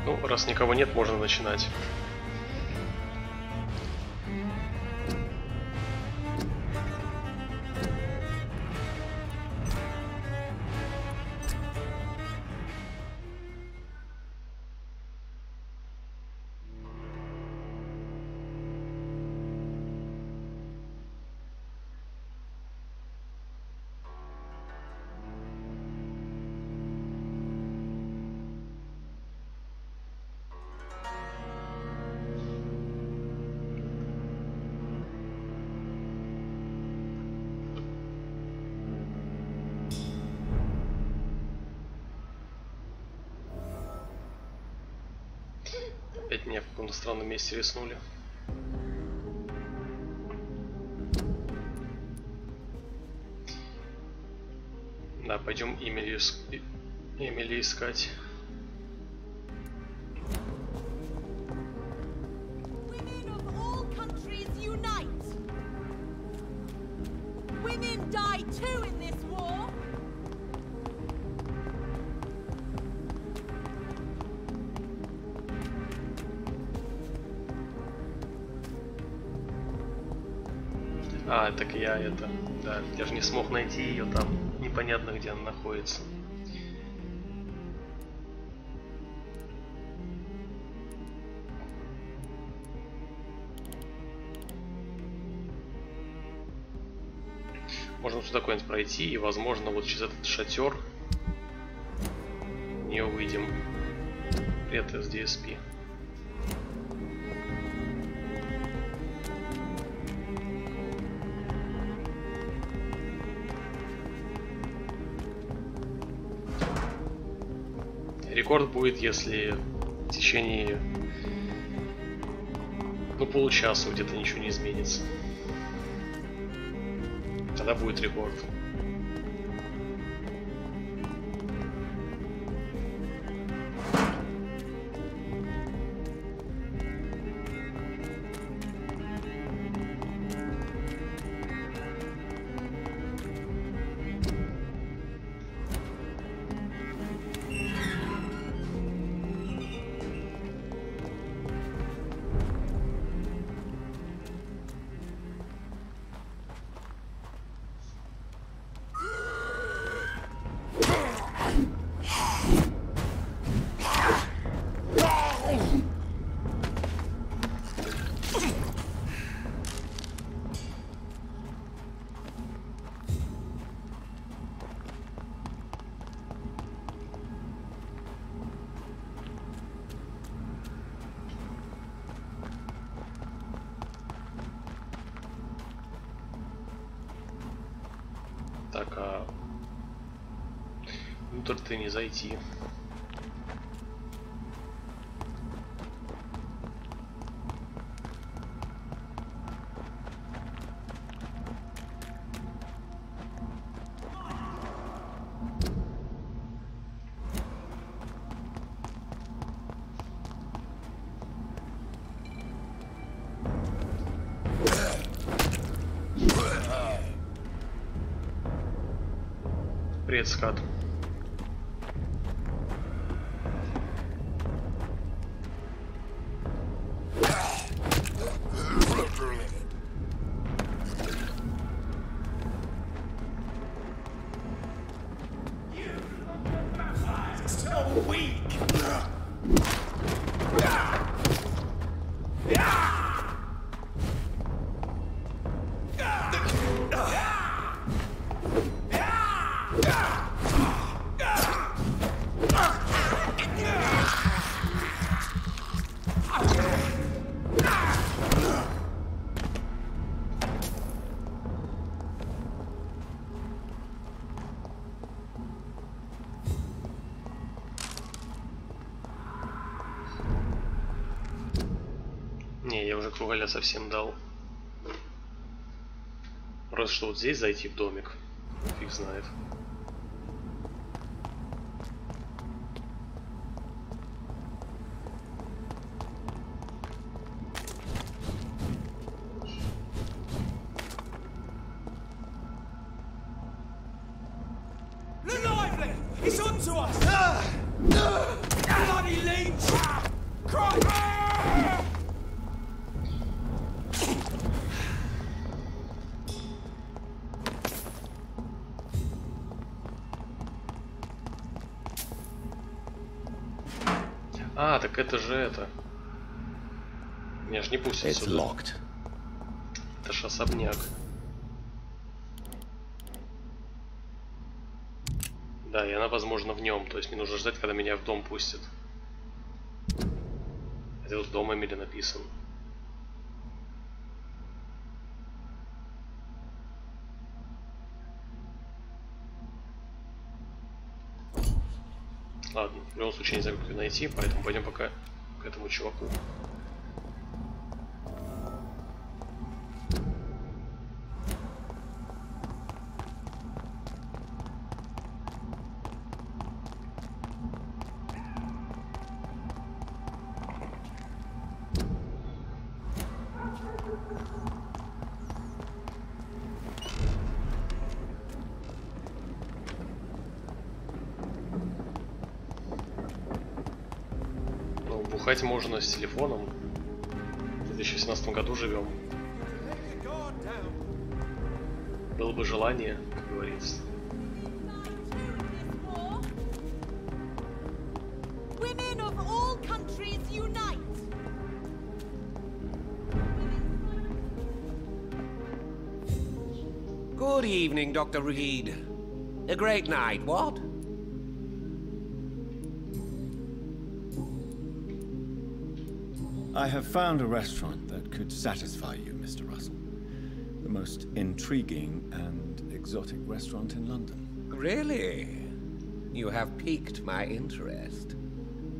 Ну, раз никого нет, можно начинать. Опять меня в каком-то странном месте риснули. Да, пойдем Эмили искать. А, так я это... Да, я же не смог найти ее там. Непонятно, где она находится. Можно сюда куда-нибудь пройти и, возможно, вот через этот шатер не увидим. Привет, SDSP. Рекорд будет, если в течение получаса где-то ничего не изменится. Тогда будет рекорд. Так, а внутрь-то не зайти. Привет, скат. Не, я уже кругаля совсем дал. Раз что вот здесь зайти в домик, фиг знает. Lively! He's on to us! Bloody leech! А, так это же это. Меня ж не пустят сюда. Это ж особняк. Да, и она, возможно, в нем. То есть мне нужно ждать, когда меня в дом пустят. Это вот дом Эмили написан. Ладно, в любом случае не знаю, как ее найти, поэтому пойдем пока к этому чуваку. Бухать можно с телефоном. В 2017 году живем. Было бы желание, как говорится. Good evening, Dr. Reed. A great night, what? I have found a restaurant that could satisfy you, Mr. Russell. The most intriguing and exotic restaurant in London. Really? You have piqued my interest.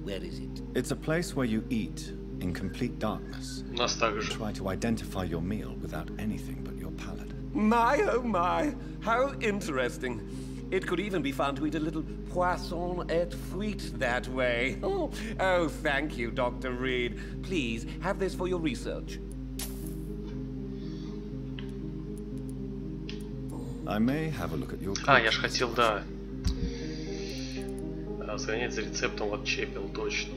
Where is it? It's a place where you eat in complete darkness. Нас также. Try to identify your meal without anything but your palate. My, oh my, how interesting. It could even be fun to eat a little poisson et frites that way. Oh, thank you, Dr. Reed. Please, have this for your research. I may have a look at your... А, я ж хотел, да. Сгонять за рецептом от Чепел, точно.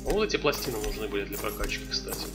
Вот эти пластины нужны были для прокачки, кстати.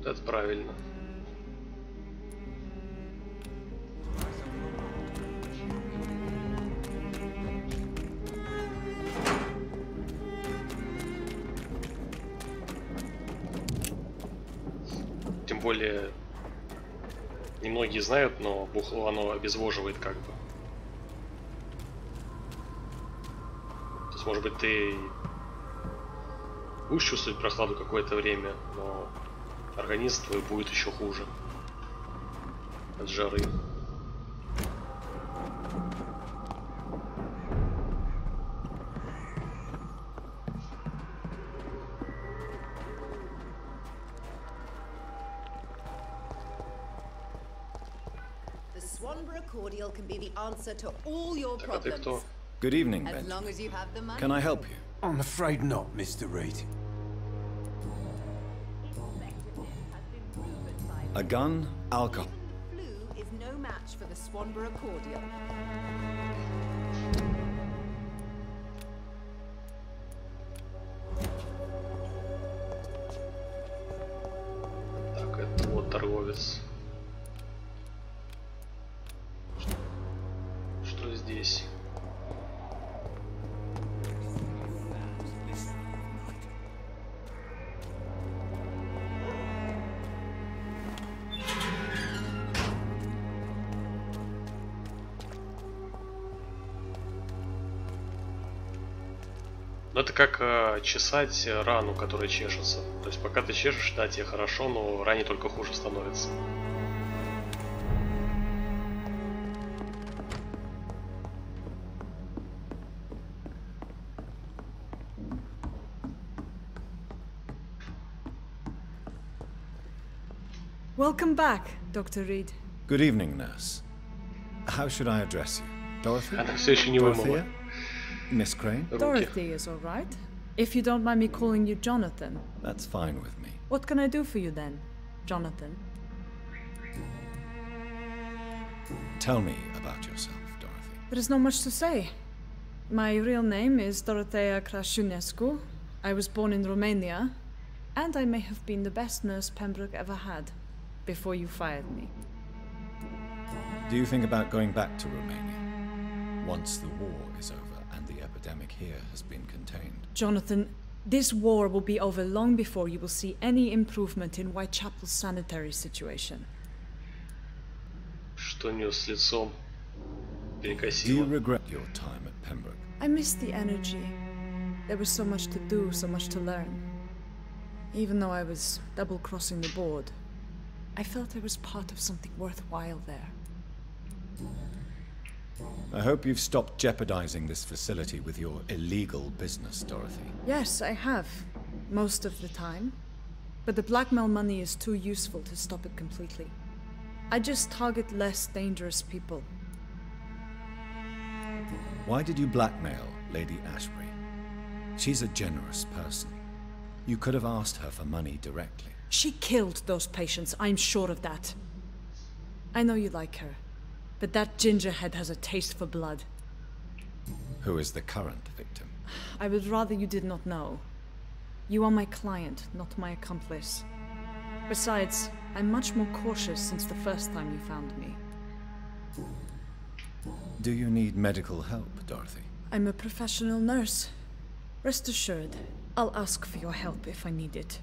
Это правильно. Тем более, немногие знают, но бухло оно обезвоживает как бы. То есть, может быть, ты будешь чувствовать прохладу какое-то время, но организм твой будет еще хуже от жары. Так, а ты кто? Good evening, Benjamin. Can I help you? I'm afraid not, Mr. Reed. A gun, alcohol. Flu is no match for the Swanborough cordial. Так, это вот торговец. Что здесь? Ну, это как чесать рану, которая чешется. То есть пока ты чешешь, да, тебе хорошо, но ране только хуже становится. Welcome back, Dr. Reed. Good evening, nurse. How should I address you? Dorothy? Она все еще не вымыла Dorothea? Miss Crane? руки. Dorothy is all right. If you don't mind me calling you Jonathan. That's fine with me. What can I do for you then, Jonathan? Tell me about yourself, Dorothy. There is not much to say. My real name is Dorothea Crashunescu. I was born in Romania, and I may have been the best nurse Pembroke ever had, before you fired me. Do you think about going back to Romania once the war is over and the epidemic here has been contained? Jonathan, this war will be over long before you will see any improvement in Whitechapel's sanitary situation. Что у нее с лицом? Do you Перекосило. regret your time at Pembroke? I miss the energy. There was so much to do, so much to learn. Even though I was double-crossing the board, I felt I was part of something worthwhile there. I hope you've stopped jeopardizing this facility with your illegal business, Dorothy. Yes, I have. Most of the time. But the blackmail money is too useful to stop it completely. I just target less dangerous people. Why did you blackmail Lady Ashbury? She's a generous person. You could have asked her for money directly. She killed those patients, I'm sure of that. I know you like her, but that gingerhead has a taste for blood. Who is the current victim? I would rather you did not know. You are my client, not my accomplice. Besides, I'm much more cautious since the first time you found me. Do you need medical help, Dorothy? I'm a professional nurse. Rest assured, I'll ask for your help if I need it.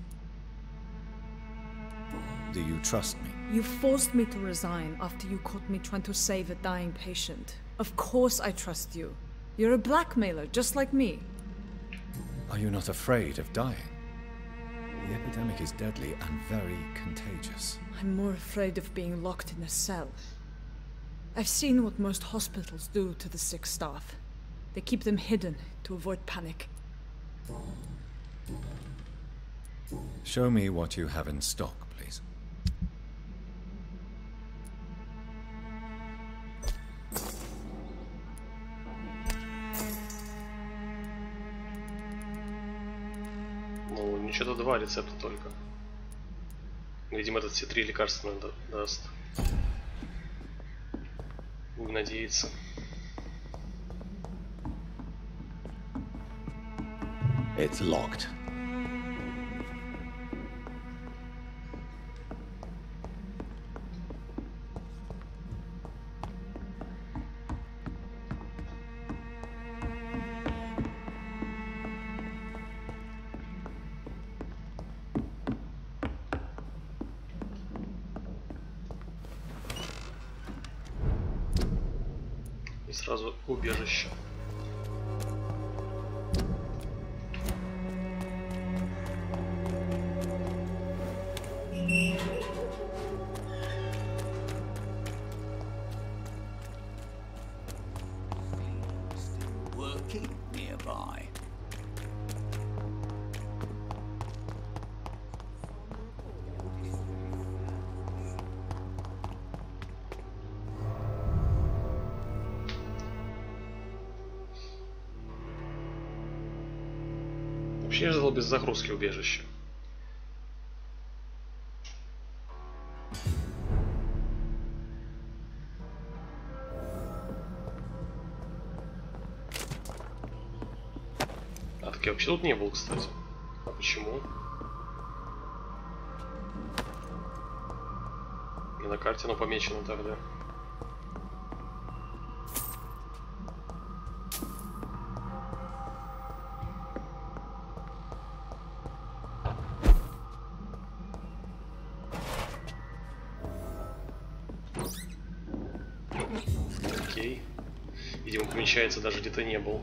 Do you trust me? You forced me to resign after you caught me trying to save a dying patient. Of course I trust you. You're a blackmailer, just like me. Are you not afraid of dying? The epidemic is deadly and very contagious. I'm more afraid of being locked in a cell. I've seen what most hospitals do to the sick staff. They keep them hidden to avoid panic. Show me what you have in stock, please. Ну, ничего-то 2 рецепта только. Видимо, этот все 3 лекарства даст. Будем надеяться. It's locked. И сразу убежище. Working nearby. Вообще я ждал без загрузки убежище. А так я вообще тут не был, кстати. А почему? Не на карте, но помечено тогда. Окей. Видимо, помечается даже где-то не был.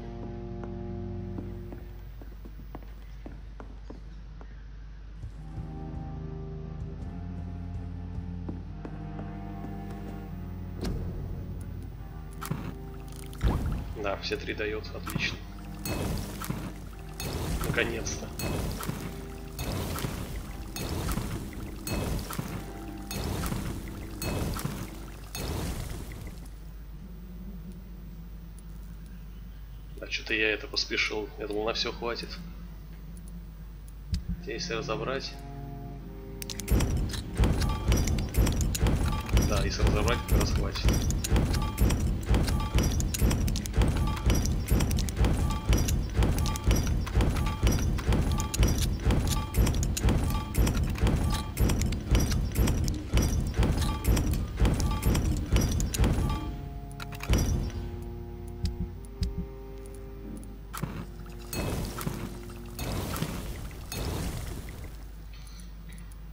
Да, все 3 дает, отлично. Наконец-то. А что-то я это поспешил. Я думал, на все хватит. Если разобрать. Да, если разобрать, как раз хватит.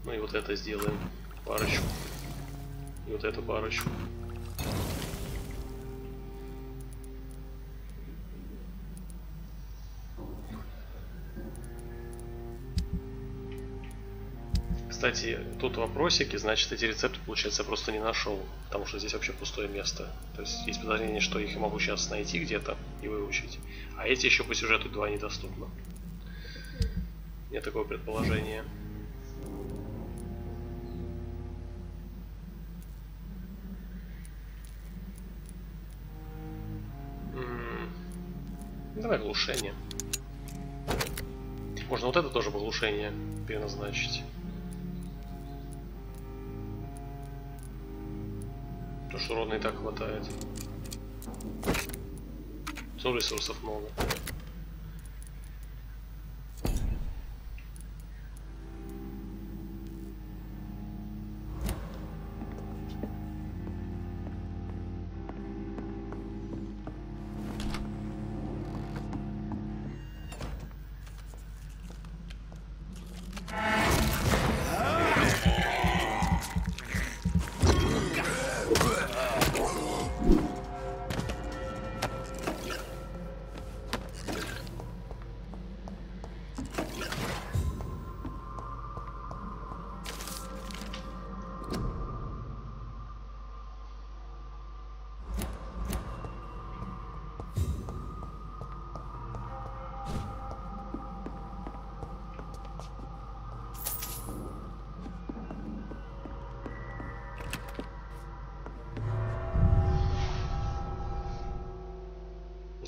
Ну и вот это сделаем парочку. И вот эту парочку. Кстати, тут вопросики, значит, эти рецепты, получается, я просто не нашел, потому что здесь вообще пустое место. То есть есть подозрение, что их я могу сейчас найти где-то и выучить. А эти еще по сюжету 2 недоступны. У меня такое предположение. Давай глушение. Можно вот это тоже по глушению переназначить. Потому что урона и так хватает. Но ресурсов много.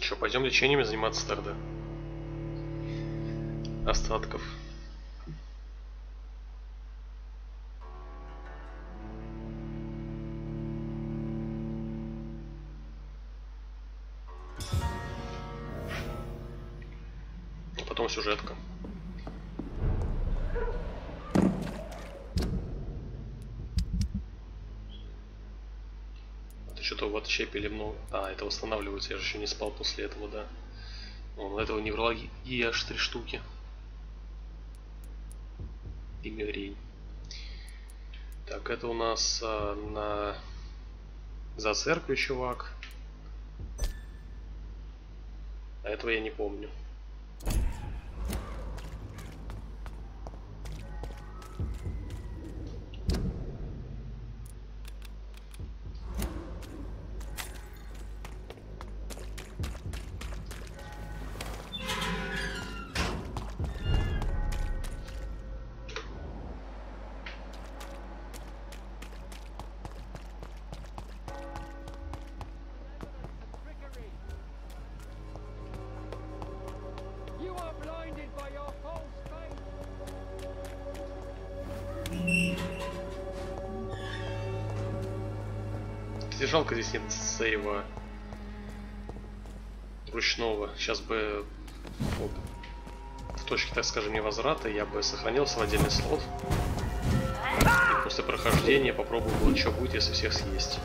Что, пойдем лечениями заниматься тогда? Остатков. А потом сюжетка. Что-то в отщепили много. А, это восстанавливается, я же еще не спал после этого, да. Вон, у этого неврологии аж 3 штуки. И мигрень. Так, это у нас за церковью чувак. А этого я не помню. Жалко, здесь нет сейва ручного. Сейчас бы вот, в точке, так скажем, невозврата я бы сохранился в отдельный слот. И после прохождения попробую, что будет, если всех съесть.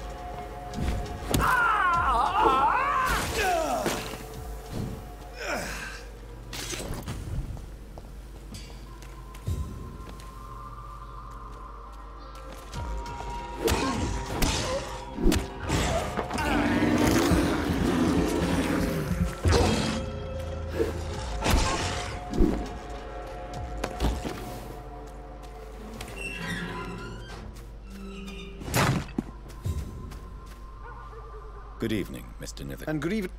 Good evening, Mr. Nivik. And good evening.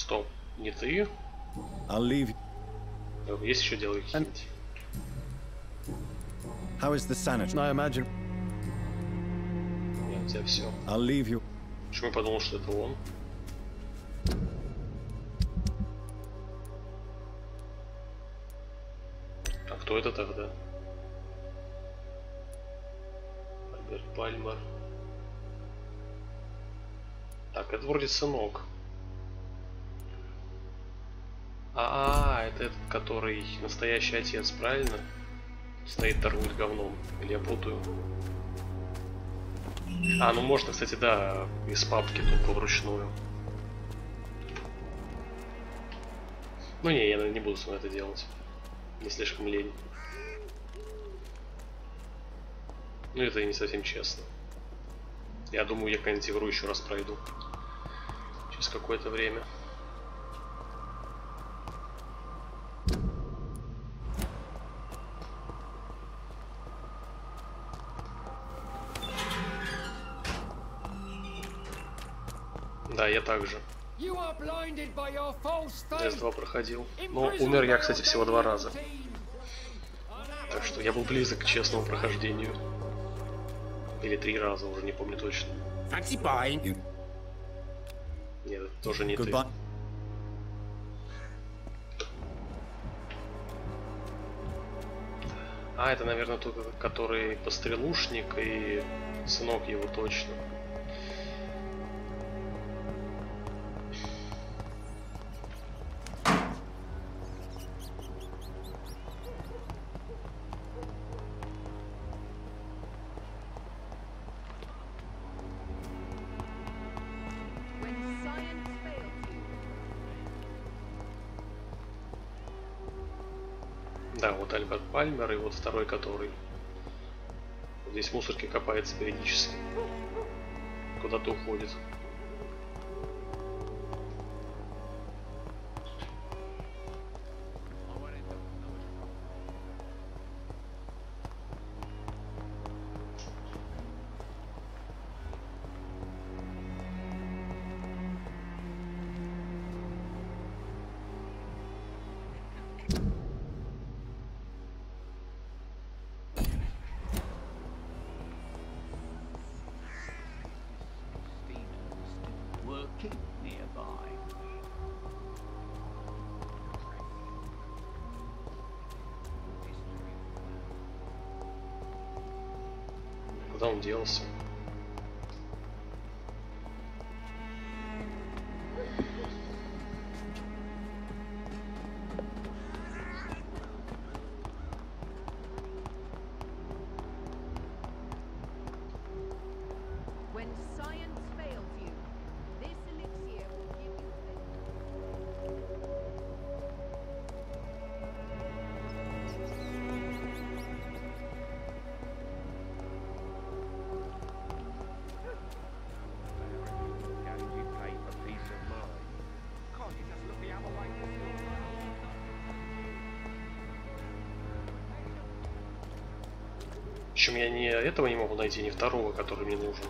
Стоп, не ты? I'll leave. Есть еще дела какие-нибудь? How is the sanitary? I imagine. Нет, у тебя все. I'll leave you. Почему я подумал, что это он? А кто это тогда? Альберт Пальмер. Так, это вроде сынок. Это этот, который настоящий отец, правильно? Стоит, торгует говном. Или я путаю? Ну можно, кстати, да, из папки только вручную. Ну не, я не буду это делать. Не слишком лень. Ну это и не совсем честно. Я думаю, я какую-нибудь игру еще раз пройду. Через какое-то время. Да, я также. S2 проходил. Но умер я, кстати, всего 2 раза. Так что я был близок к честному прохождению. Или 3 раза, уже не помню точно. Нет, это тоже не ты. Это, наверное, тот, который пострелушник и сынок его точно. Да, вот Альберт Пальмер и вот второй, который здесь в мусорке копается периодически. Куда-то уходит. Куда он делся? Причем я ни этого не могу найти, ни второго, который мне нужен.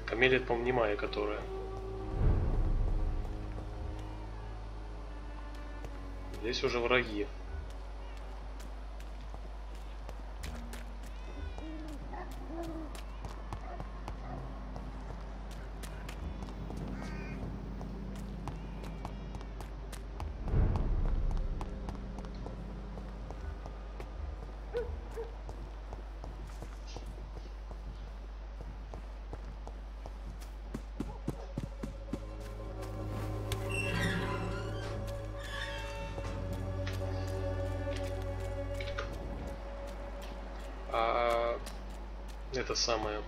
Камелия, по-моему, не моя, которая. Здесь уже враги. Это самое.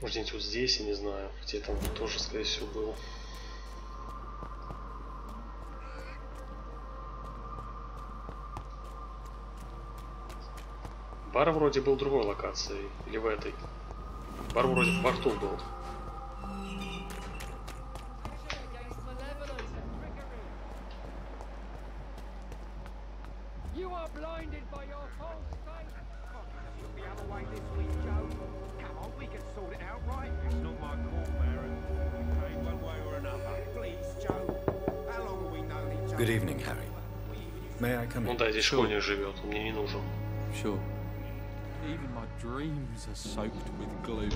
Может, где-нибудь вот здесь, я не знаю. Где там тоже, скорее всего, был. Бар вроде был в другой локации. Или в этой. Бар вроде в порту был. Good evening, Harry. May I come in? Ну да, здесь школьник живет, он мне не нужен. Sure. Even my dreams are soaked with glue.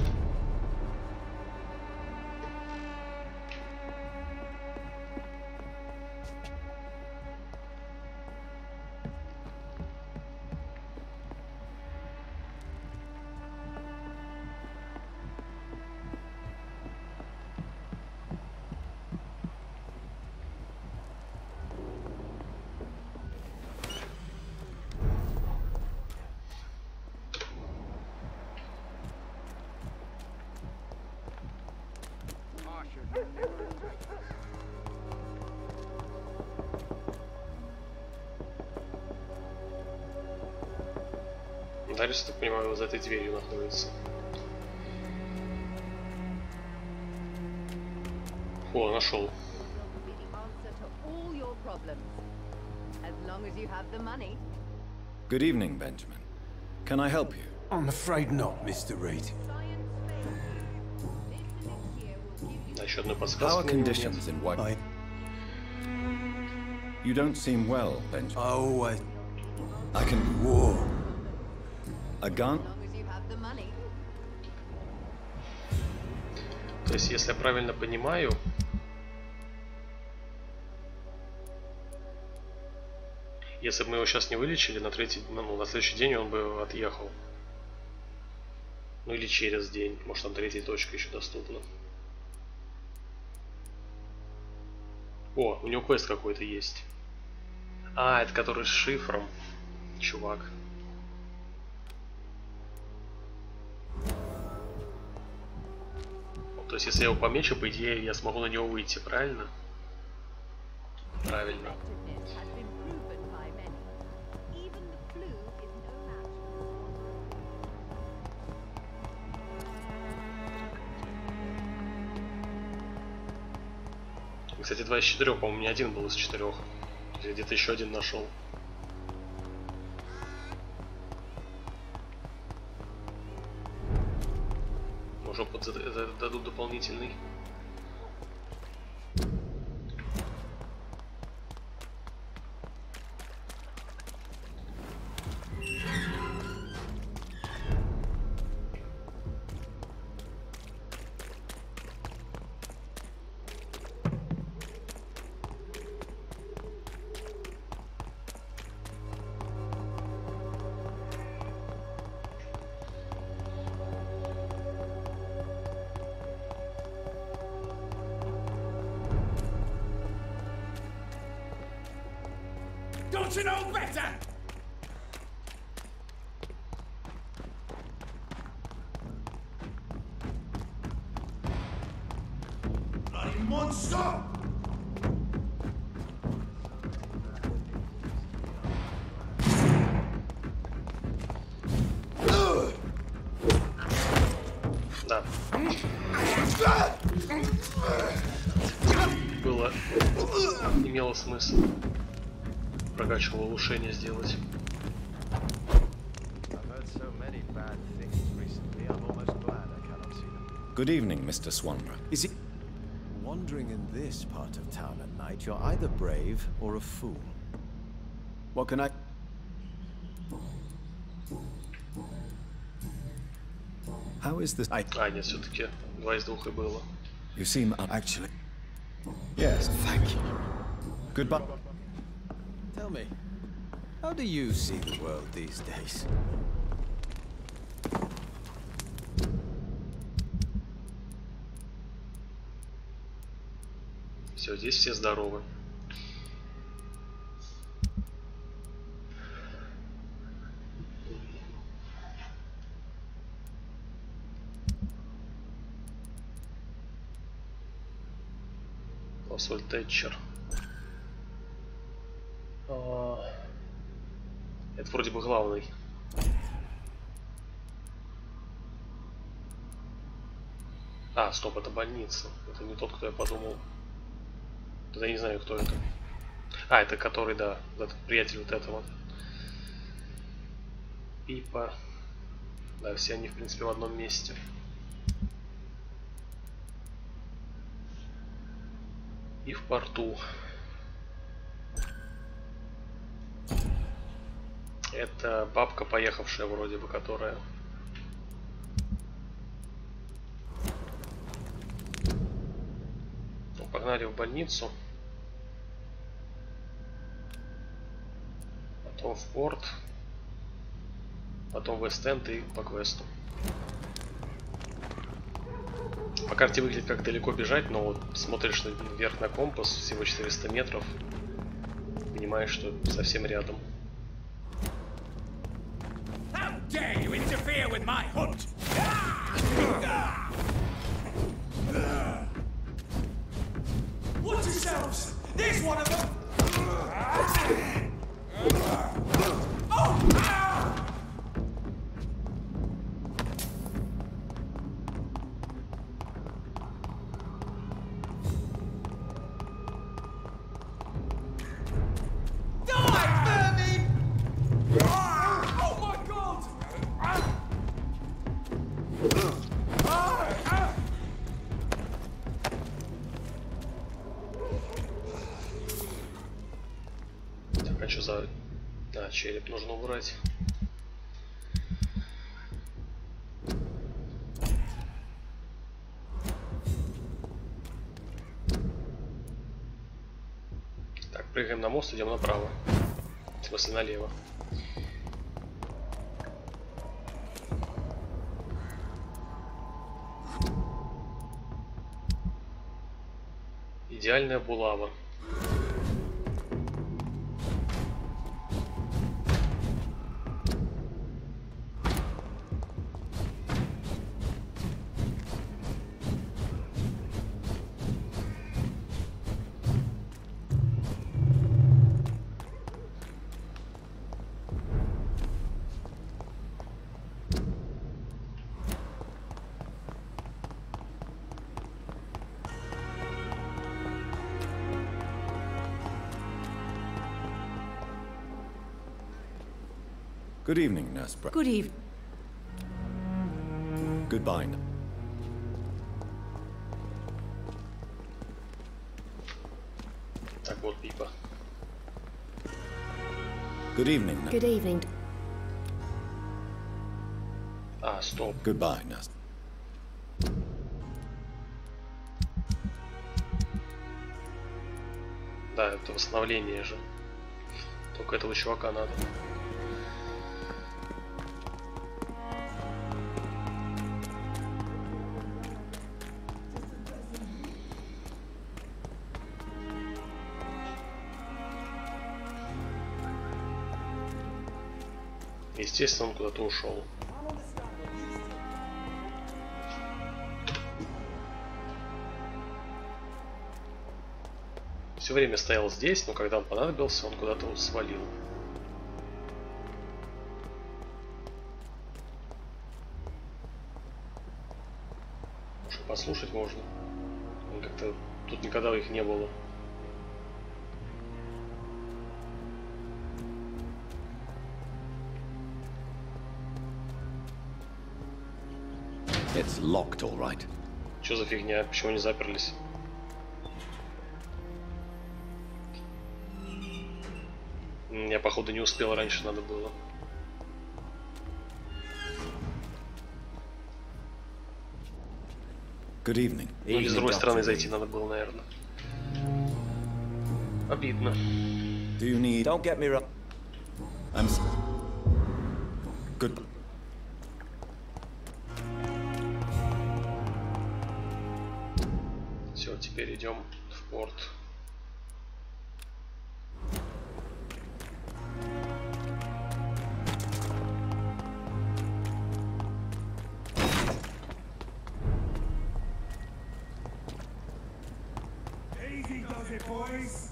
Дальше, так понимаю, за этой дверью находится. О, нашел. Good evening, Benjamin. Can I help you? I'm afraid not, Mr. Reed. Да, еще одну How are подсказку. conditions in White? You don't seem well, Benjamin. Oh, I can... war. A gun? То есть, если я правильно понимаю, если бы мы его сейчас не вылечили, на следующий день он бы отъехал. Ну или через день. Может, там третья точка еще доступна. О, у него квест какой-то есть. А, это который с шифром. Чувак. То есть, если я его помечу, по идее, я смогу на него выйти, правильно? Правильно. Кстати, 2 из 4, по-моему, не один был из 4. Я где-то еще один нашел. Может, опыт дадут дополнительный. Don't you know better? Bloody monster! Да. Было... имело смысл. Прокачивал улучшение сделать. Good evening, Mr. Swanborough. Is it? Wandering in this part of town at night, you're either brave or a fool. What can I... How is this? А, нет, все-таки 2 из 2 и было. You seem actually... Yes, thank you. Goodbye. Tell me, how do you see the world these days? Все, здесь все здоровы. Лосоль Тэтчер. Это вроде бы главный. А, стоп, это больница. Это не тот, кто я подумал. Да я не знаю, кто это. А, это который, да, этот приятель вот этого. Пипа. Да, все они, в принципе, в одном месте. И в порту. Это бабка, поехавшая вроде бы, которая... Ну, погнали в больницу. Потом в порт. Потом в Вест-Энд и по квесту. По карте выглядит как далеко бежать, но вот смотришь вверх на компас, всего 400 метров. Понимаешь, что совсем рядом. Dare you interfere with my hunt? Watch yourselves! There's one of them! Да, череп нужно убрать. Так, прыгаем на мост, идем направо. В смысле, налево. Идеальная булава. Good evening, Nurse Good evening. Goodbye. Так вот, Пипа. Good evening. Good evening. А, стоп. Goodbye, Nurse. Да, это восстановление же. Только этого чувака надо. Естественно, он куда-то ушел. Все время стоял здесь, но когда он понадобился, он куда-то свалил. Может, послушать можно. Как-то тут никогда их не было. It's locked, all right. Что за фигня? Почему они заперлись? Я, походу, не успел, раньше надо было. Good evening. Ну, или с другой стороны зайти надо было, наверное. Обидно. Do you need... Don't get me wrong. I'm... Good... Все, теперь идем в порт. Easy does it, boys.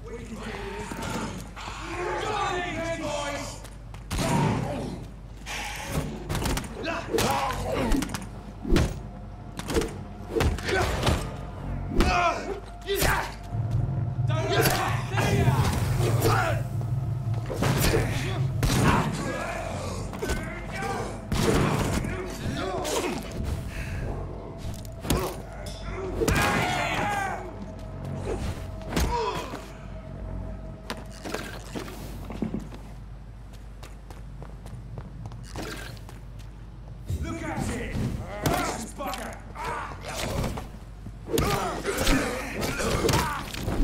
We can do this. Got it, boys. Look at it! This fucker!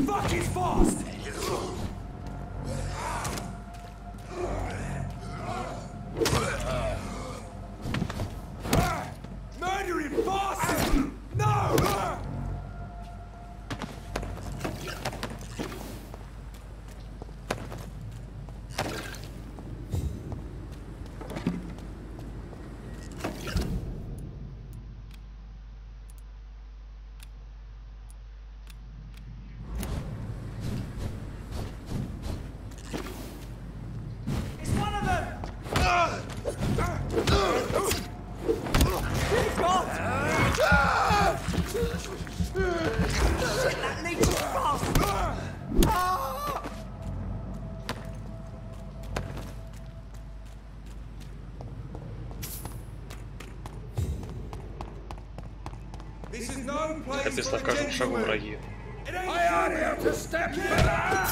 Fuck is fast! Murder him fast! No! It's one of them! That leads you fast! This is no place Написано в каждом шагу враги. I am here to step back!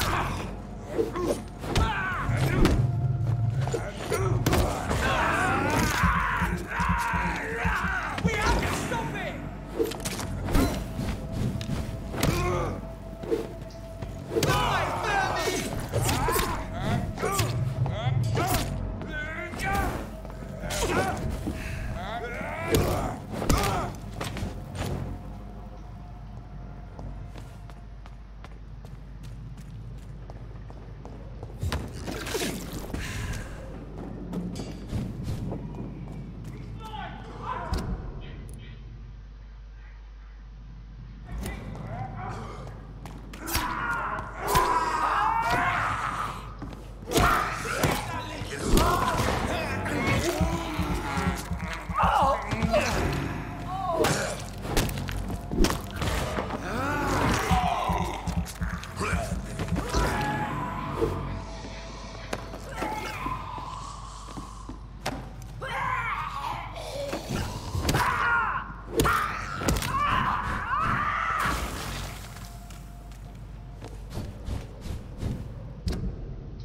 We have to stop it!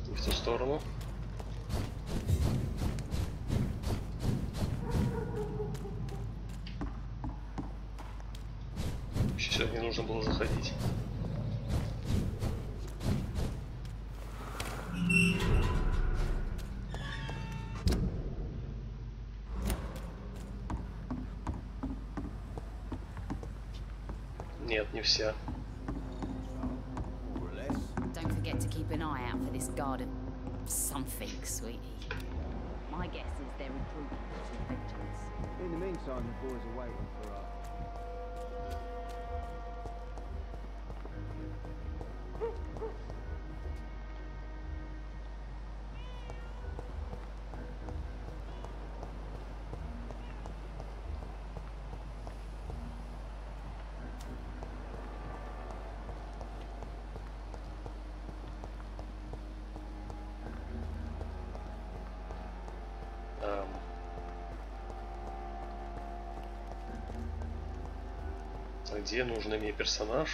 В ту сторону. Вообще сюда не нужно было заходить. Нет, не вся. Don't forget to keep an eye out for this guard of something, sweetie. My guess is they're recruiting some victims. In the meantime, the boys are waiting for us. Где нужный мне персонаж?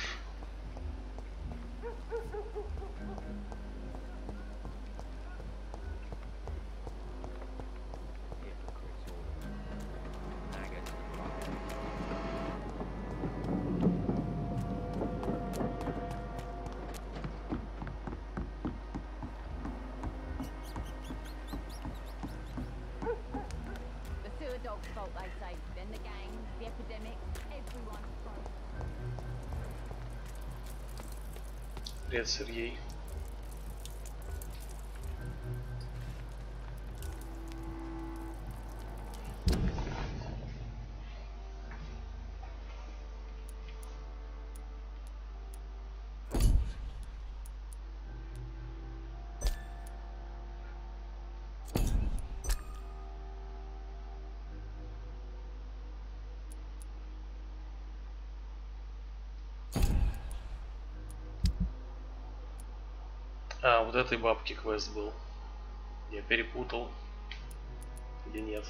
The sewer dog's fault, they say. Then the gang, the epidemic, everyone's fault. Привет, Сергей. А, вот этой бабки квест был. Я перепутал. Или нет?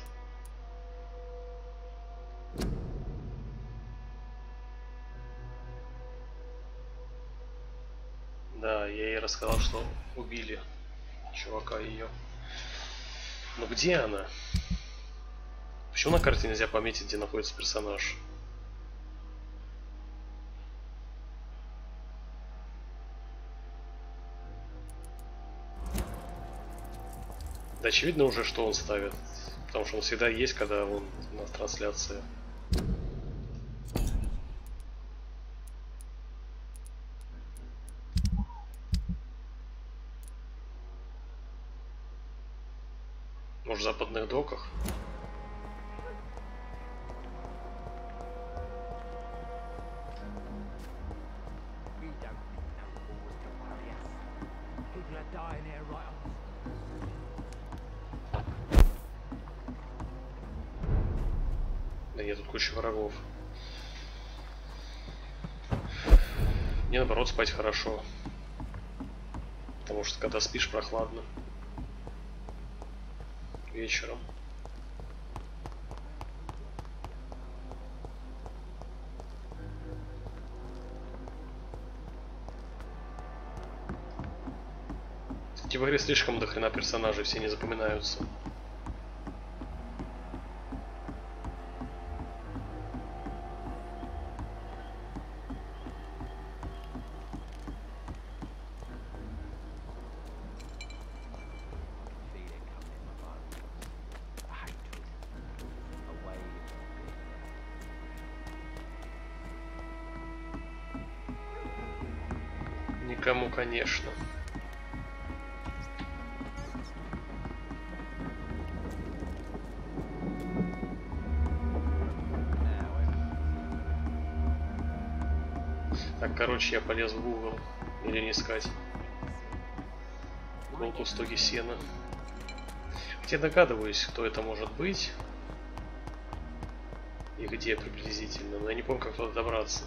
Да, я ей рассказал, что убили чувака ее. Но где она? Почему на карте нельзя пометить, где находится персонаж? Да очевидно уже, что он ставит. Потому что он всегда есть, когда он на трансляции. Может, в западных доках? Да нет, тут куча врагов. Мне наоборот спать хорошо. Потому что когда спишь, прохладно. Вечером. В игре слишком дохрена персонажей, все не запоминаются. Никому, конечно. Так, короче, я полез в Google. Или не искать. Волку в стоге сена. Хотя догадываюсь, кто это может быть. И где приблизительно. Но я не помню, как туда добраться.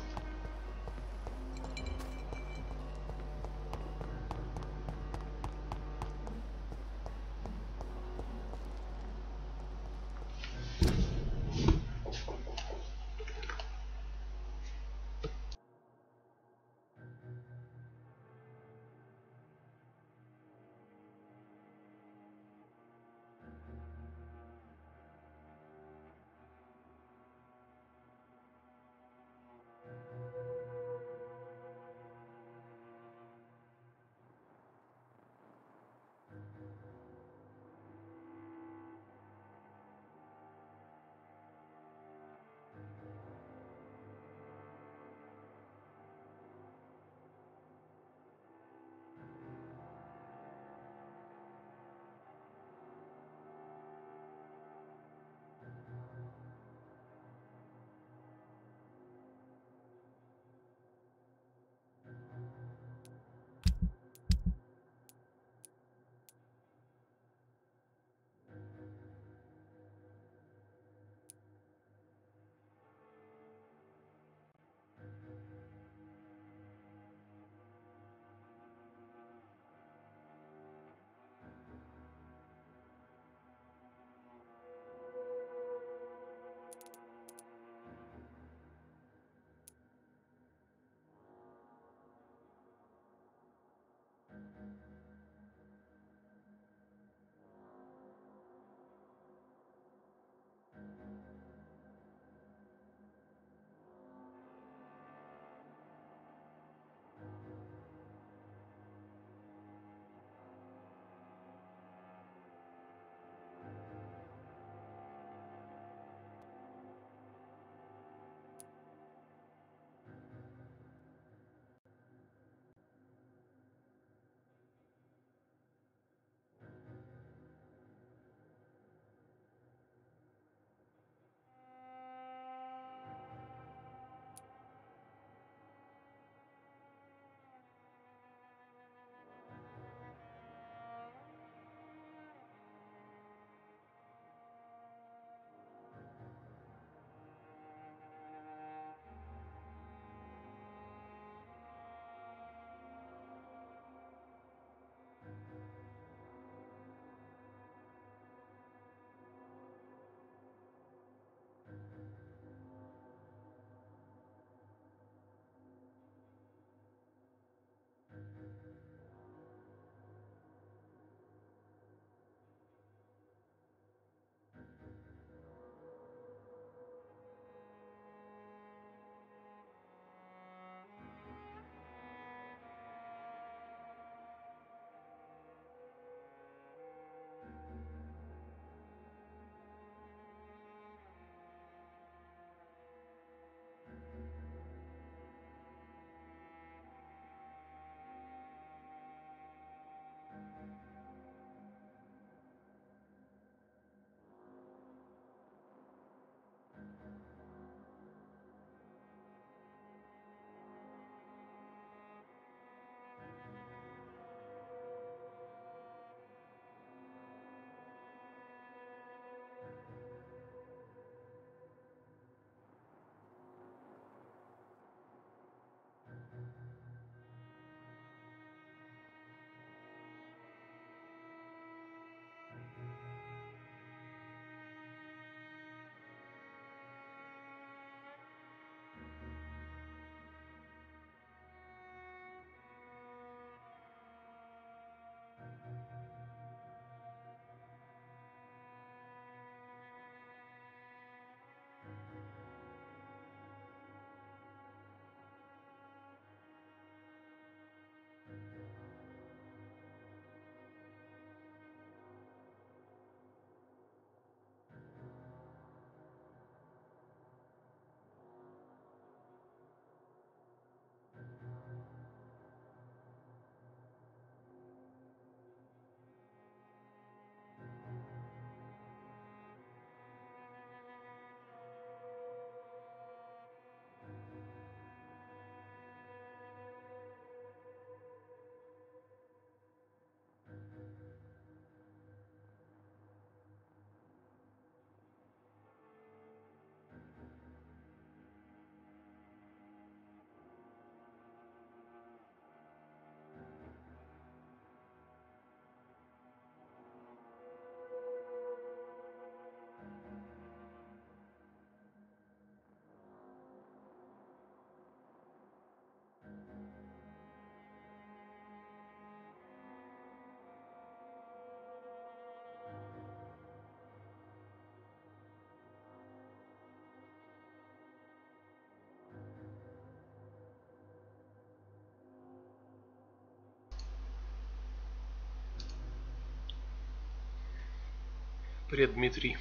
Привет, Дмитрий.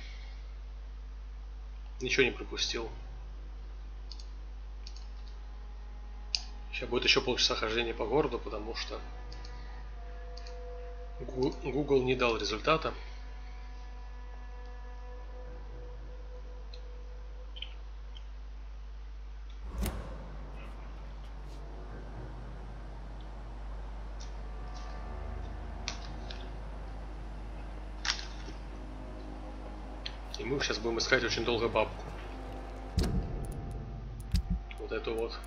Ничего не пропустил. Сейчас будет еще полчаса хождения по городу, потому что Google не дал результата. И мы сейчас будем искать очень долго бабку. Вот эту вот.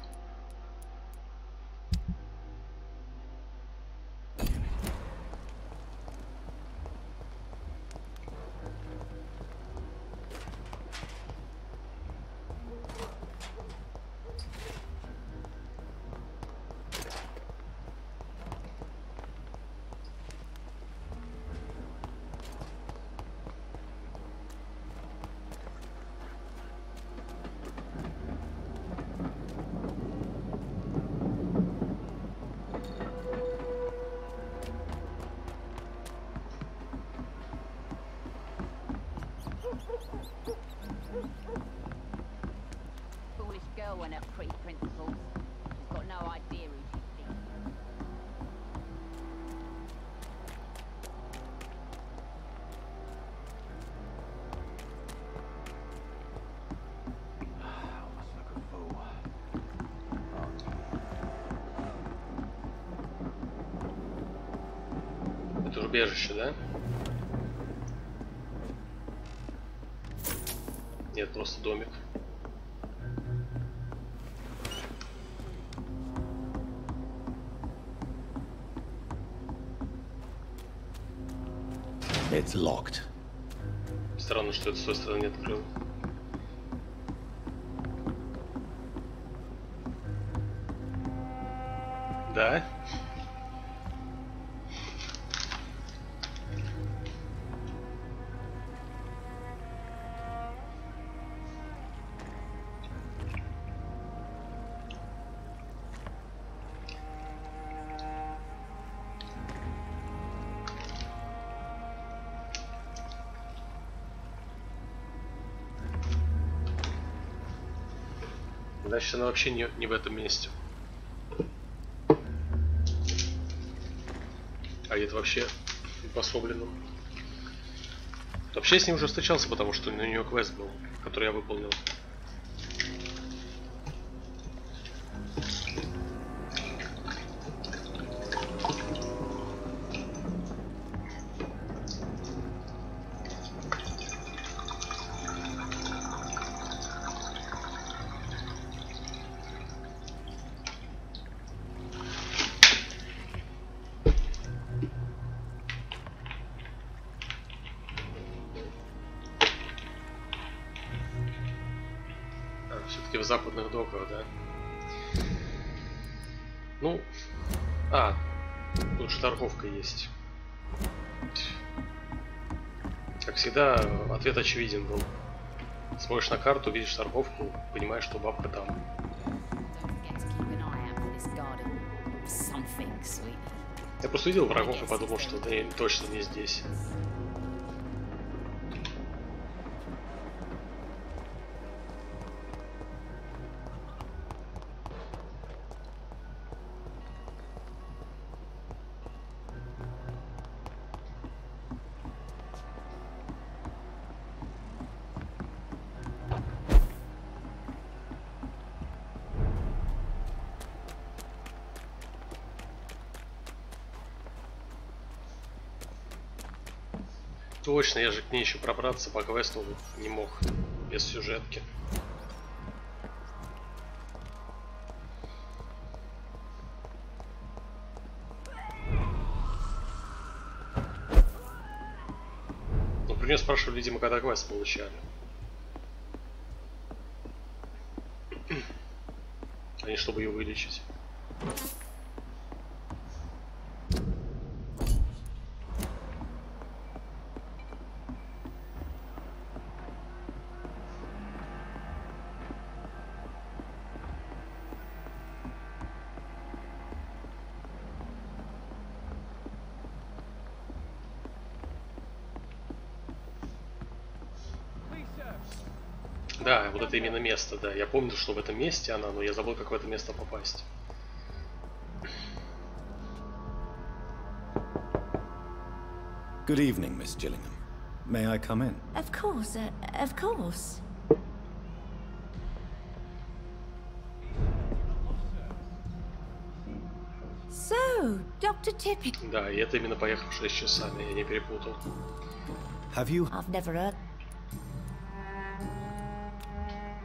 Это убежище, да? Нет, просто домик. It's locked. Странно, что это с той стороны не открыл. Да? Значит, она вообще не в этом месте. А это вообще пособленным. Вообще я с ним уже встречался, потому что на нее квест был, который я выполнил. Все-таки в западных доках, да? Ну, тут же торговка есть. Как всегда, ответ очевиден был. Смотришь на карту, видишь торговку, понимаешь, что бабка там. Я просто видел врагов и подумал, что да, точно не здесь. Точно, я же к ней еще пробраться по квесту не мог без сюжетки. Ну, при нее спрашивали, видимо, когда квест получали. А не чтобы ее вылечить. Да, вот это именно место, да. Я помню, что в этом месте она, но я забыл, как в это место попасть. Good evening, Miss Gillingham. May I come in? Of course, of course. So, Dr. Tipping. Да, и это именно поехавшие с часами, я не перепутал. Have you? I've never heard.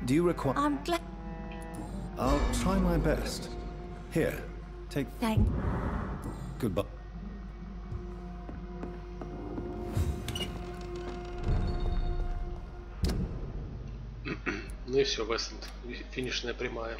Do you require? I'm glad. I'll try my best. Here, take. Thank. Goodbye. Ну и все, Вестленд. Финишная прямая.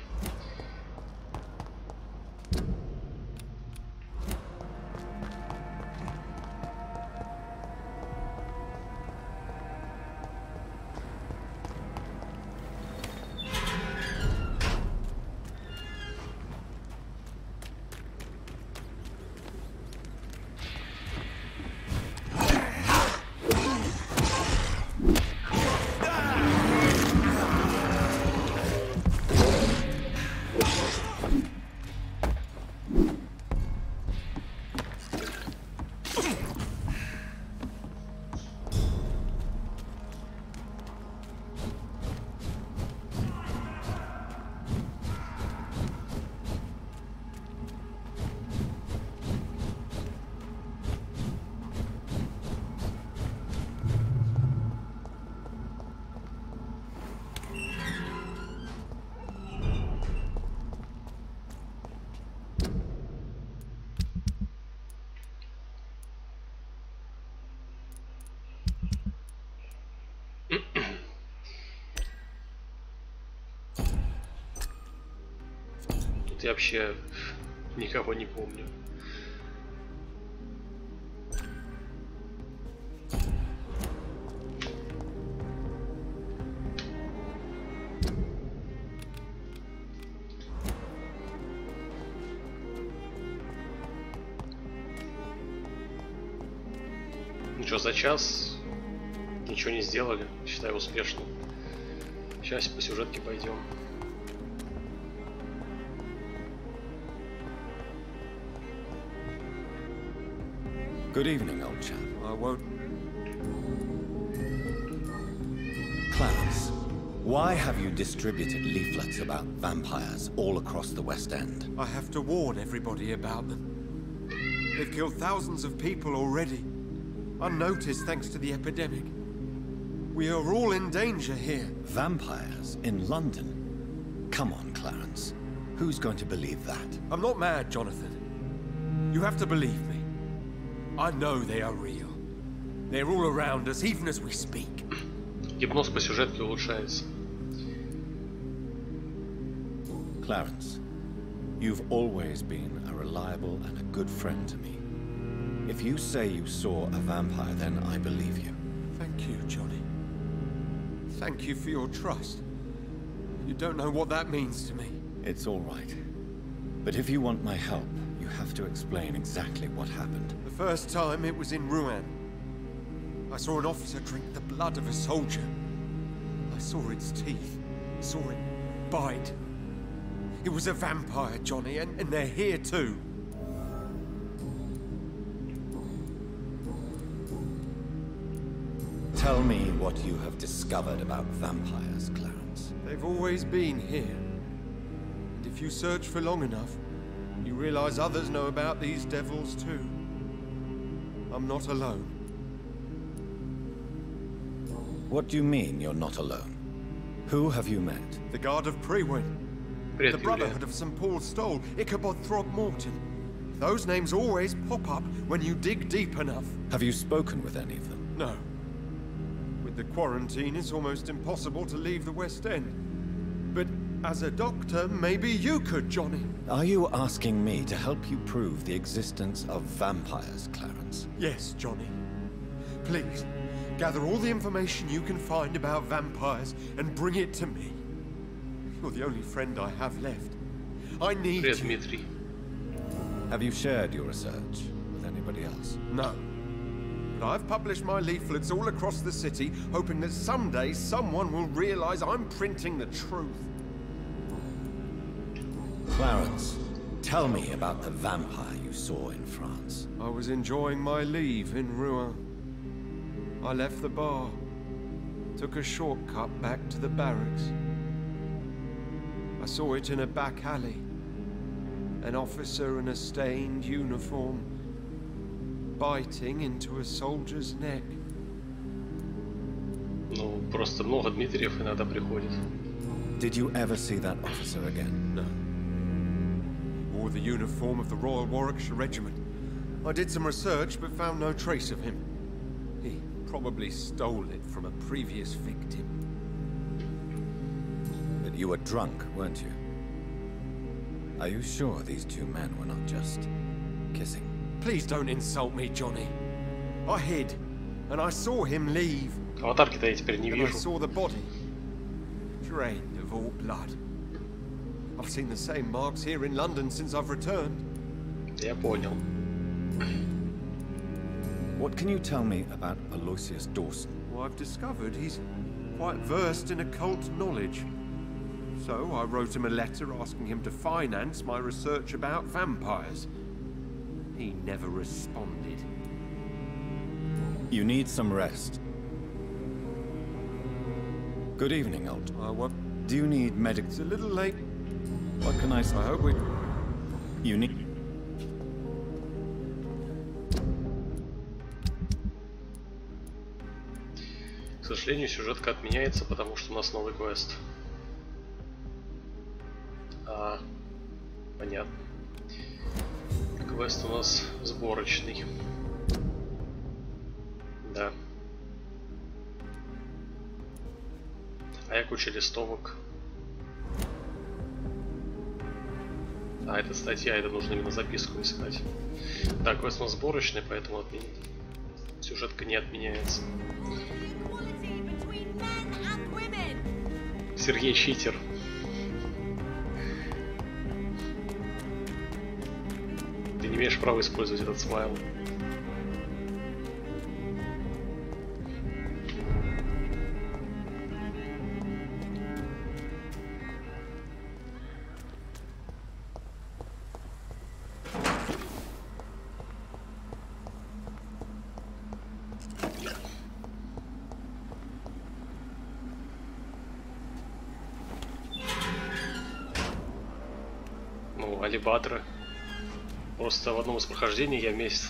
Тут я вообще никого не помню. Ну что, за час ничего не сделали, считаю успешным. Сейчас по сюжетке пойдем. Good evening, old chap. I won't. Clarence, why have you distributed leaflets about vampires all across the West End? I have to warn everybody about them. They've killed thousands of people already, unnoticed thanks to the epidemic. We are all in danger here. Vampires in London? Come on, Clarence. Who's going to believe that? I'm not mad, Jonathan. You have to believe me. I know they are real. They're all around us, even as we speak. Гипноз по сюжетке улучшается. Clarence, you've always been a reliable and a good friend to me. If you say you saw a vampire, then I believe you. Thank you, Johnny. Thank you for your trust. You don't know what that means to me. It's all right. But if you want my help, you have to explain exactly what happened. The first time it was in Rouen. I saw an officer drink the blood of a soldier. I saw its teeth, saw it bite. It was a vampire, Johnny, and they're here too. Tell me what you have discovered about vampires, Clarence. They've always been here. And if you search for long enough, you realize others know about these devils too. I'm not alone. What do you mean you're not alone? Who have you met? The Guard of Prewin. The Brotherhood of St. Paul's Stole, Ichabod Throgmorton. Those names always pop up when you dig deep enough. Have you spoken with any of them? No. With the quarantine, it's almost impossible to leave the West End. But as a doctor, maybe you could, Johnny. Are you asking me to help you prove the existence of vampires, Clarence? Yes, Johnny. Please, gather all the information you can find about vampires and bring it to me. You're the only friend I have left. I need you. Дмитрий. Have you shared your research with anybody else? No. And I've published my leaflets all across the city, hoping that someday someone will realize I'm printing the truth. Clarence, tell me about the vampire you saw in France. I was enjoying my leave in Rouen. I left the bar, took a shortcut back to the barracks. I saw it in a back alley. An officer in a stained uniform, biting into a soldier's neck. Ну, просто много Дмитриев иногда приходит. Did you ever see that officer again? No. He wore the uniform of the Royal Warwickshire Regiment. I did some research, but found no trace of him. He probably stole it from a previous victim. But you were drunk, weren't you? Are you sure these two men were not just kissing? Please don't insult me, Johnny. I hid, and I saw him leave. Аватарки-то я теперь не And I вижу. saw the body, drained of all blood. I've seen the same marks here in London since I've returned. Я понял. What can you tell me about Aloysius Dawson? Well, I've discovered he's quite versed in occult knowledge. So I wrote him a letter asking him to finance my research about vampires. He never responded. You need some rest. Good evening, old. What? Do you need medic? It's a little late. What can I say? I hope we... You need... К сожалению, сюжетка отменяется, потому что у нас новый квест. Понятно. Квест у нас сборочный. Да. А я куча листовок. А, это статья, это нужно именно записку искать. Так, квест у нас сборочный, поэтому сюжетка не отменяется. Сергей читер. Ты не имеешь права использовать этот смайл. Алибадра. Просто в одном из прохождений я вместо,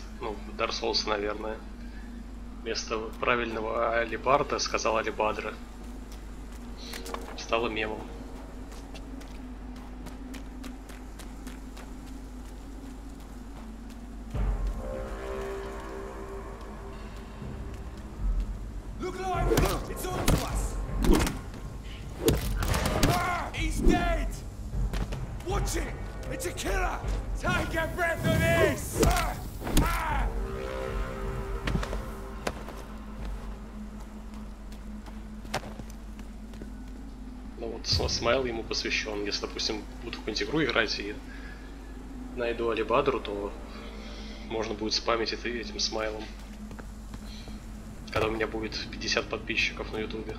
Dark Souls, наверное, вместо правильного алибарда сказал алибадра. Стало мемом. Look alive! It's on to us! He's dead! Watch it! It's a killer! Take a breath of this! Ну вот смайл ему посвящен. Если, допустим, буду в какую-нибудь игру играть и найду алибадру, то можно будет спамить это этим смайлом. Когда у меня будет 50 подписчиков на ютубе.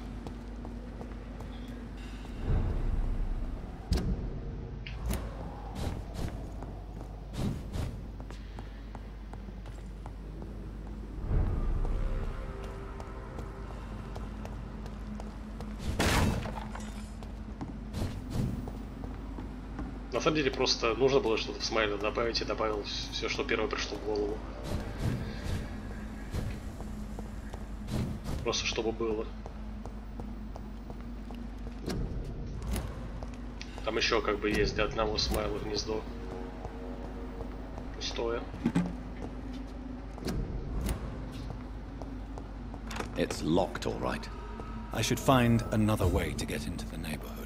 На самом деле просто нужно было что-то в смайле добавить, и добавил все, что первое пришло в голову. Просто чтобы было. Там еще как бы есть для одного смайла гнездо. Пустое. It's locked, all right. I should find another way to get into the neighborhood.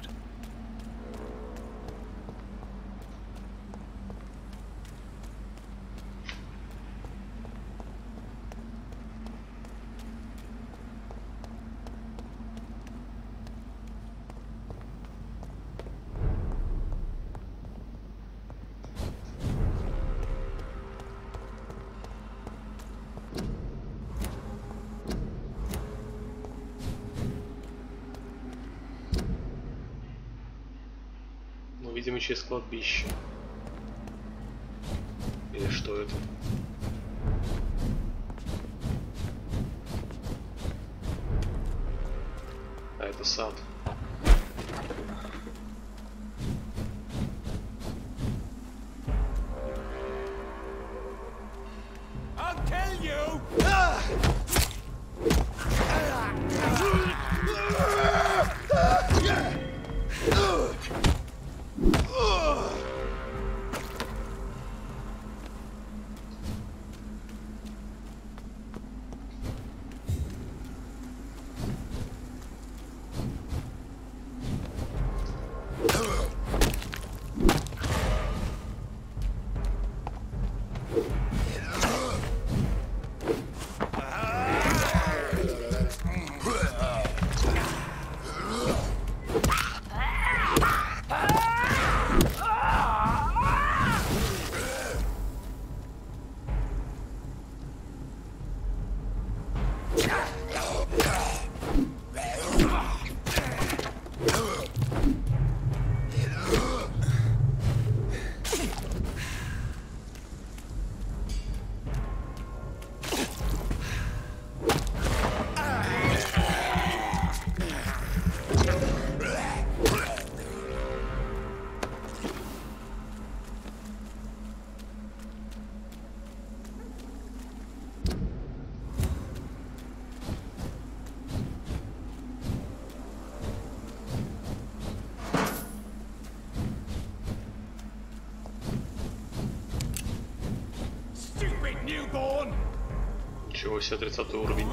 Видимо, через кладбище. Или что это? А это сад. I'll kill you! Ничего себе, 30 уровень.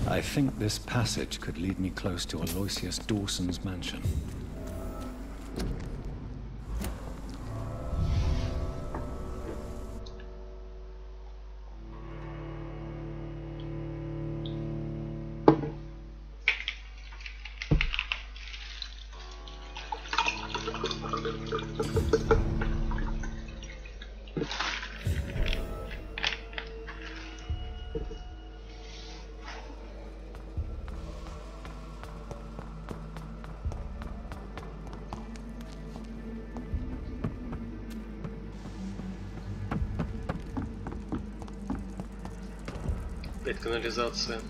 I think this passage could lead me close to Aloysius Dawson's mansion. Опять канализация.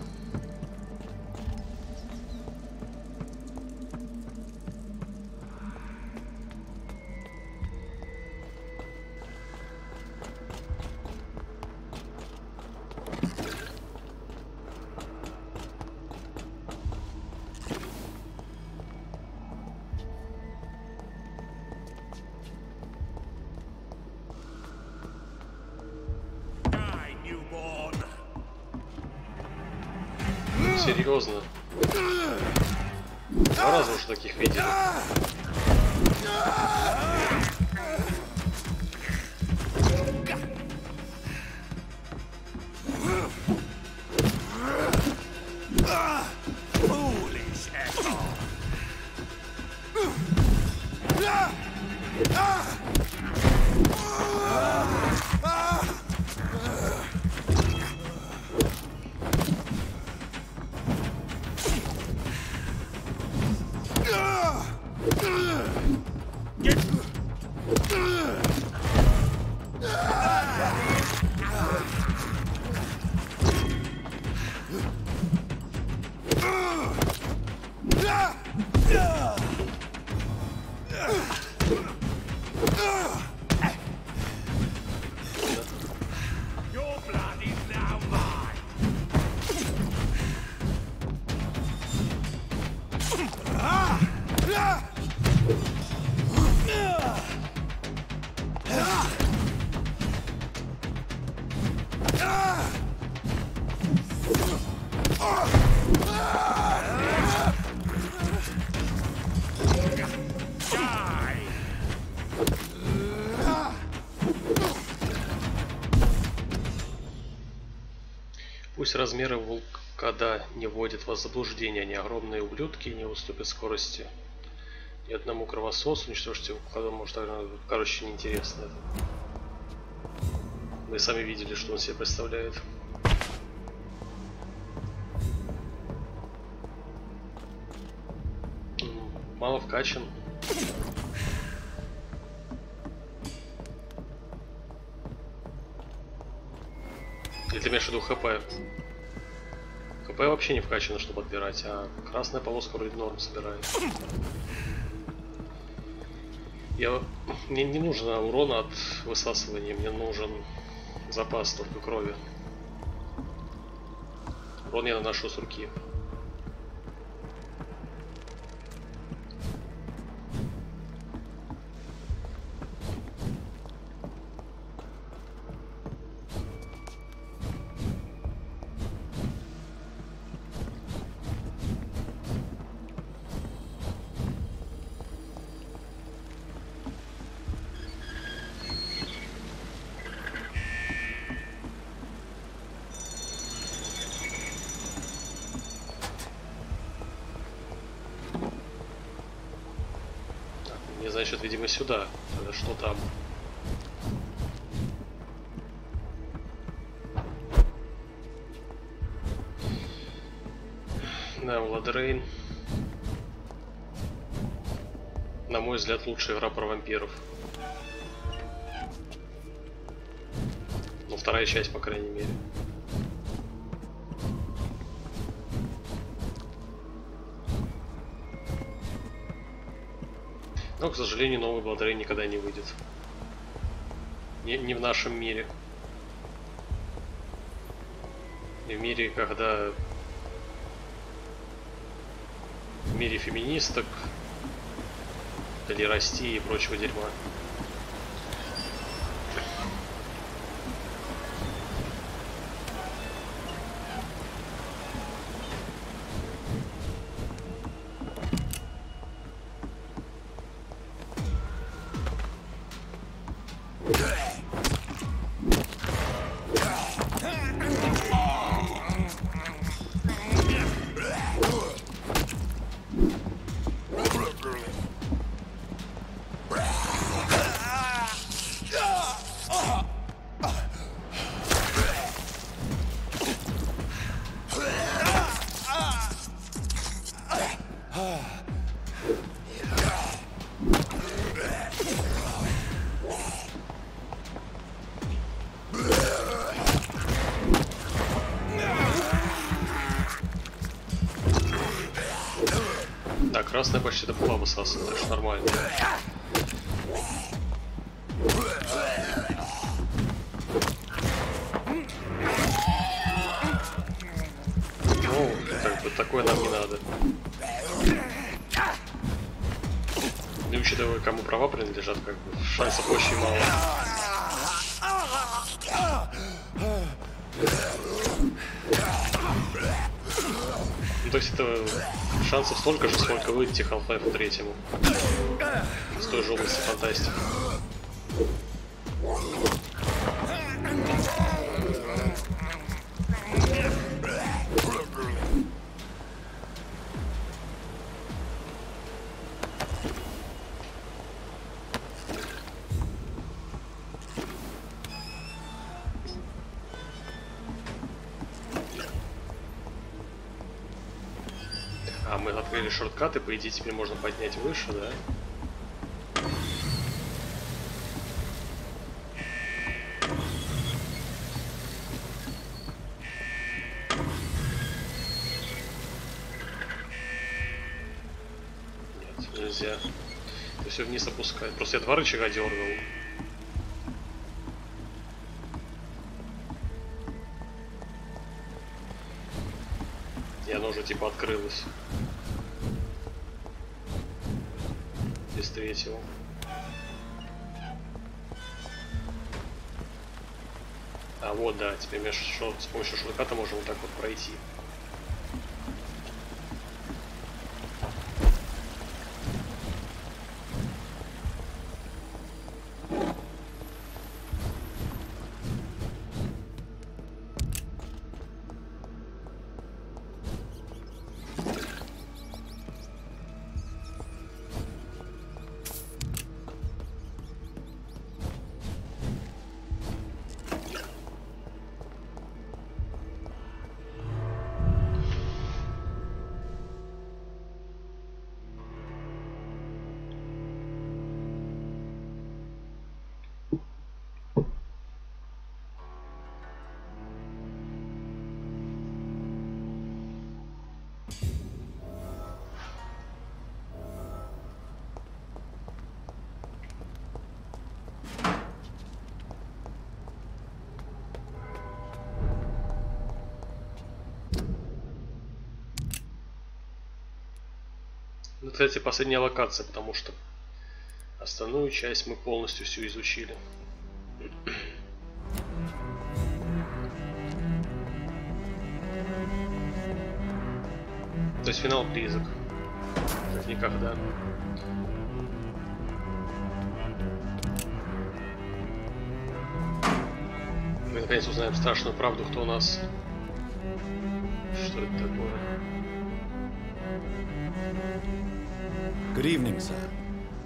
Серьезно? Два раза уже таких видели. Пусть размеры вулкада не вводят вас в заблуждение, они огромные ублюдки и не уступят скорости И одному кровососу уничтожить его, когда может, короче, неинтересно это. Вы сами видели, что он себе представляет. Мало вкачан. Или ты имеешь в виду ХП? ХП вообще не вкачано, чтобы отбирать, а красная полоска вроде норм собирает. Мне не нужно урона от высасывания, мне нужен запас только крови. Урон я наношу с руки. Значит, видимо, сюда. Тогда что там? Да, Владрейн. На мой взгляд, лучшая игра про вампиров. Ну, вторая часть, по крайней мере. Но, к сожалению, новый Владрейн никогда не выйдет. Не в нашем мире. И в мире, когда... В мире феминисток, толерасти и прочего дерьма. Красная почти до пола высасывает, так что нормально. Ну, как бы такое нам не надо. И учитывая, кому права принадлежат, как бы шансов очень мало. Ну, то есть это шансов столько же, сколько выйти Half-Life 3 с той же области фантастики. А, мы открыли шорткаты, по идее теперь можно поднять выше, да? Нет, нельзя. Это все вниз опускать. Просто я два рычага дергал. И оно уже типа открылось. Без третьего. А вот, да, теперь с помощью шортката можем вот так вот пройти. Ну, кстати, последняя локация, потому что остальную часть мы полностью всю изучили. То есть финал близок. Как никогда. Мы наконец узнаем страшную правду, кто у нас. Что это такое? Good evening, sir.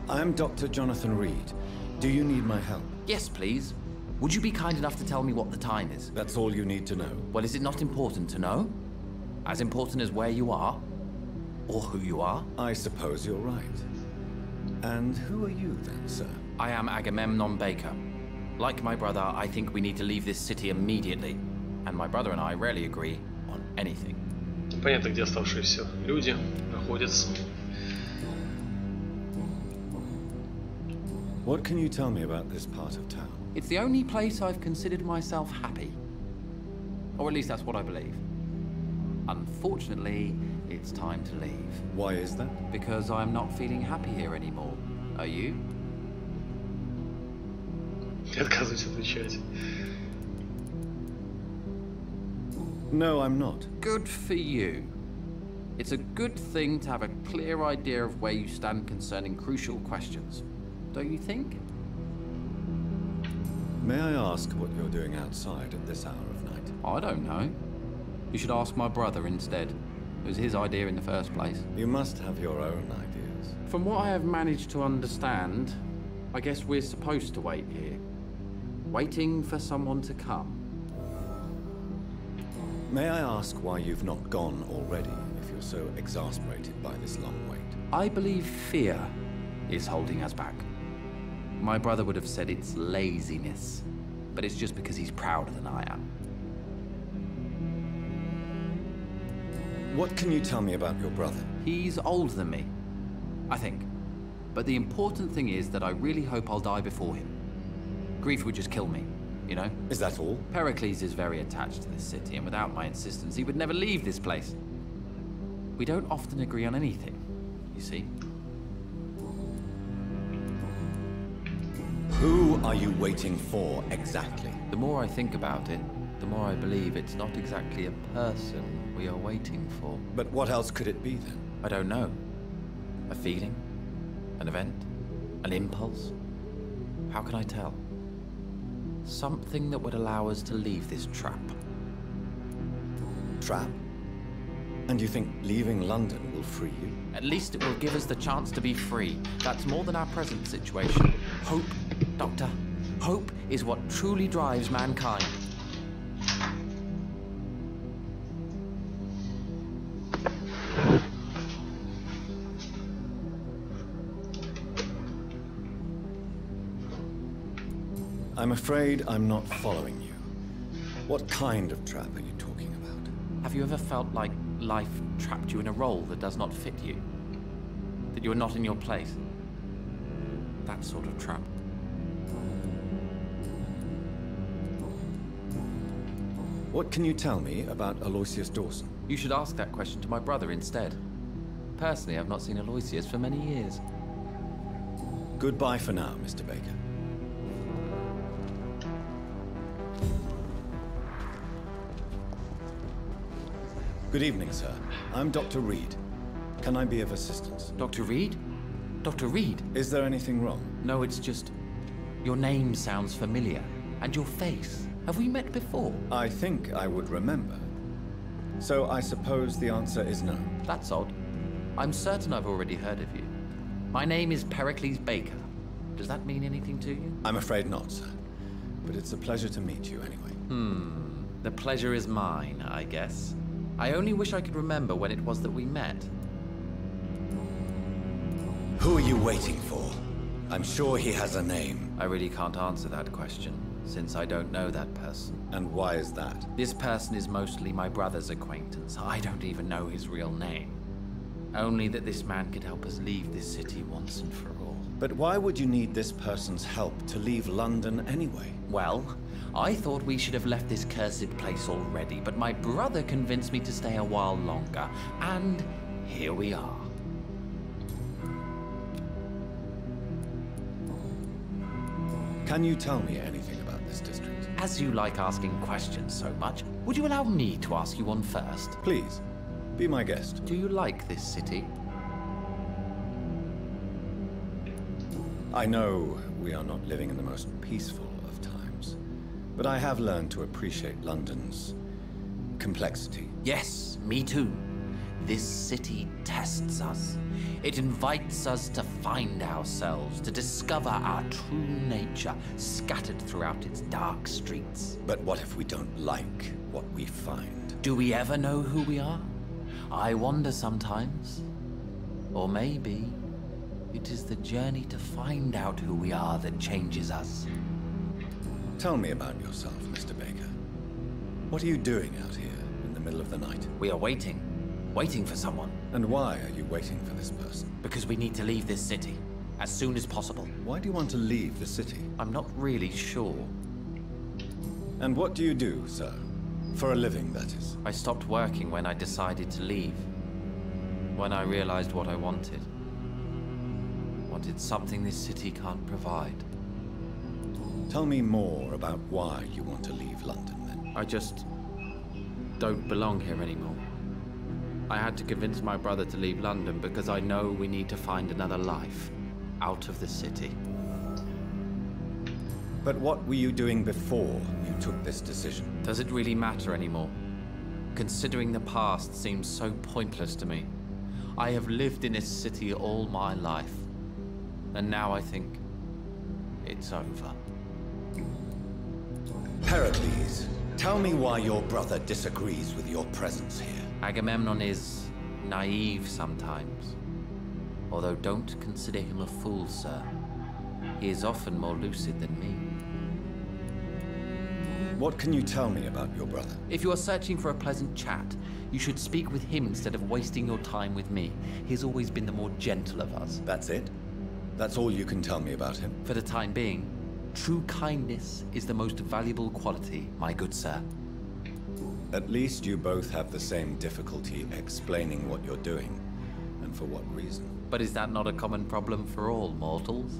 I'm Dr. Jonathan Reed. Do you need my help? Yes, please. Would you be kind enough to tell me what the time is? That's all you need to know. Well, is it not important to know? As important as where you are? Or who you are? I suppose you're right. And who are you then, sir? I am Agamemnon Baker. Like my brother, I think we need to leave this city immediately. And my brother and I rarely agree on anything. Понятно, где оставшиеся люди находятся. What can you tell me about this part of town? It's the only place I've considered myself happy. Or at least that's what I believe. Unfortunately, it's time to leave. Why is that? Because I'm not feeling happy here anymore. Are you? Я отказываюсь отвечать. No, I'm not. Good for you. It's a good thing to have a clear idea of where you stand concerning crucial questions. Don't you think? May I ask what you're doing outside at this hour of night? I don't know. You should ask my brother instead. It was his idea in the first place. You must have your own ideas. From what I have managed to understand, I guess we're supposed to wait here. Waiting for someone to come. May I ask why you've not gone already, if you're so exasperated by this long wait? I believe fear is holding us back. My brother would have said it's laziness, but it's just because he's prouder than I am. What can you tell me about your brother? He's older than me, I think. But the important thing is that I really hope I'll die before him. Grief would just kill me, you know? Is that all? Pericles is very attached to this city, and without my insistence, he would never leave this place. We don't often agree on anything, you see. Who are you waiting for, exactly? The more I think about it, the more I believe it's not exactly a person we are waiting for. But what else could it be, then? I don't know. A feeling? An event? An impulse? How can I tell? Something that would allow us to leave this trap. Trap? And you think leaving London will free you? At least it will give us the chance to be free. That's more than our present situation. Hope, Doctor. Hope is what truly drives mankind. I'm afraid I'm not following you. What kind of trap are you talking about? Have you ever felt like life trapped you in a role that does not fit you? That you're not in your place? That sort of trap. What can you tell me about Aloysius Dawson? You should ask that question to my brother instead. Personally, I've not seen Aloysius for many years. Goodbye for now, Mr. Baker. Good evening, sir. I'm Dr. Reed. Can I be of assistance? Dr. Reed? Dr. Reed? Is there anything wrong? No, it's just... your name sounds familiar. And your face. Have we met before? I think I would remember. So I suppose the answer is no. That's odd. I'm certain I've already heard of you. My name is Pericles Baker. Does that mean anything to you? I'm afraid not, sir. But it's a pleasure to meet you anyway. The pleasure is mine, I guess. I only wish I could remember when it was that we met. Who are you waiting for? I'm sure he has a name. I really can't answer that question, since I don't know that person. And why is that? This person is mostly my brother's acquaintance. I don't even know his real name. Only that this man could help us leave this city once and for all. But why would you need this person's help to leave London anyway? Well, I thought we should have left this cursed place already, but my brother convinced me to stay a while longer, and here we are. Can you tell me anything about this district? As you like asking questions so much, would you allow me to ask you one first? Please, be my guest. Do you like this city? I know we are not living in the most peaceful of times, but I have learned to appreciate London's complexity. Yes, me too. This city tests us. It invites us to find ourselves, to discover our true nature scattered throughout its dark streets. But what if we don't like what we find? Do we ever know who we are? I wonder sometimes. Or maybe it is the journey to find out who we are that changes us. Tell me about yourself, Mr. Baker. What are you doing out here in the middle of the night? We are waiting for someone. And why are you waiting for this person? Because we need to leave this city as soon as possible. Why do you want to leave the city? I'm not really sure. And what do you do, sir? For a living, that is. I stopped working when I decided to leave. When I realized what I wanted. Wanted something this city can't provide. Tell me more about why you want to leave London, then. I just don't belong here anymore. I had to convince my brother to leave London because I know we need to find another life out of the city. But what were you doing before you took this decision? Does it really matter anymore? Considering the past seems so pointless to me. I have lived in this city all my life, and now I think it's over. Pericles, tell me why your brother disagrees with your presence here. Agamemnon is naive sometimes. Although don't consider him a fool, sir. He is often more lucid than me. What can you tell me about your brother? If you are searching for a pleasant chat, you should speak with him instead of wasting your time with me. He's always been the more gentle of us. That's it? That's all you can tell me about him? For the time being, true kindness is the most valuable quality, my good sir. At least you both have the same difficulty explaining what you're doing, and for what reason. But is that not a common problem for all mortals?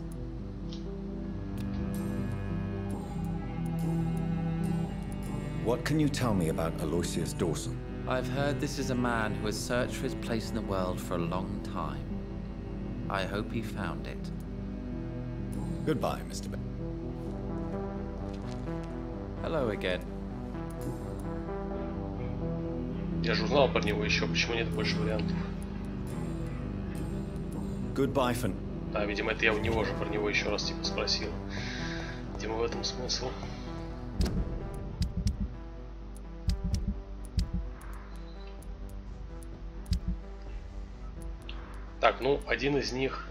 What can you tell me about Aloysius Dawson? I've heard this is a man who has searched for his place in the world for a long time. I hope he found it. Goodbye, Mr. Baker. Hello again. Я же узнал про него еще, почему нет больше вариантов. Goodbye, Finn. Да, видимо, это я у него же про него еще раз типа спросил. Видимо, в этом смысл. Так, ну, один из них...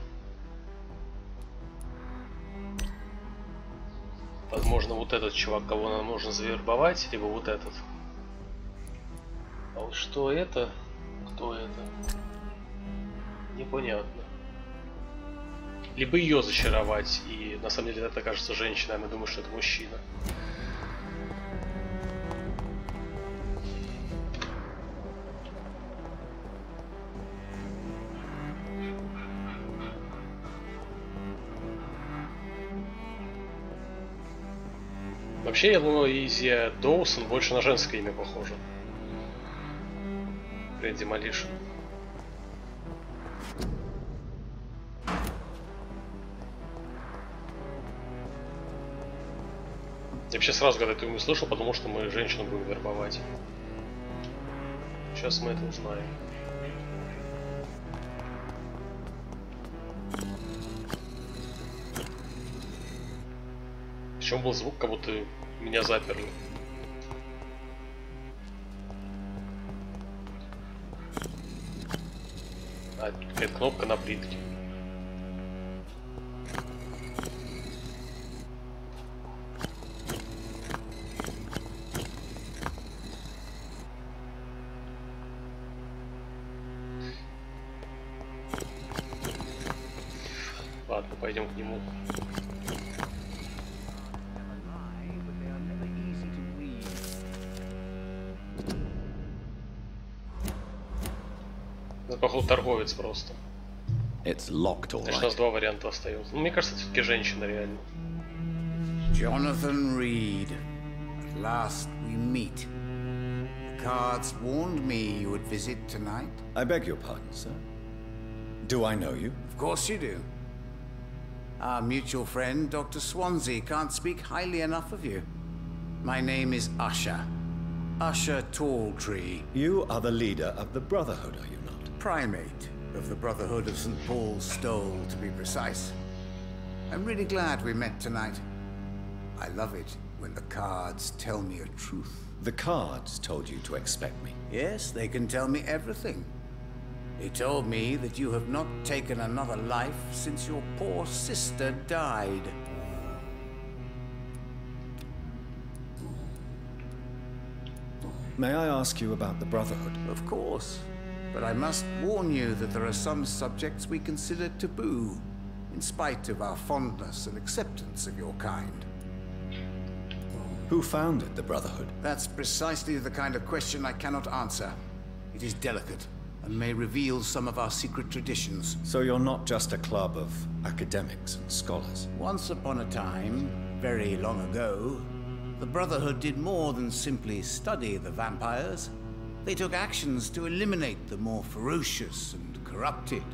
Возможно, вот этот чувак, кого нам нужно завербовать, либо вот этот. А вот что это? Кто это? Непонятно. Либо ее зачаровать, и на самом деле это кажется женщиной, а мы думаем, что это мужчина. Вообще, я думаю, Изи Доусон больше на женское имя похоже. Great Demolition. Я вообще сразу, когда это имя слышал, потому что мы женщину будем вербовать. Сейчас мы это узнаем. Причем был звук, как будто меня заперли. А, какая-то кнопка на плитке. Ладно, пойдем к нему. Это, походу, торговец просто. It's locked, all Значит, у нас два варианта остается. Ну, мне кажется, это все-таки женщина реально. Jonathan Reed. At last we meet. The cards warned me you would visit tonight. I beg your pardon, sir. Do I know you? Of course you do. Our mutual friend, Dr. Swansea, can't speak highly enough of you. My name is Usher. Usher Talltree. You are the leader of the Brotherhood, are you not? Primate of the Brotherhood of St. Paul's Stole, to be precise. I'm really glad we met tonight. I love it when the cards tell me a truth. The cards told you to expect me? Yes, they can tell me everything. They told me that you have not taken another life since your poor sister died. May I ask you about the Brotherhood? Of course. But I must warn you that there are some subjects we consider taboo, in spite of our fondness and acceptance of your kind. Who founded the Brotherhood? That's precisely the kind of question I cannot answer. It is delicate, and may reveal some of our secret traditions. So you're not just a club of academics and scholars? Once upon a time, very long ago, the Brotherhood did more than simply study the vampires. They took actions to eliminate the more ferocious and corrupted.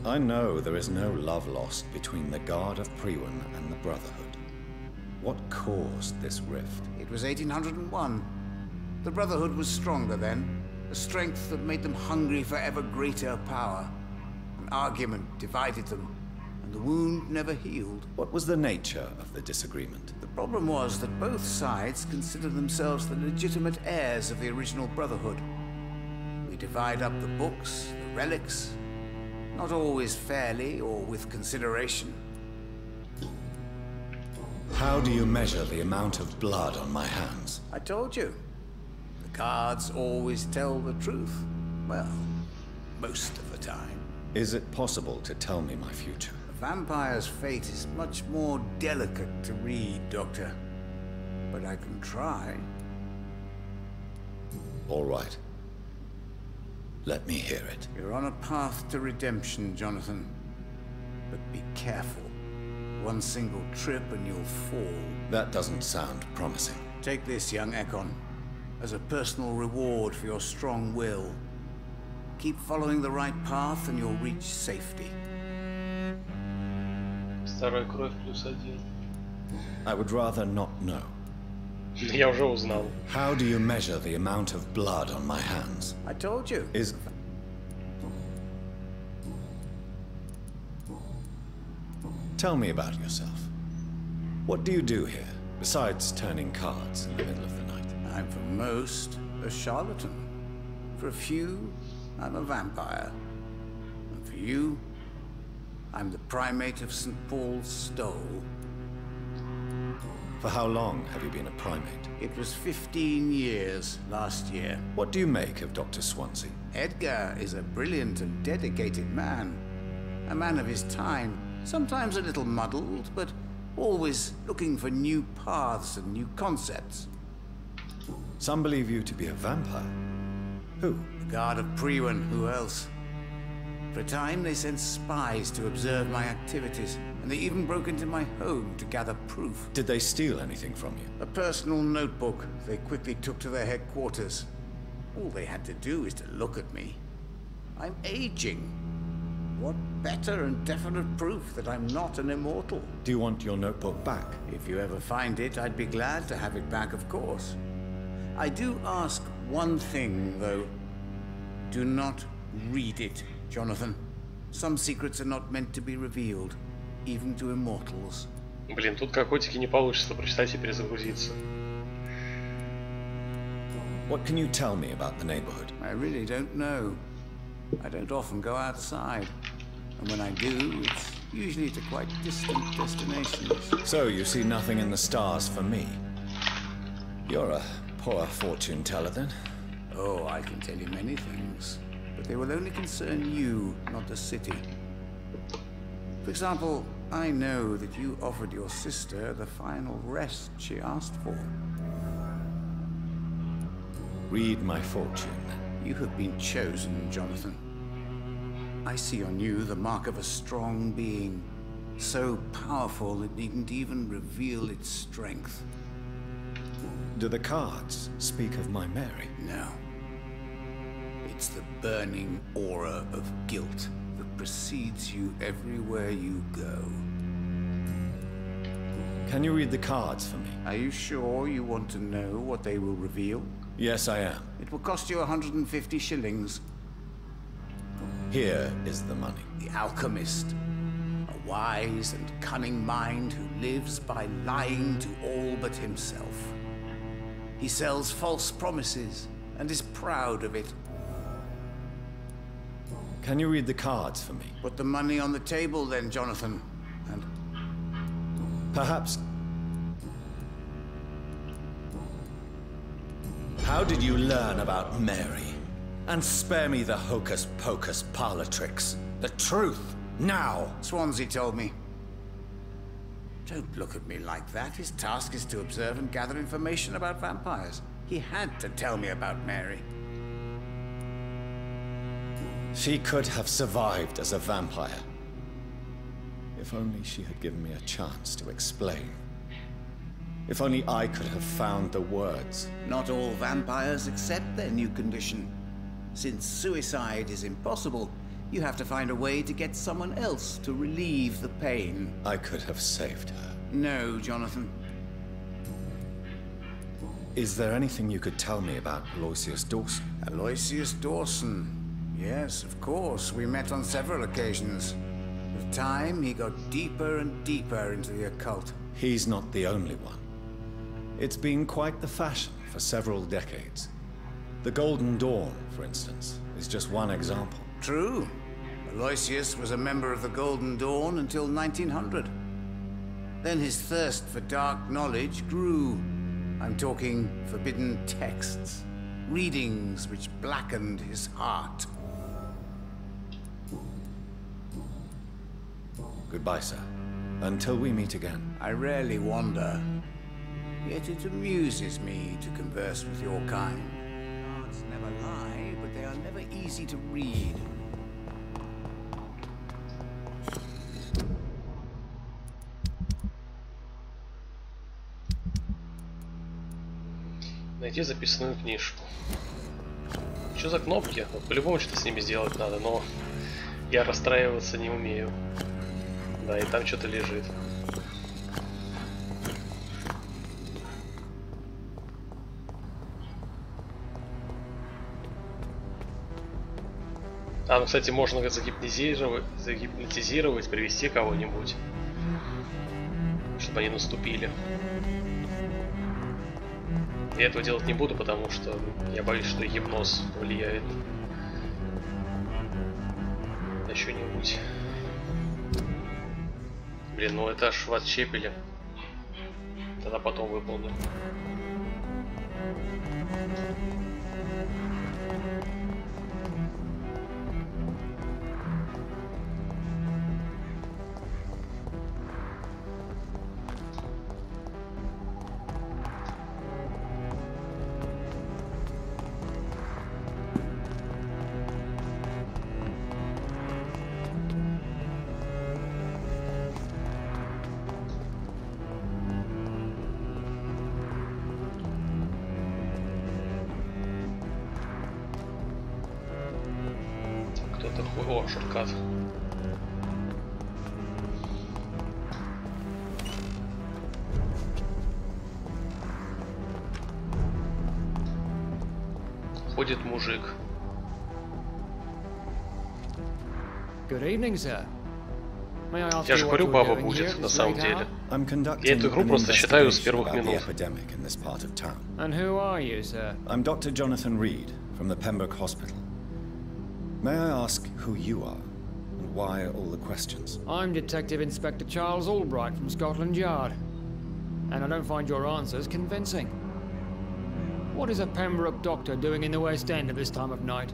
I know there is no love lost between the Guard of Priwen and the Brotherhood. What caused this rift? It was 1801. The Brotherhood was stronger then, a strength that made them hungry for ever greater power. An argument divided them, and the wound never healed. What was the nature of the disagreement? The problem was that both sides considered themselves the legitimate heirs of the original Brotherhood. We divide up the books, the relics, not always fairly or with consideration. How do you measure the amount of blood on my hands? I told you. The cards always tell the truth. Well, most of the time. Is it possible to tell me my future? A vampire's fate is much more delicate to read, Doctor. But I can try. All right. Let me hear it. You're on a path to redemption, Jonathan. But be careful. One single trip and you'll fall. That doesn't sound promising. Take this, young Ekon, as a personal reward for your strong will. Keep following the right path and you'll reach safety. Старая кровь +1. I would rather not know. Я уже узнал. How do you measure the amount of blood on my hands? I told you. Tell me about yourself. What do you do here, besides turning cards in the middle of the night? I'm for most a charlatan. For a few, I'm a vampire. And for you, I'm the primate of St. Paul's Stole. For how long have you been a primate? It was 15 years last year. What do you make of Dr. Swansea? Edgar is a brilliant and dedicated man. A man of his time. Sometimes a little muddled, but always looking for new paths and new concepts. Some believe you to be a vampire. Who? The Guard of Priwen, who else? For a time they sent spies to observe my activities, and they even broke into my home to gather proof. Did they steal anything from you? A personal notebook they quickly took to their headquarters. All they had to do is to look at me. I'm aging. What better and definite proof that I'm not an immortal? Do you want your notebook back? If you ever find it, I'd be glad to have it back, of course. I do ask one thing, though. Do not read it, Jonathan. Some secrets are not meant to be revealed, even to immortals. Блин, тут как котики не получится прочитать и перезагрузиться. What can you tell me about the neighborhood? I really don't know. I don't often go outside. And when I do, it's usually to quite distant destinations. So you see nothing in the stars for me? You're a poor fortune teller, then? Oh, I can tell you many things. But they will only concern you, not the city. For example, I know that you offered your sister the final rest she asked for. Read my fortune. You have been chosen, Jonathan. I see on you the mark of a strong being, So powerful it needn't even reveal its strength. Do the cards speak of my Mary? No. It's the burning aura of guilt that precedes you everywhere you go. Can you read the cards for me? Are you sure you want to know what they will reveal? Yes, I am. It will cost you 150 shillings. Here is the money. The alchemist. A wise and cunning mind who lives by lying to all but himself. He sells false promises and is proud of it. Can you read the cards for me? Put the money on the table then, Jonathan. And perhaps... How did you learn about Mary? And spare me the hocus-pocus parlor tricks. The truth, now! Swansea told me. Don't look at me like that. His task is to observe and gather information about vampires. He had to tell me about Mary. She could have survived as a vampire. If only she had given me a chance to explain. If only I could have found the words. Not all vampires accept their new condition. Since suicide is impossible, you have to find a way to get someone else to relieve the pain. I could have saved her. No, Jonathan. Is there anything you could tell me about Aloysius Dawson? Aloysius Dawson? Yes, of course. We met on several occasions. With time, he got deeper and deeper into the occult. He's not the only one. It's been quite the fashion for several decades. The Golden Dawn, for instance, is just one example. True. Aloysius was a member of the Golden Dawn until 1900. Then his thirst for dark knowledge grew. I'm talking forbidden texts, readings which blackened his heart. Goodbye, sir. Until we meet again. I rarely wander, yet it amuses me to converse with your kind. Cards never lie, but they are never easy to read. Найти записную книжку. Что за кнопки? Вот по-любому что-то с ними сделать надо, но я расстраиваться не умею. Да, и там что-то лежит. А, ну, кстати, можно загипнотизировать, привести кого-нибудь, чтобы они наступили. Я этого делать не буду, потому что я боюсь, что гипноз влияет на что-нибудь. Блин, ну это аж в отщепили. Тогда потом выполню. О, шорткат. Ходит мужик. Good evening, sir. Я же говорю, баба будет на самом деле. Я эту игру просто считаю с первых минут. And who are you, sir? I'm Dr. Jonathan Reed from the Pembroke Hospital. May I ask who you are and why all the questions? I'm Detective Inspector Charles Albright from Scotland Yard, and I don't find your answers convincing. What is a Pembroke doctor doing in the West End at this time of night?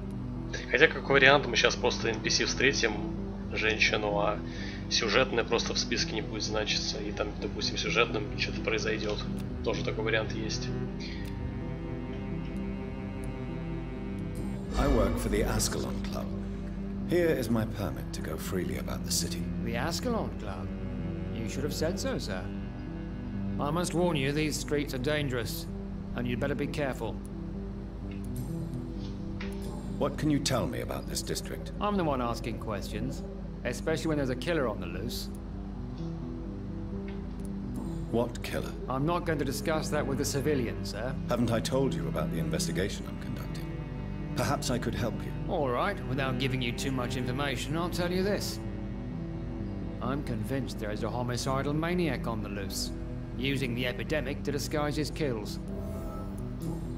Хотя, как вариант, мы сейчас просто NPC встретим женщину, а сюжетная просто в списке не будет значиться, и там, допустим, сюжетным что-то произойдет. Тоже такой вариант есть. I work for the Ascalon Club. Here is my permit to go freely about the city. The Ascalon Club? You should have said so, sir. I must warn you, these streets are dangerous, and you'd better be careful. What can you tell me about this district? I'm the one asking questions, especially when there's a killer on the loose. What killer? I'm not going to discuss that with the civilians, sir. Haven't I told you about the investigation I'm conducting? Perhaps I could help you. All right, without giving you too much information, I'll tell you this. I'm convinced there is a homicidal maniac on the loose, using the epidemic to disguise his kills.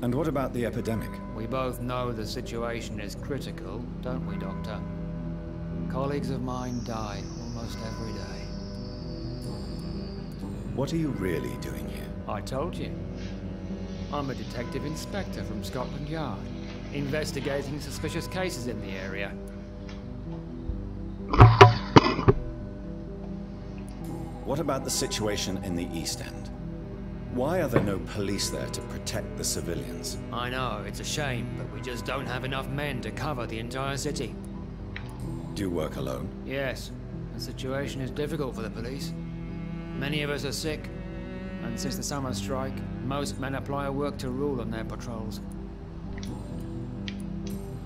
And what about the epidemic? We both know the situation is critical, don't we, Doctor? Colleagues of mine die almost every day. What are you really doing here? I told you. I'm a detective inspector from Scotland Yard, investigating suspicious cases in the area. What about the situation in the East End? Why are there no police there to protect the civilians? I know, it's a shame, but we just don't have enough men to cover the entire city. Do you work alone? Yes. The situation is difficult for the police. Many of us are sick, and since the summer strike, most men apply a work to rule on their patrols.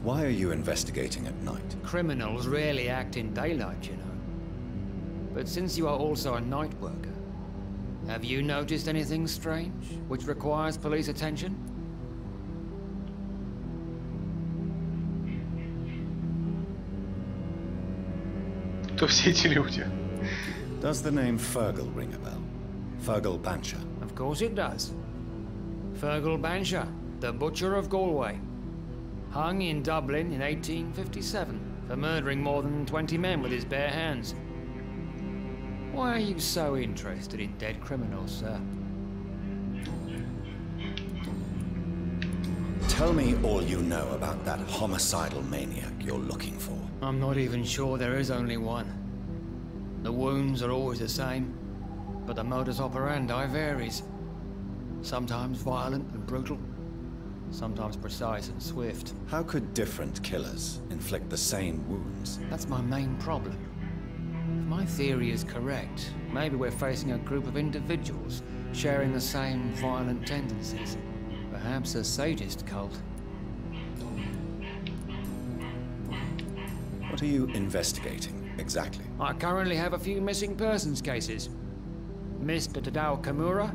Why are you investigating at night? Criminals rarely act in daylight, you know. But since you are also a night worker, have you noticed anything strange, which requires police attention? Кто все эти люди? Does the name Fergal ring a bell? Fergal Bansha? Of course it does. Fergal Bansha, the Butcher of Galway. Hung in Dublin in 1857 for murdering more than 20 men with his bare hands. Why are you so interested in dead criminals, sir? Tell me all you know about that homicidal maniac you're looking for. I'm not even sure there is only one. The wounds are always the same, but the modus operandi varies. Sometimes violent and brutal, sometimes precise and swift. How could different killers inflict the same wounds? That's my main problem. If my theory is correct, maybe we're facing a group of individuals sharing the same violent tendencies. Perhaps a sadist cult. What are you investigating, exactly? I currently have a few missing persons cases. Mr. Tadao Kimura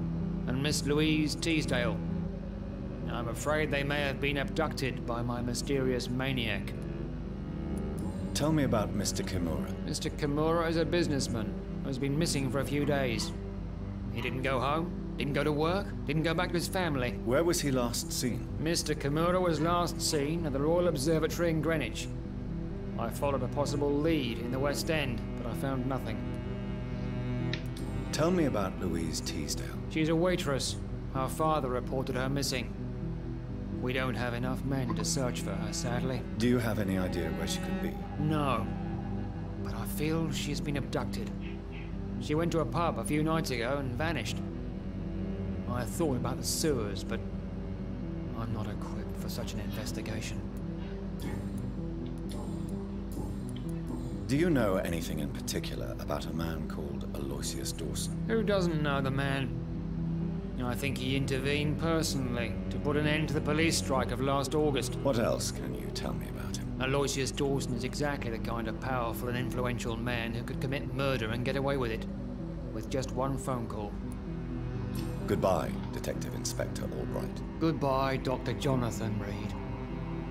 and Miss Louise Teasdale. I'm afraid they may have been abducted by my mysterious maniac. Tell me about Mr. Kimura. Mr. Kimura is a businessman who's been missing for a few days. He didn't go home, didn't go to work, didn't go back to his family. Where was he last seen? Mr. Kimura was last seen at the Royal Observatory in Greenwich. I followed a possible lead in the West End, but I found nothing. Tell me about Louise Teasdale. She's a waitress. Her father reported her missing. We don't have enough men to search for her, sadly. Do you have any idea where she could be? No, but I feel she's been abducted. She went to a pub a few nights ago and vanished. I thought about the sewers, but I'm not equipped for such an investigation. Do you know anything in particular about a man called Aloysius Dawson? Who doesn't know the man? I think he intervened personally to put an end to the police strike of last August. What else can you tell me about him? Aloysius Dawson is exactly the kind of powerful and influential man who could commit murder and get away with it, with just one phone call. Goodbye, Detective Inspector Albright. Goodbye, Dr. Jonathan Reed.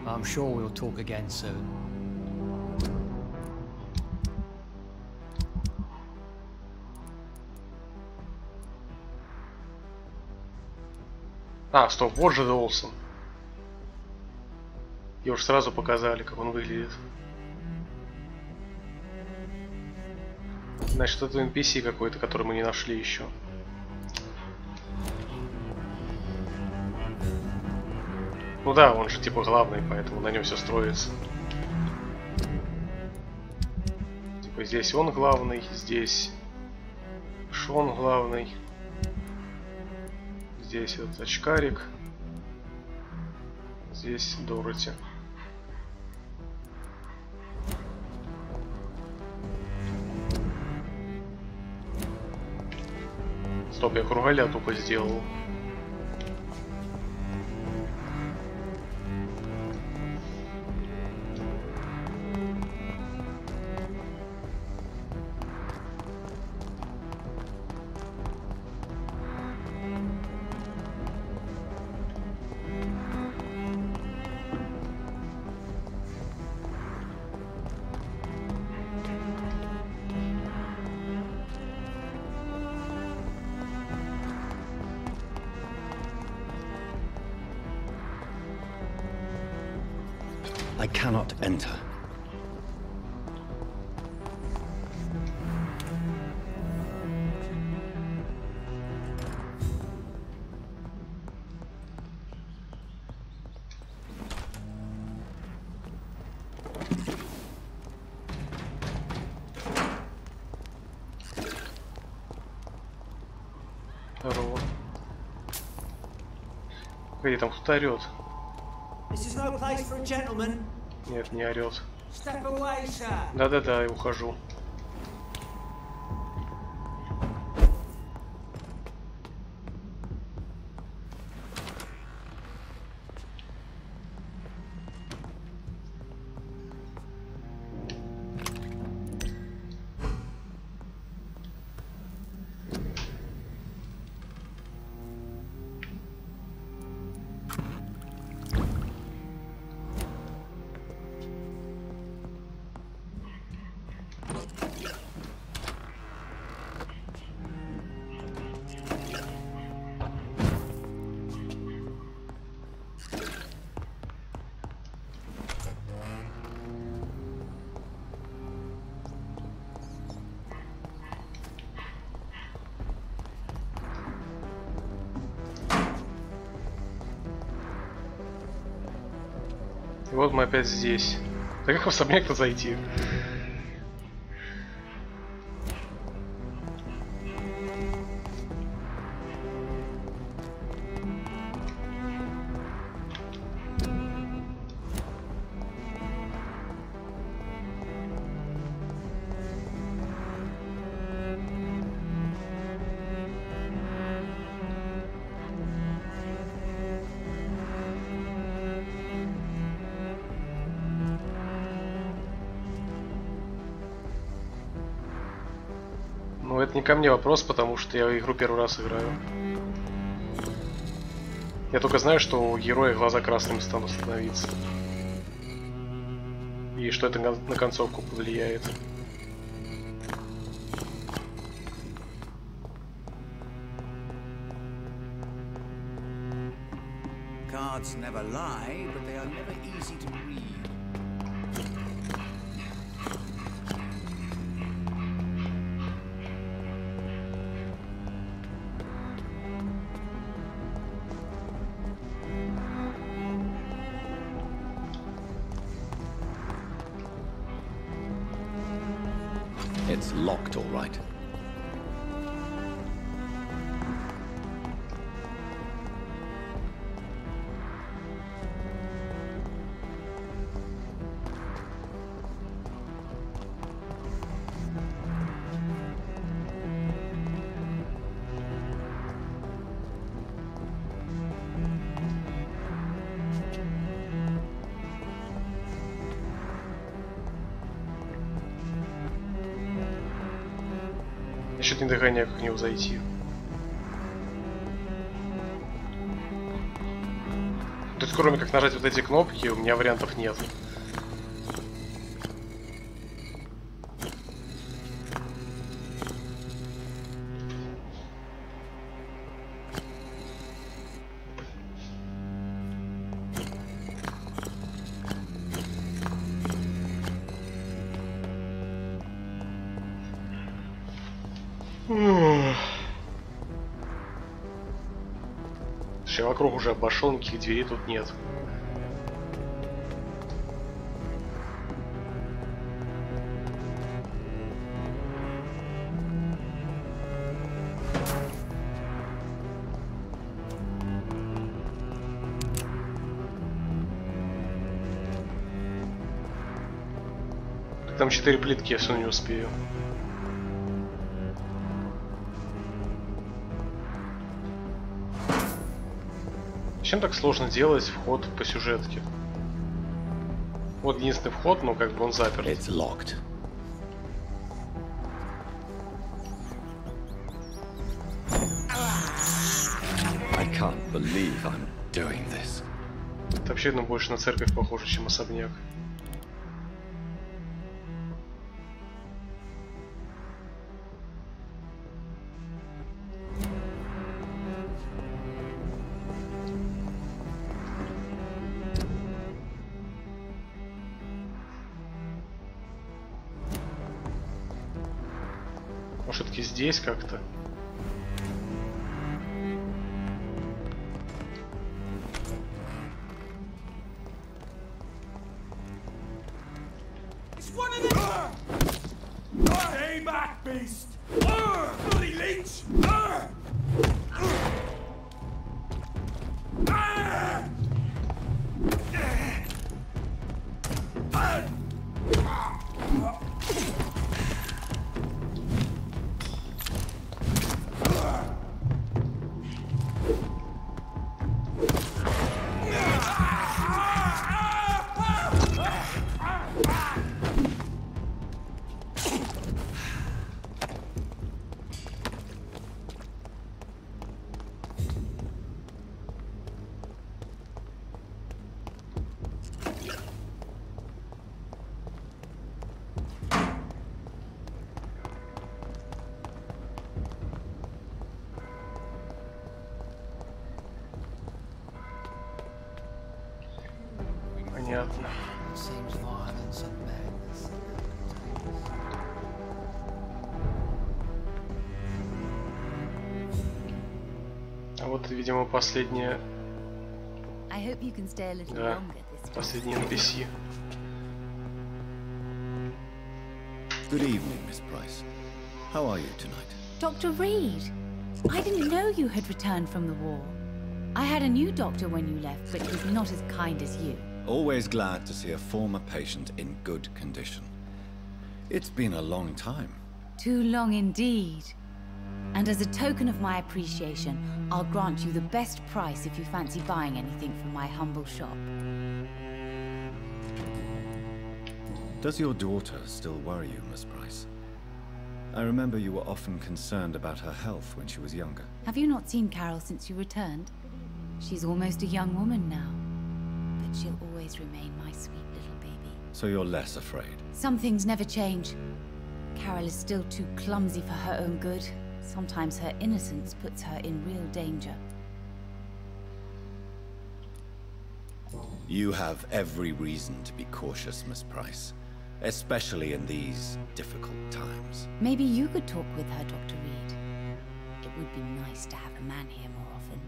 I'm sure we'll talk again soon. А, стоп, вот же Доусон. Ее уж сразу показали, как он выглядит. Значит, это NPC какой-то, который мы не нашли еще. Ну да, он же типа главный, поэтому на нем все строится. Типа здесь он главный, здесь Шон главный. Здесь этот очкарик. Здесь Дороти. Стоп, я кругаля тупо сделал. I cannot enter. Здорово. Погоди, там кто-то орёт. Нет, не орёт. Да-да-да, я ухожу. И вот мы опять здесь. Да как в особняк-то зайти? Ну, это не ко мне вопрос, потому что я игру первый раз играю. Я только знаю, что у героя глаза красными станут становиться. И что это на концовку повлияет. Cards never lie, but they are never easy to read. It's locked, all right. Я что-то не догоняю, как в него зайти. Тут кроме как нажать вот эти кнопки, у меня вариантов нет. Я вокруг уже обошел, никаких дверей тут нет. Там 4 плитки, я все равно не успею. Чем так сложно делать вход по сюжетке? Вот единственный вход, но как бы он заперт. It's locked. I can't believe I'm doing this. Это вообще, ну, больше на церковь похоже, чем особняк. Может, все-таки здесь как-то? Stay back, beast! Bloody leech! Понятно. А вот, видимо, последняя... Да, последний NPC. Good evening, Miss Price. How are you tonight? Dr. Reed, I didn't know you had returned from the war. I had a new doctor when you left, but he was not as kind as you. Always glad to see a former patient in good condition. It's been a long time. Too long indeed. And as a token of my appreciation, I'll grant you the best price if you fancy buying anything from my humble shop. Does your daughter still worry you, Miss Price? I remember you were often concerned about her health when she was younger. Have you not seen Carol since you returned? She's almost a young woman now. But she'll always remain my sweet little baby. So you're less afraid? Some things never change. Carol is still too clumsy for her own good. Sometimes her innocence puts her in real danger. You have every reason to be cautious, Miss Price. Especially in these difficult times. Maybe you could talk with her, Dr. Reed. It would be nice to have a man here more often.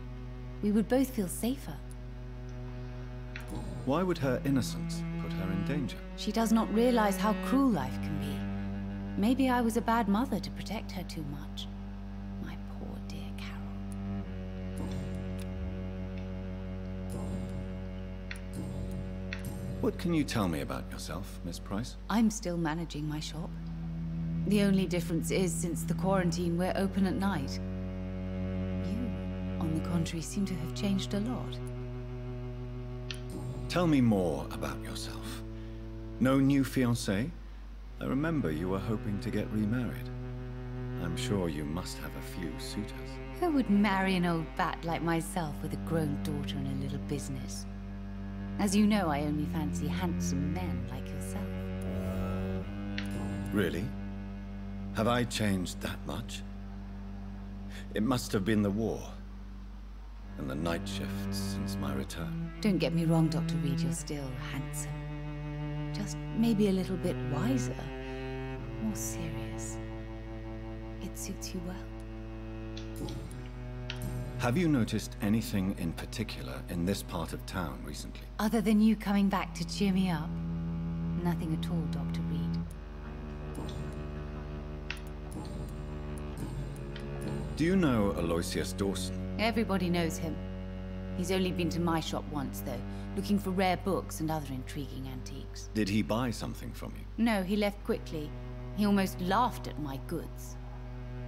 We would both feel safer. Why would her innocence put her in danger? She does not realize how cruel life can be. Maybe I was a bad mother to protect her too much. My poor dear Carol. What can you tell me about yourself, Miss Price? I'm still managing my shop. The only difference is, since the quarantine, we're open at night. You, on the contrary, seem to have changed a lot. Tell me more about yourself. No new fiancé? I remember you were hoping to get remarried. I'm sure you must have a few suitors. Who would marry an old bat like myself with a grown daughter and a little business? As you know, I only fancy handsome men like yourself. Really? Have I changed that much? It must have been the war and the night shifts since my return. Don't get me wrong, Dr. Reed, you're still handsome. Just maybe a little bit wiser, more serious. It suits you well. Have you noticed anything in particular in this part of town recently? Other than you coming back to cheer me up? Nothing at all, Dr. Reed. Do you know Aloysius Dawson? Everybody knows him. He's only been to my shop once, though, looking for rare books and other intriguing antiques. Did he buy something from you? No, he left quickly. He almost laughed at my goods.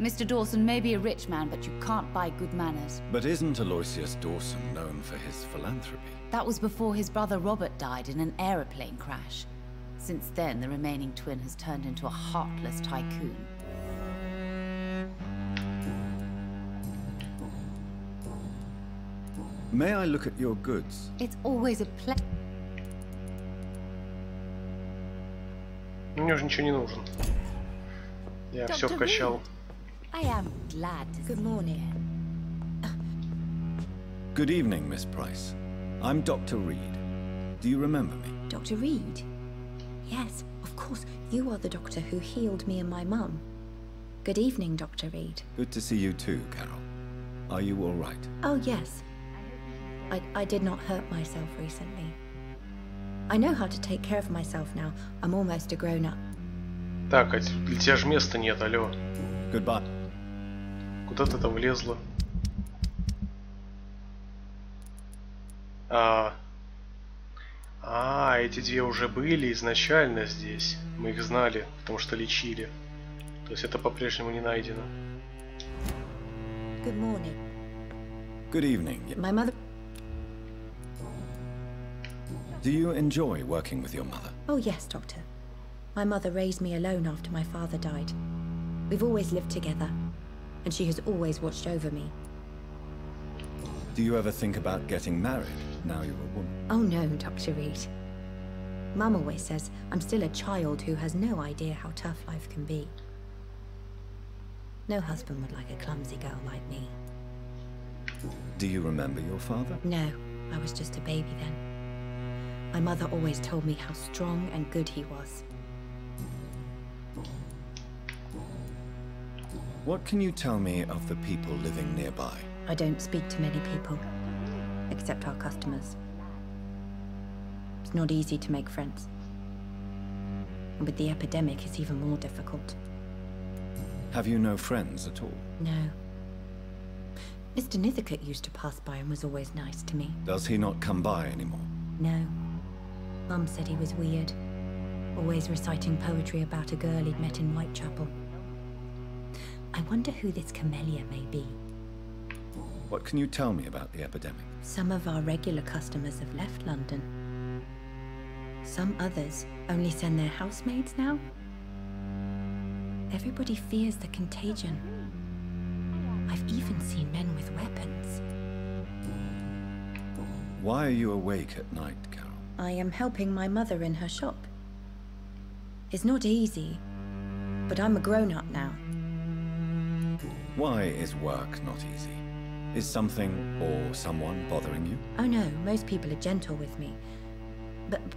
Mr. Dawson may be a rich man, but you can't buy good manners. But isn't Aloysius Dawson known for his philanthropy? That was before his brother Robert died in an aeroplane crash. Since then, the remaining twin has turned into a heartless tycoon. May I look at your goods? It's always a pleasure. Мне уже ничего не нужен. Я все вкачал. I am glad to Good morning. Good evening, Miss Price. I'm Dr. Reed. Do you remember me? Dr. Reed? Yes, of course. You are the doctor who healed me and my mum. Good evening, Dr. Reed. Good to see you too, Carol. Are you all right? Oh, yes. I did not hurt myself recently. I know how to take care of myself now. I'm almost a grown-up. Так, а для тебя же места нет, алло. Goodbye. Куда ты там влезла? Эти две уже были изначально здесь. Мы их знали, потому что лечили. То есть это по-прежнему не найдено. Good morning. Good evening. My mother... Do you enjoy working with your mother? Oh, yes, Doctor. My mother raised me alone after my father died. We've always lived together, and she has always watched over me. Do you ever think about getting married, now you're a woman? Oh, no, Dr. Reed. Mum always says I'm still a child who has no idea how tough life can be. No husband would like a clumsy girl like me. Do you remember your father? No, I was just a baby then. My mother always told me how strong and good he was. What can you tell me of the people living nearby? I don't speak to many people, except our customers. It's not easy to make friends. And with the epidemic, it's even more difficult. Have you no friends at all? No. Mr. Nithercote used to pass by and was always nice to me. Does he not come by anymore? No. Mum said he was weird, always reciting poetry about a girl he'd met in Whitechapel. I wonder who this camellia may be. What can you tell me about the epidemic? Some of our regular customers have left London. Some others only send their housemaids now. Everybody fears the contagion. I've even seen men with weapons. Why are you awake at night, Carol? I am helping my mother in her shop. It's not easy, but I'm a grown-up now. Why is work not easy? Is something or someone bothering you? Oh no, most people are gentle with me.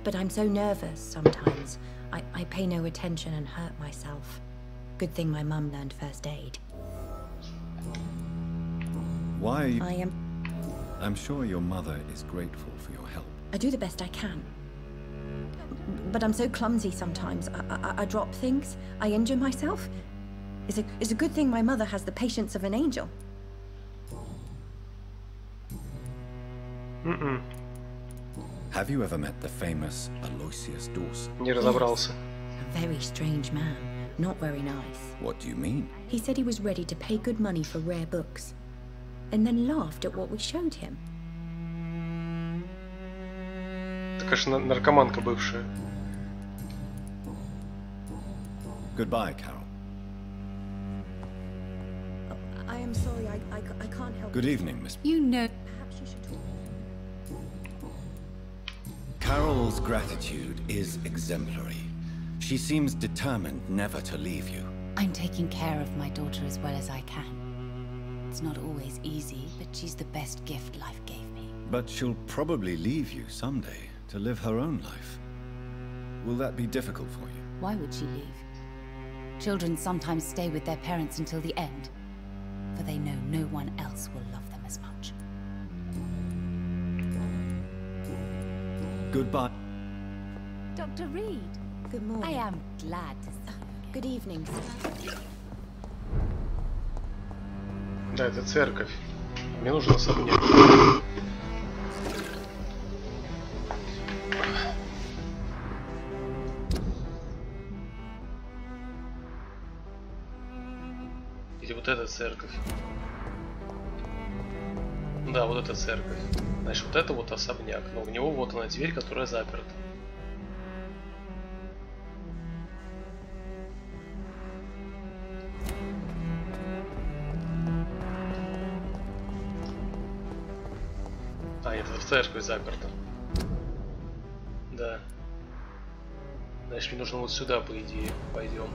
But I'm so nervous sometimes. I pay no attention and hurt myself. Good thing my mum learned first aid. Why are you... I am... I'm sure your mother is grateful for your help. I do the best I can. But I'm so clumsy sometimes. I drop things. I injure myself. It's a good thing my mother has the patience of an angel. Have you ever met the famous Aloysius Dawson? Не разобрался. A very strange man. Not very nice. What do you mean? He said he was ready to pay good money for rare books, and then laughed at what we showed him. Это, конечно, наркоманка бывшая. Goodbye, Carol. I am sorry, I can't help. Good evening, Miss... You know... Perhaps you should talk. Carol's gratitude is exemplary. She seems determined never to leave you. I'm taking care of my daughter as well as I can. It's not always easy, but she's the best gift life gave me. But she'll probably leave you someday to live her own life. Will that be difficult for you? Why would she leave? Children sometimes stay with their parents until the end, for they know no one else will love them as much. Goodbye. Dr. Reed. Good morning. I am glad to see you. Good evening, sir. Да, это церковь. Мне нужен особняк. вот эта церковь. Да, вот эта церковь. Значит, вот это вот особняк. Но у него вот она дверь, которая заперта. А, это в церковь заперта. Да. Значит, мне нужно вот сюда, по идее, пойдем.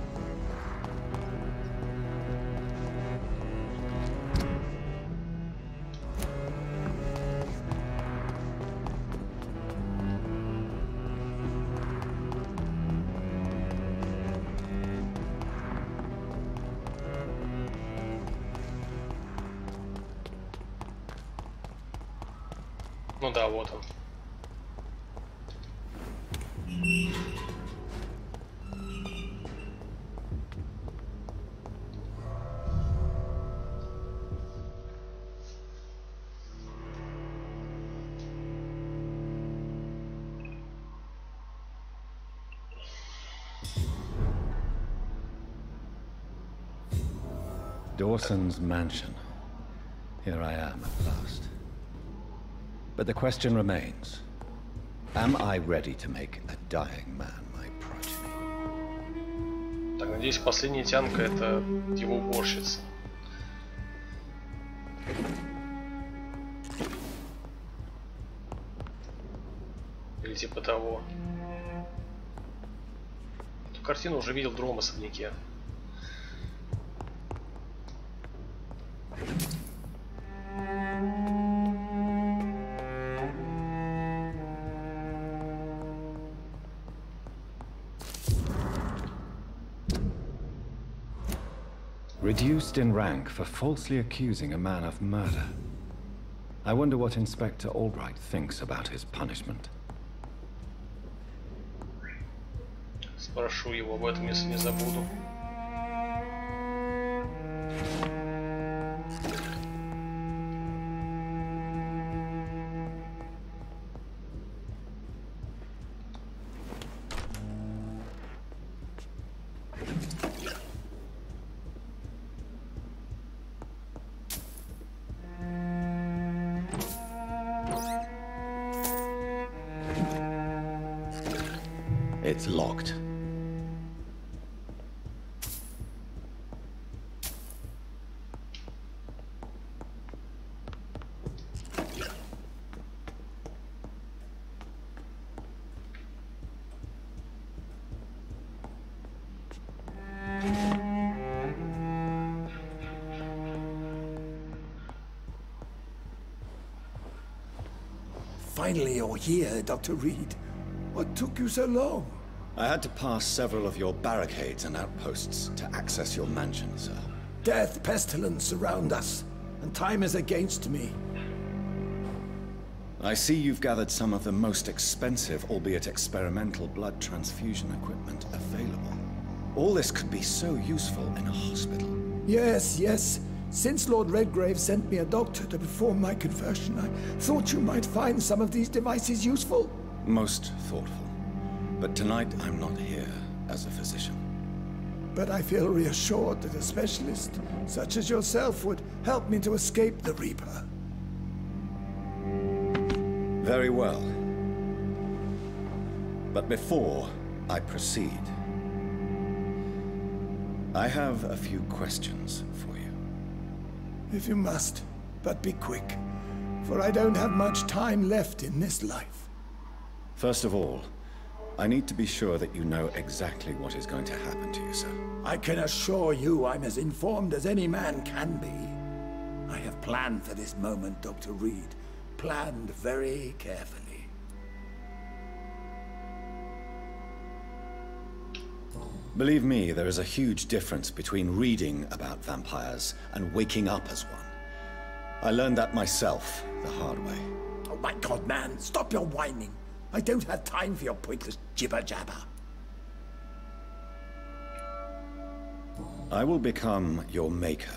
Ну да, вот он. Dawson's mansion. Here I am at last. But the question remains. Am I ready to make a dying man my progeny? Так, надеюсь, последняя тянка — это его уборщица. Или типа того. Эту картину уже видел в другом особняке. Reduced in rank for falsely accusing a man of murder. I wonder what Inspector Albright thinks about his punishment. Спрошу его об этом, если не забуду. It's locked. Finally, you're here, Dr. Reed. What took you so long? I had to pass several of your barricades and outposts to access your mansion, sir. Death, pestilence surround us, and time is against me. I see you've gathered some of the most expensive, albeit experimental, blood transfusion equipment available. All this could be so useful in a hospital. Yes, yes. Since Lord Redgrave sent me a doctor to perform my conversion, I thought you might find some of these devices useful. Most thoughtful. But tonight I'm not here as a physician. But I feel reassured that a specialist such as yourself would help me to escape the Reaper. Very well. But before I proceed, I have a few questions for you. If you must, but be quick, for I don't have much time left in this life. First of all, I need to be sure that you know exactly what is going to happen to you, sir. I can assure you I'm as informed as any man can be. I have planned for this moment, Dr. Reed. Planned very carefully. Believe me, there is a huge difference between reading about vampires and waking up as one. I learned that myself the hard way. Oh my God, man, stop your whining. I don't have time for your pointless jibber-jabber. I will become your maker.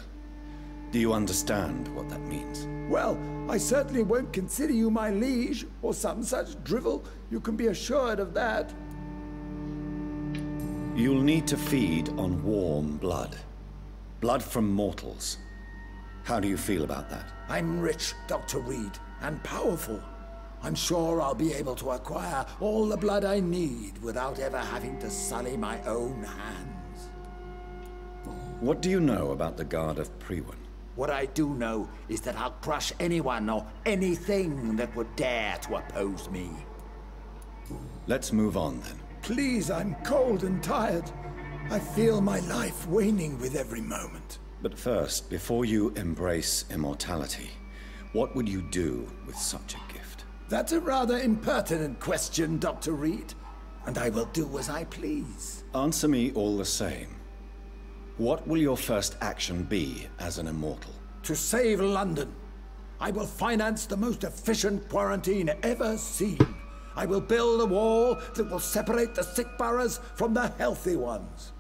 Do you understand what that means? Well, I certainly won't consider you my liege, or some such drivel. You can be assured of that. You'll need to feed on warm blood. Blood from mortals. How do you feel about that? I'm rich, Dr. Reed, and powerful. I'm sure I'll be able to acquire all the blood I need without ever having to sully my own hands. What do you know about the Guard of Priwen? What I do know is that I'll crush anyone or anything that would dare to oppose me. Let's move on then. Please, I'm cold and tired. I feel my life waning with every moment. But first, before you embrace immortality, what would you do with such a gift? That's a rather impertinent question, Dr. Reed. And I will do as I please. Answer me all the same. What will your first action be as an immortal? To save London. I will finance the most efficient quarantine ever seen. I will build a wall that will separate the sick boroughs from the healthy ones.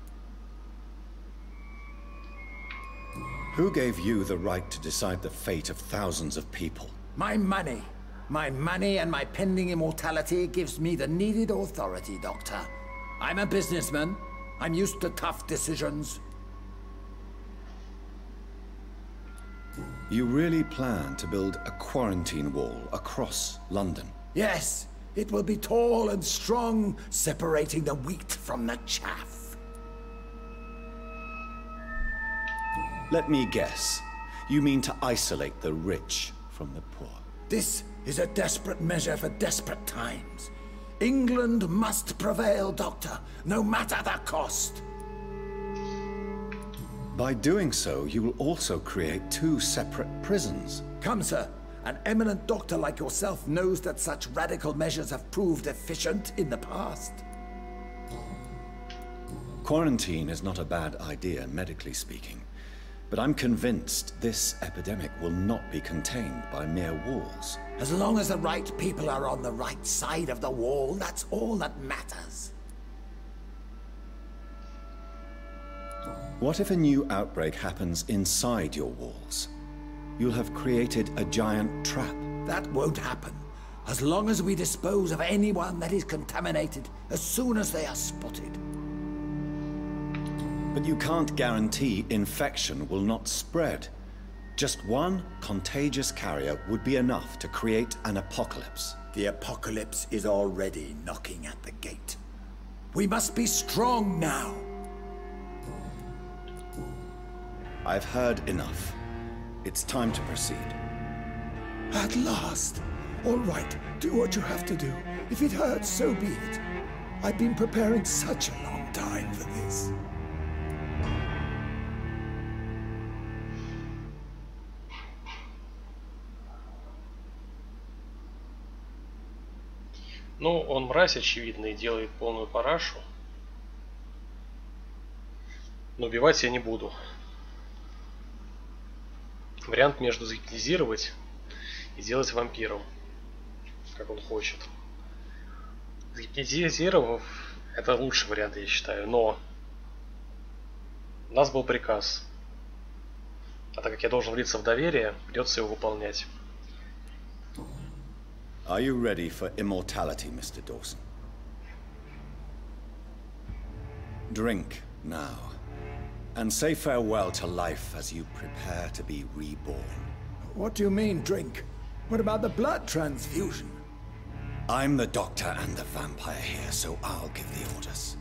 Who gave you the right to decide the fate of thousands of people? My money. My money and my pending immortality gives me the needed authority, Doctor. I'm a businessman. I'm used to tough decisions. You really plan to build a quarantine wall across London? Yes, it will be tall and strong, separating the wheat from the chaff. Let me guess. You mean to isolate the rich from the poor? This is a desperate measure for desperate times. England must prevail, Doctor, no matter the cost. By doing so, you will also create two separate prisons. Come, sir. An eminent doctor like yourself knows that such radical measures have proved efficient in the past. Quarantine is not a bad idea, medically speaking. But I'm convinced this epidemic will not be contained by mere walls. As long as the right people are on the right side of the wall, that's all that matters. What if a new outbreak happens inside your walls? You'll have created a giant trap. That won't happen. As long as we dispose of anyone that is contaminated as soon as they are spotted. But you can't guarantee infection will not spread. Just one contagious carrier would be enough to create an apocalypse. The apocalypse is already knocking at the gate. We must be strong now. I've heard enough. It's time to proceed. At last. All right, do what you have to do. If it hurts, so be it. I've been preparing such a long time for this. Ну, он мразь, очевидно, и делает полную парашу. Но убивать я не буду. Вариант между загипнотизировать и сделать вампиром, как он хочет. Загипнотизировав, это лучший вариант, я считаю, но у нас был приказ. А так как я должен влиться в доверие, придется его выполнять. Are you ready for immortality, Mr. Dawson? Drink now, and say farewell to life as you prepare to be reborn. What do you mean, drink? What about the blood transfusion? I'm the doctor and the vampire here, so I'll give the orders.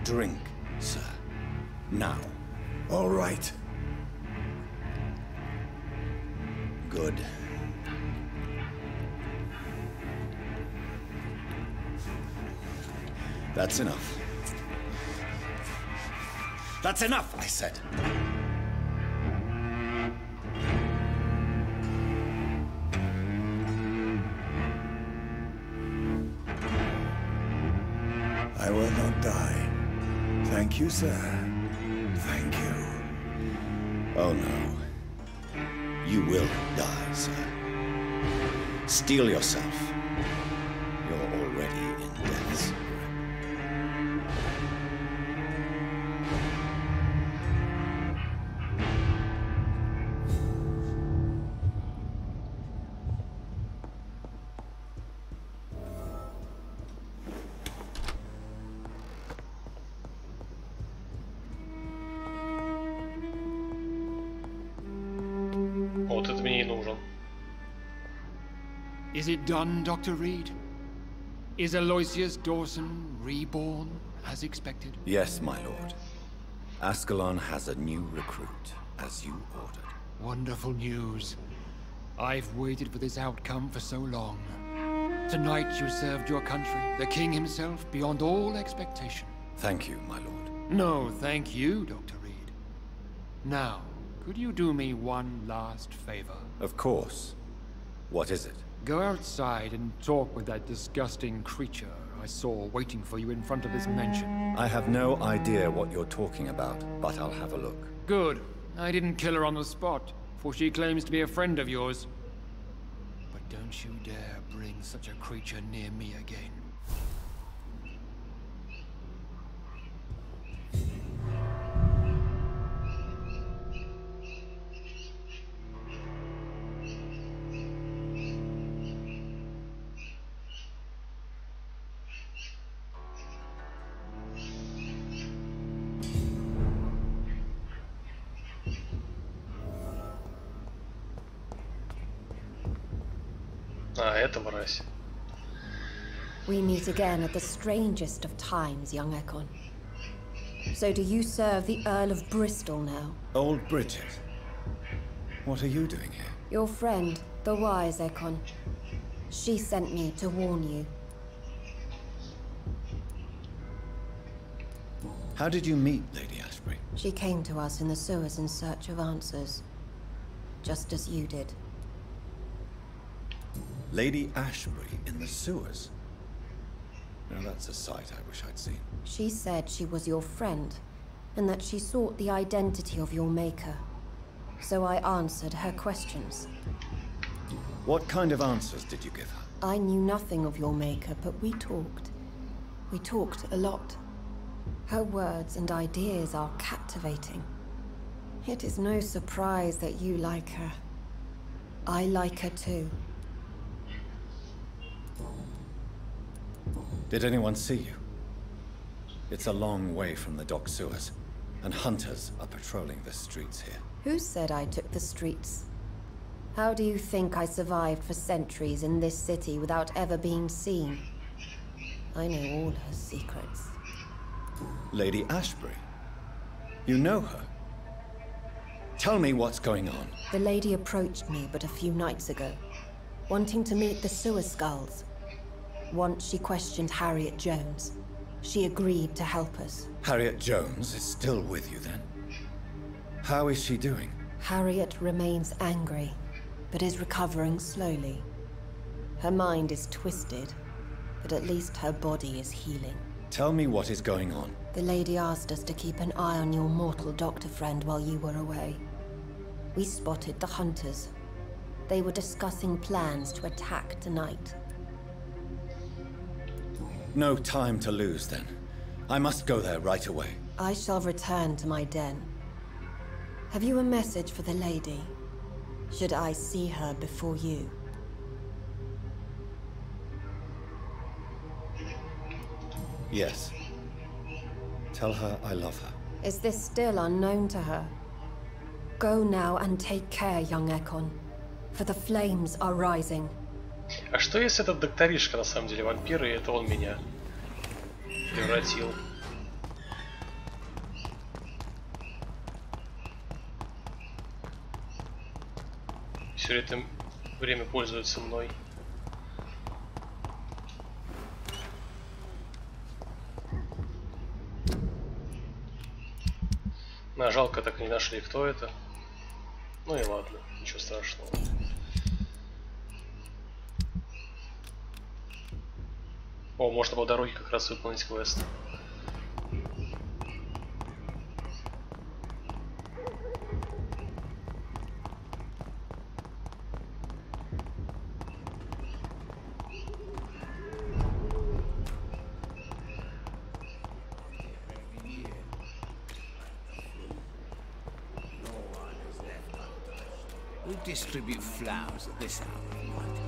Drink, sir. Now. All right. Good. That's enough. That's enough, I said. I will not die. Thank you, sir. Thank you. Oh no. You will die, sir. Steel yourself. You're already in death's grip. Is it done, Dr. Reed? Is Aloysius Dawson reborn, as expected? Yes, my lord. Ascalon has a new recruit, as you ordered. Wonderful news. I've waited for this outcome for so long. Tonight you served your country, the king himself, beyond all expectation. Thank you, my lord. No, thank you, Dr. Reed. Now, could you do me one last favor? Of course. What is it? Go outside and talk with that disgusting creature I saw waiting for you in front of this mansion. I have no idea what you're talking about, but I'll have a look. Good. I didn't kill her on the spot, for she claims to be a friend of yours. But don't you dare bring such a creature near me again. Это мразь. We meet again at the strangest of times, young Ekon. So do you serve the Earl of Bristol now? Old Bridget. What are you doing here? Your friend, the wise Ekon. She sent me to warn you. How did you meet Lady Ashbury? She came to us in the sewers in search of answers. Just as you did. Lady Ashbury in the sewers? Now that's a sight I wish I'd seen. She said she was your friend, and that she sought the identity of your maker. So I answered her questions. What kind of answers did you give her? I knew nothing of your maker, but we talked. We talked a lot. Her words and ideas are captivating. It is no surprise that you like her. I like her too. Did anyone see you? It's a long way from the dock sewers, and hunters are patrolling the streets here. Who said I took the streets? How do you think I survived for centuries in this city without ever being seen? I know all her secrets. Lady Ashbury? You know her? Tell me what's going on. The lady approached me but a few nights ago, wanting to meet the sewer skulls. Once she questioned Harriet Jones. She agreed to help us. Harriet Jones is still with you then? How is she doing? Harriet remains angry, but is recovering slowly. Her mind is twisted, but at least her body is healing. Tell me what is going on. The lady asked us to keep an eye on your mortal doctor friend while you were away. We spotted the hunters. They were discussing plans to attack tonight. No time to lose, then. I must go there right away. I shall return to my den. Have you a message for the lady? Should I see her before you? Yes. Tell her I love her. Is this still unknown to her? Go now and take care, young Ekon, for the flames are rising. А что если этот докторишка на самом деле вампир, и это он меня превратил? Все это время пользуется мной. Жалко, так и не нашли, кто это. Ну и ладно, ничего страшного. О, можно по дороге как раз выполнить квест. We distribute flowers at this hour of night.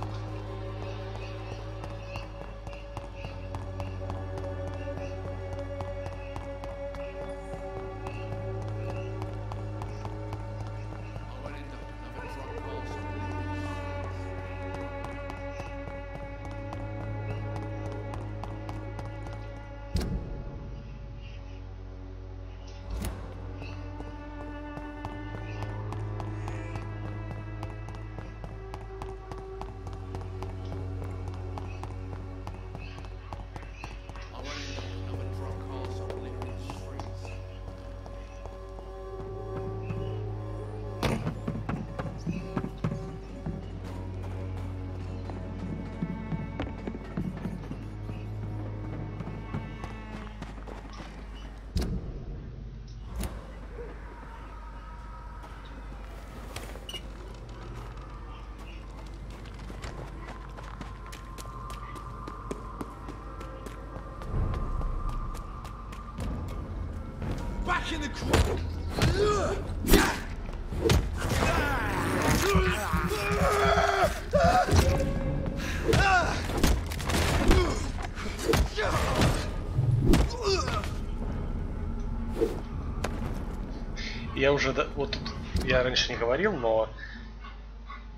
Я уже, вот тут я раньше не говорил, но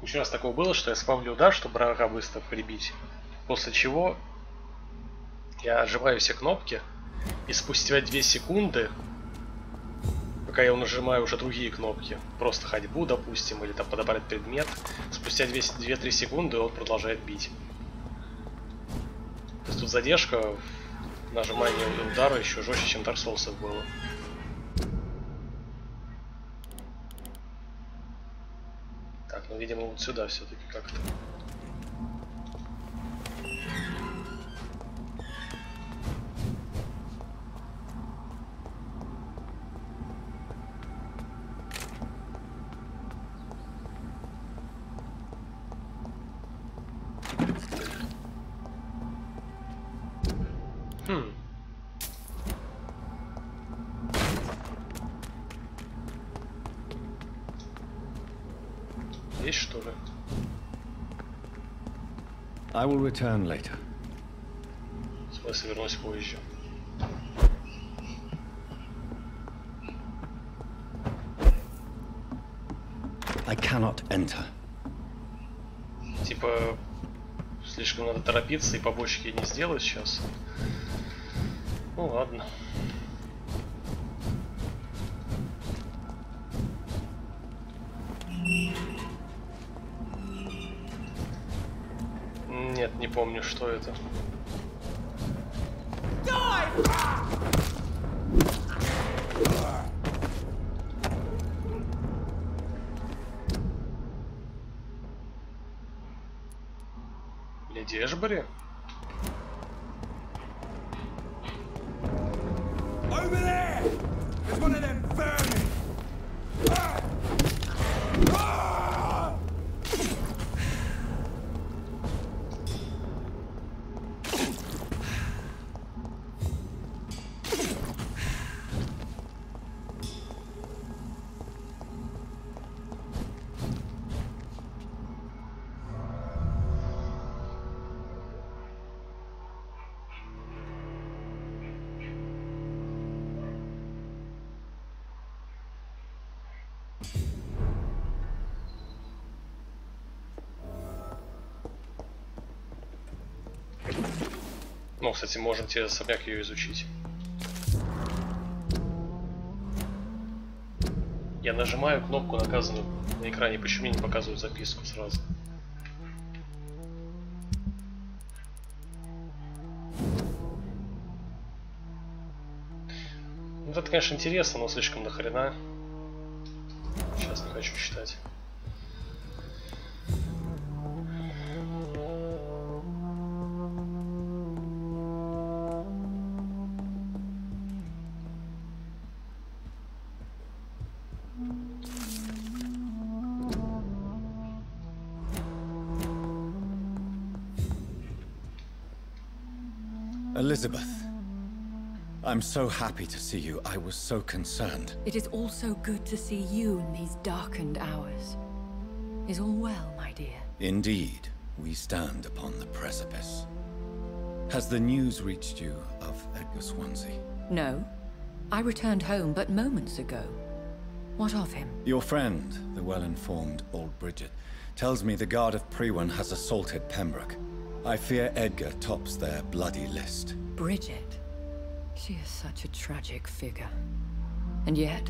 очень раз такое было, что я спамлю удар, чтобы врага быстро прибить. После чего я отжимаю все кнопки, и спустя 2 секунды, пока я нажимаю уже другие кнопки, просто ходьбу, допустим, или там подобрать предмет, спустя 2-3 секунды он продолжает бить. То есть тут задержка в нажимании удара еще жестче, чем в Dark Souls было. Так, ну видимо вот сюда все-таки как-то. Здесь что ли? I will return later. В смысле вернусь позже? I cannot enter. Типа слишком надо торопиться и побочки не сделать сейчас. Ну ладно. Нет, не помню, что это. Леди Эшбери? Ну, кстати, можем через особняк ее изучить. Я нажимаю кнопку, наказанную на экране, почему мне не показывают записку сразу? Ну, это, конечно, интересно, но слишком дохрена. Сейчас не хочу читать. Elizabeth, I'm so happy to see you. I was so concerned. It is also good to see you in these darkened hours. Is all well, my dear? Indeed, we stand upon the precipice. Has the news reached you of Edgar Swansea? No. I returned home but moments ago. What of him? Your friend, the well-informed old Bridget, tells me the Guard of Priwen has assaulted Pembroke. I fear Edgar tops their bloody list. Bridget? She is such a tragic figure. And yet,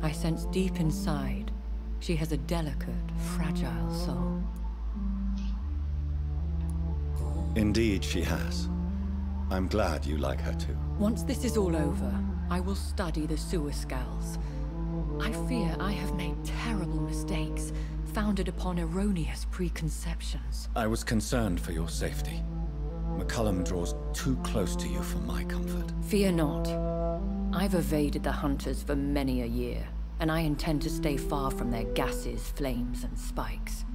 I sense deep inside, she has a delicate, fragile soul. Indeed, she has. I'm glad you like her too. Once this is all over, I will study the sewer skulls. I fear I have made terrible mistakes, founded upon erroneous preconceptions. I was concerned for your safety. McCullum draws too close to you for my comfort. Fear not. I've evaded the hunters for many a year, and I intend to stay far from their gases, flames, and spikes.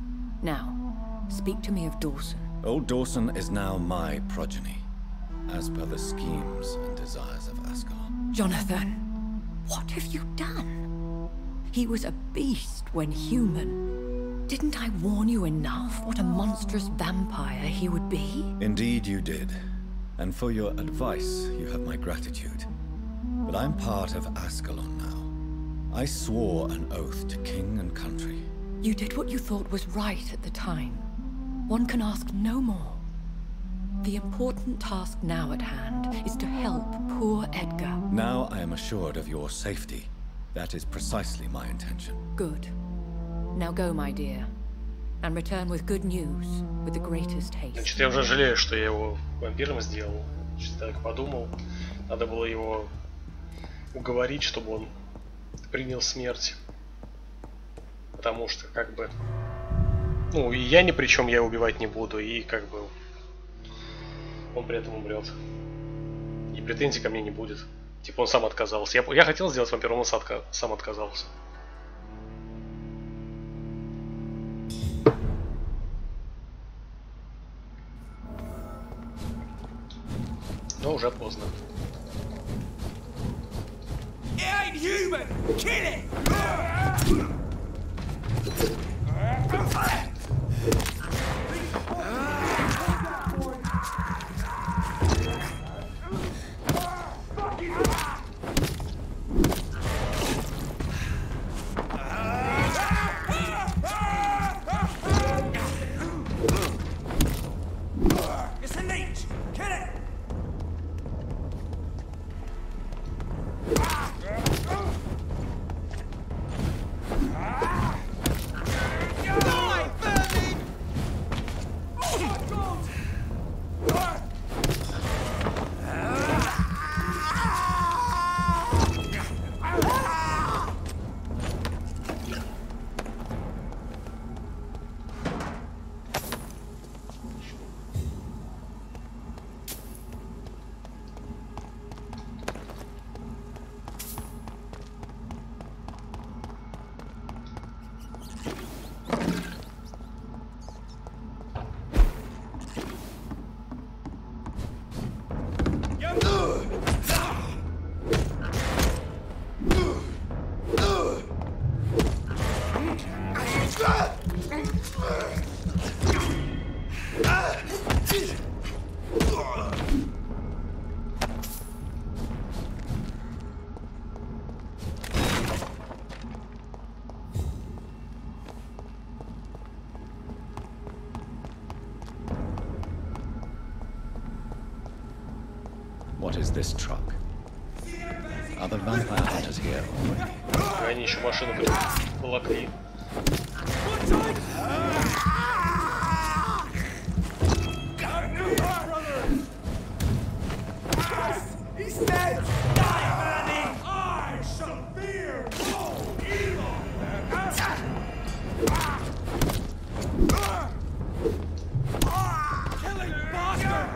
Now, speak to me of Dawson. Old Dawson is now my progeny, as per the schemes and desires of Ascalon. Jonathan! What have you done? He was a beast when human. Didn't I warn you enough what a monstrous vampire he would be? Indeed you did. And for your advice, you have my gratitude. But I'm part of Ascalon now. I swore an oath to king and country. You did what you thought was right at the time. One can ask no more. The important task now at hand is to help poor Edgar. Now I am assured of your safety. That is precisely my intention. Good. Now go, my dear, and return with good news, with the greatest haste. Значит, я уже жалею, что я его вампиром сделал. Значит, так подумал. Надо было его уговорить, чтобы он принял смерть. Потому что, как бы... Ну, и я ни при чем, я убивать не буду, и как бы... Он при этом умрет. И претензий ко мне не будет. Типа он сам отказался. Я хотел сделать вампиром, он сам отказался. Но уже поздно. What is this truck? Are the vampire hunters here already? Они еще машину волокли. He's dead! Die, Manny! I shall fear no evil! Killing bastard!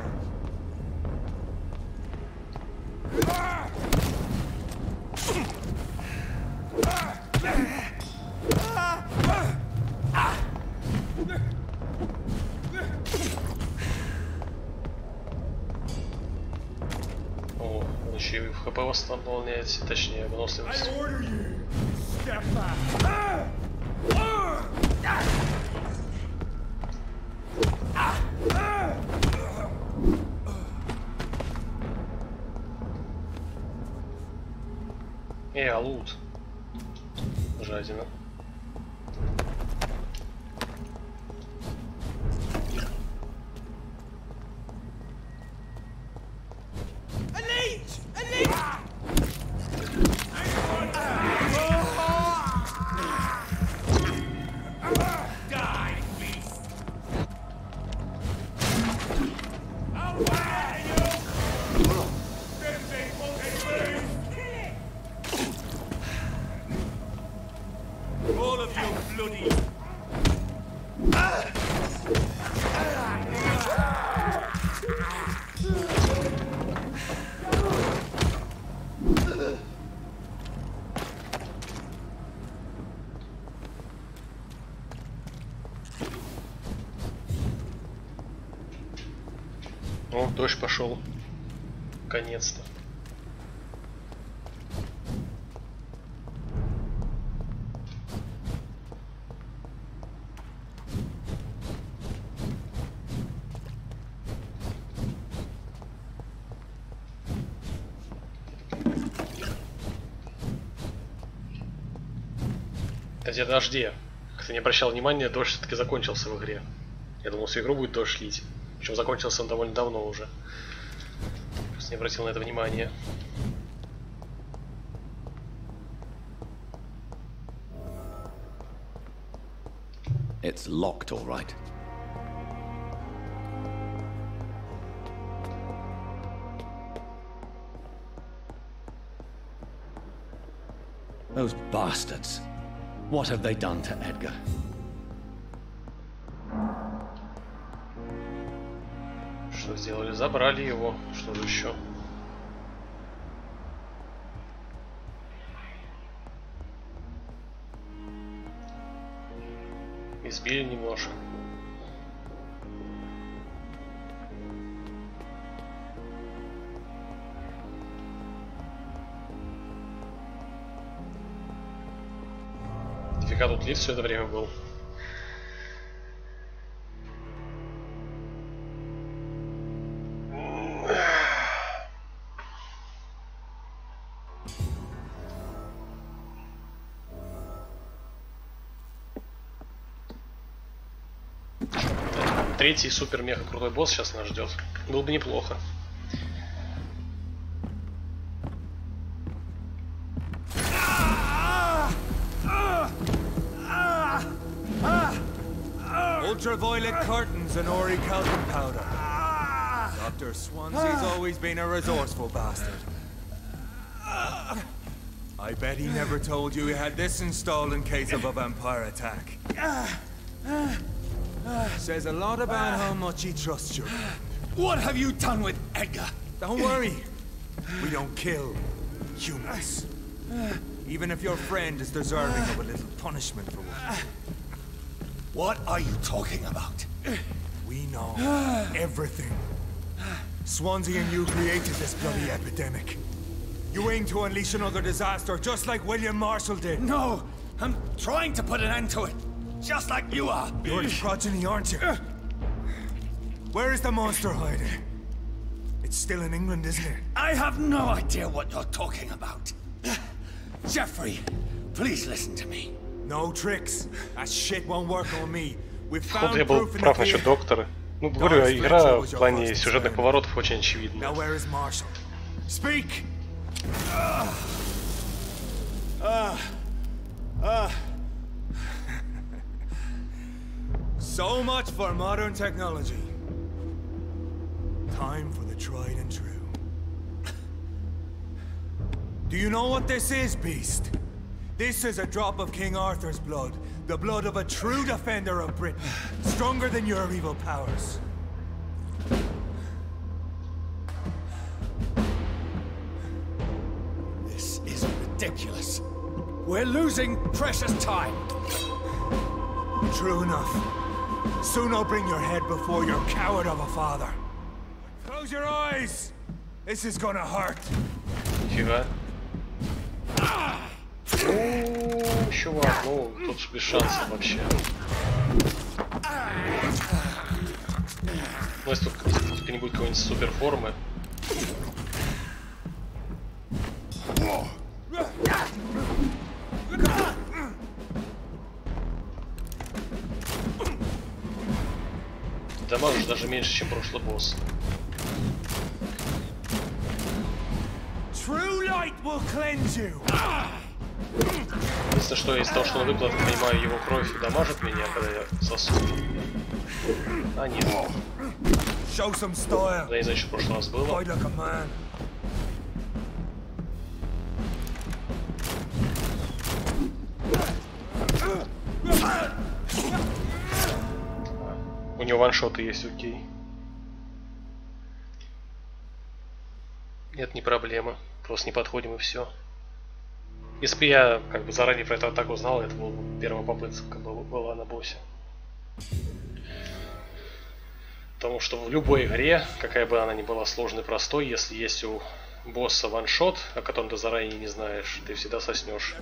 О, он еще и в ХП восстанавливается, точнее, выносливость. А лут. Жадина. О, дождь пошел. Наконец-то. Подожди. Как-то не обращал внимания, дождь все-таки закончился в игре. Я думал, всю игру будет дождь лить. Причем закончился он довольно давно уже. Просто не обратил на это внимания. It's locked, all right. Those bastards. What have they done to Edgar? Что сделали? Забрали его. Что же еще? Избили немножко. Нифига тут лифт все это время был. Третий супер мега крутой босс сейчас нас ждет. Было бы неплохо. Ultraviolet curtains and orichalcum powder. Dr. Swansea's always been a resourceful bastard. I bet he never told you he had this installed in case of a vampire attack. Says a lot about how much he trusts you. What have you done with Edgar? Don't worry. We don't kill humans. Even if your friend is deserving of a little punishment for what. What are you talking about? We know everything. Swansea and you created this bloody epidemic. You aim to unleash another disaster, just like William Marshall did. No, I'm trying to put an end to it. Just like you are. You're its progeny, aren't you? Where is the monster hiding? It's still in England, isn't it? I have no idea what you're talking about. Jeffrey, please listen to me. No tricks. That shit won't work on me. We've found Я был proof in прав the насчет доктора. Ну, говорю, игра в плане сюжетных поворотов очень очевидна. Now where is Marshall? Speak! So much for modern technology. Time for the tried and true. Do you know what this is, Beast? This is a drop of King Arthur's blood. The blood of a true defender of Britain. Stronger than your evil powers. This is ridiculous. We're losing precious time. True enough. Soon I'll bring your head before your coward of a father. Close your eyes! This is gonna hurt. Нифига. Чувак, ну тут без шансов вообще. Ну если тут не будет какой-нибудь супер формы. Дамажишь даже меньше, чем прошлый босс. Единственное, что из того, что он выпал, я понимаю, его кровь дамажит меня, когда я сосу. А нет. Да, не знаю, что в прошлый раз было. У него ваншоты есть, окей. Это не проблема. Просто не подходим и все. Если бы я как бы заранее про эту атаку знал, это была первая попытка была на боссе. Потому что в любой игре, какая бы она ни была сложной, простой, если есть у босса ваншот, о котором ты заранее не знаешь, ты всегда соснешь.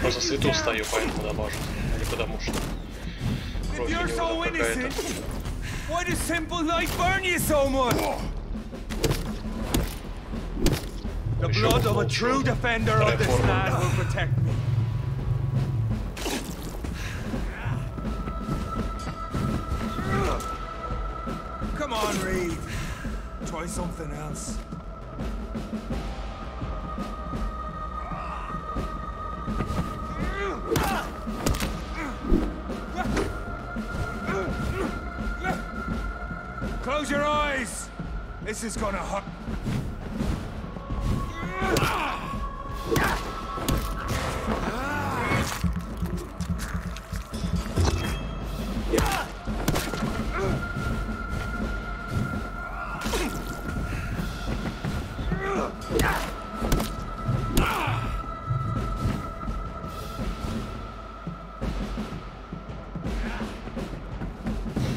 просто в свету стою, поэтому дамажит, а не потому что кровь у него там какая-то. Why does simple light burn you so much? The blood of a true defender of this land will protect me. Come on, Reed. Try something else. Close your eyes. This is gonna hurt.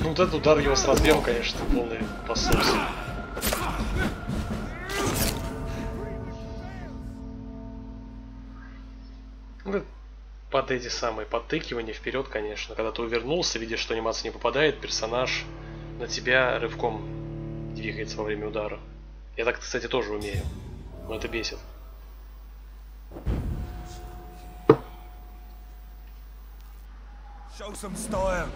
Ну, вот этот удар его с разъем, конечно, полный посос. Ну, под эти самые подтыкивания вперед, конечно. Когда ты увернулся, видишь, что анимация не попадает, персонаж на тебя рывком двигается во время удара. Я так, кстати, тоже умею. Но это бесит. Show some style.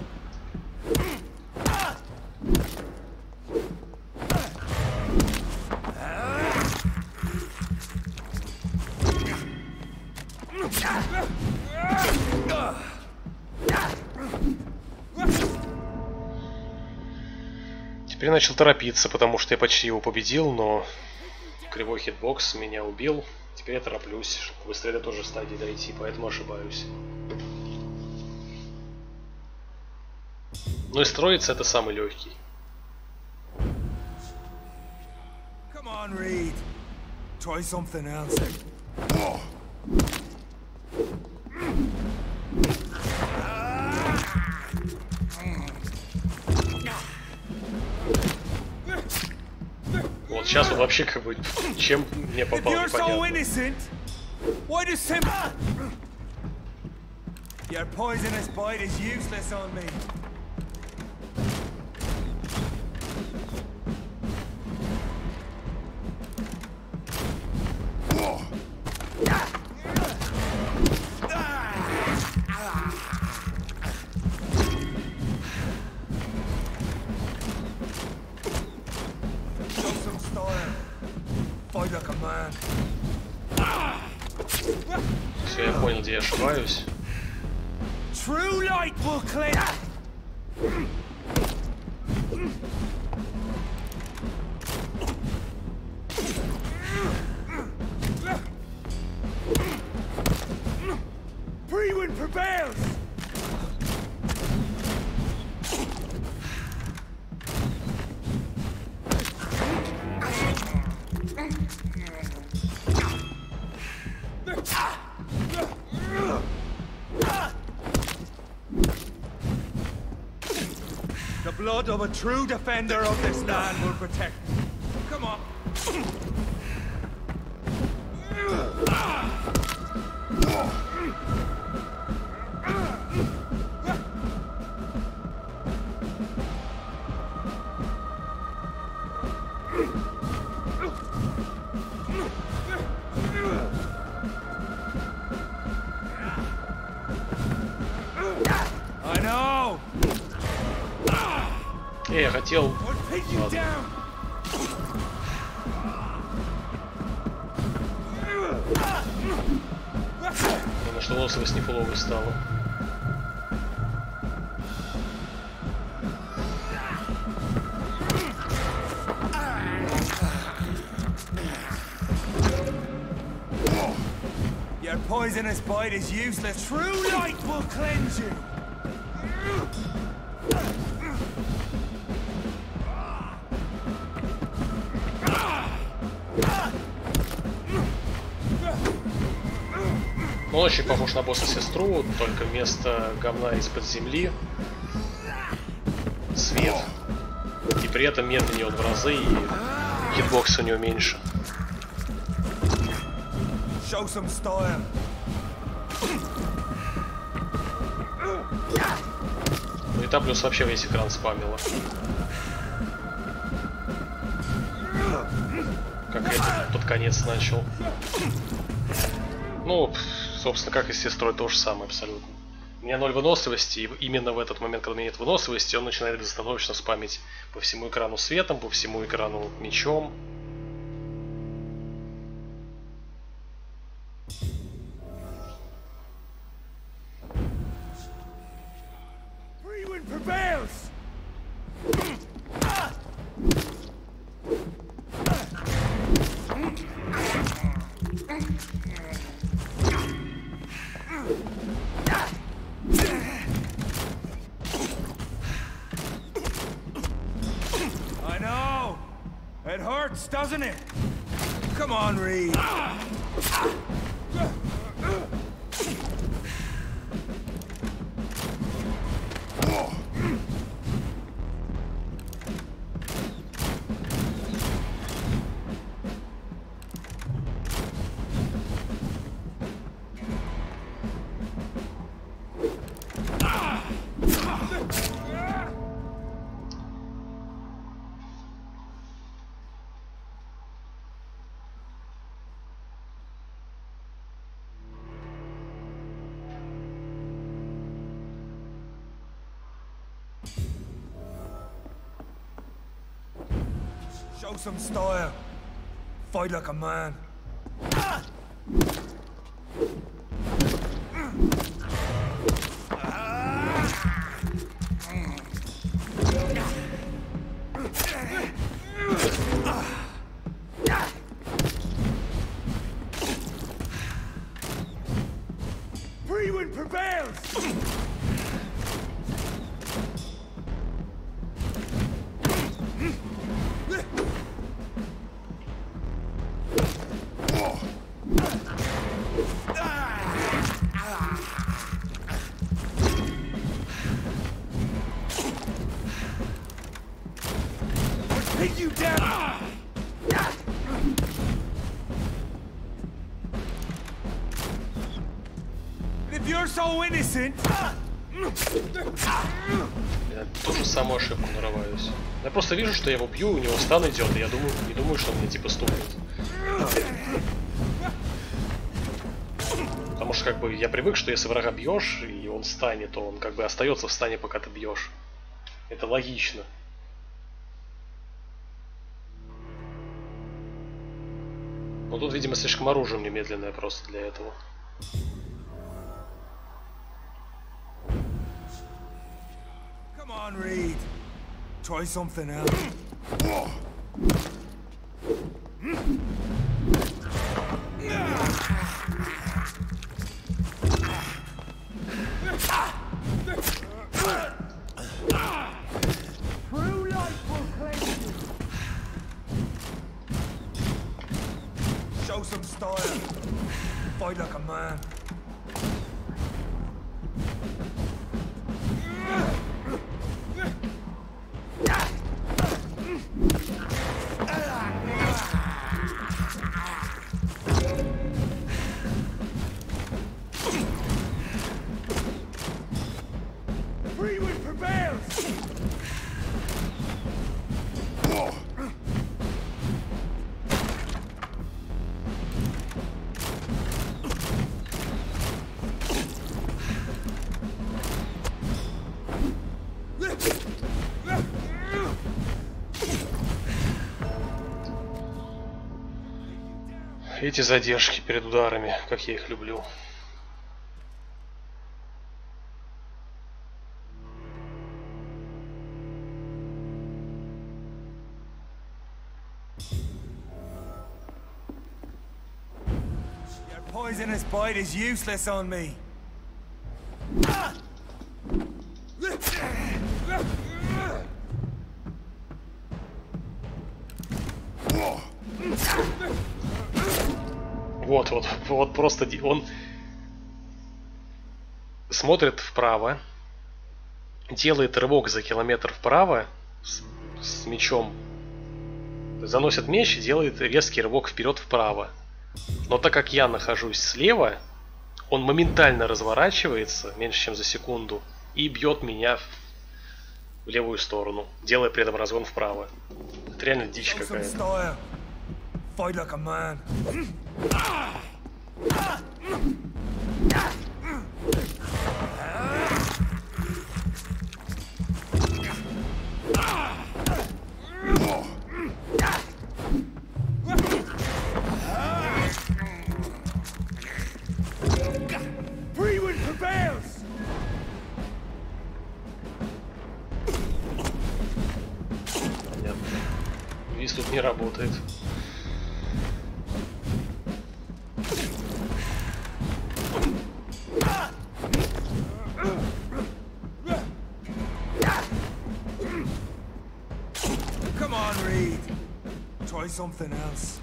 Теперь начал торопиться, потому что я почти его победил, но кривой хитбокс меня убил. Теперь я тороплюсь, чтобы быстрее до той же стадии дойти, поэтому ошибаюсь. Ну и строится это самый легкий. Come on, Reed. Try something else. Вот сейчас он вообще как бы чем мне попал, непонятно. Your poisonous bite is useless on me. Все, я понял, где я ошибаюсь. True light will cleanse. Freewind prevails. The blood of a true defender of this land will protect me. Come on. I know. Я хотел. Ладно. Потому что лосовость неплохо стало. Your poisonous bite is useless. True light will cleanse you. Он очень похож на босса-сестру, только вместо говна из-под земли свет. И при этом медленнее он в разы, и хитбокс у него меньше. Show some style. И та плюс вообще весь экран спамила. Как я под конец начал. Ну, собственно, как и с сестрой, то же самое абсолютно. У меня 0 выносливости, и именно в этот момент, когда у меня нет выносливости, он начинает безостановочно спамить по всему экрану светом, по всему экрану мечом. I know! It hurts, doesn't it? Come on, Reed. Show some style. Fight like a man. Free-win prevails! Take you down! If you're so innocent... Я ту же самую ошибку нарываюсь. Я просто вижу, что я его бью, у него стан идет, и я не думаю, что он мне типа стукнет. Потому что как бы я привык, что если врага бьешь, и он станет, то он как бы остается в стане, пока ты бьешь. Это логично. Но тут, видимо, слишком оружие мне медленное просто для этого. Come on, Reed. Try something else. True light will claim you. Show some style. Fight like a man. Free-win prevails! Эти задержки перед ударами, как я их люблю. Your poisonous bite is useless on me. Вот просто он смотрит вправо, делает рывок за километр вправо с мечом, заносит меч и делает резкий рывок вперед вправо. Но так как я нахожусь слева, он моментально разворачивается, меньше чем за секунду, и бьет меня в левую сторону, делая при этом разгон вправо. Это реально дичь какая-то. Виз тут не работает. Come on, Reed. Try something else.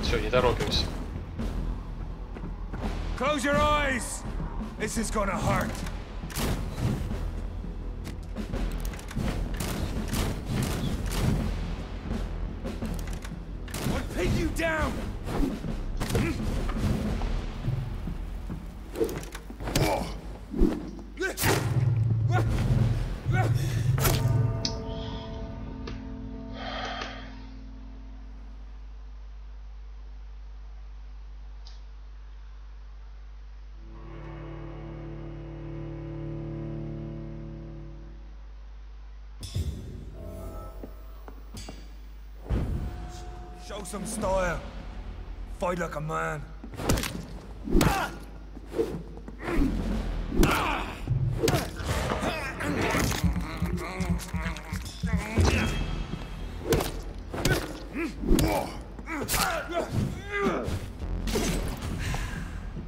Все, не торопимся. Close your eyes. This is gonna hurt. I'll pin you down. Show some style. Fight like a man.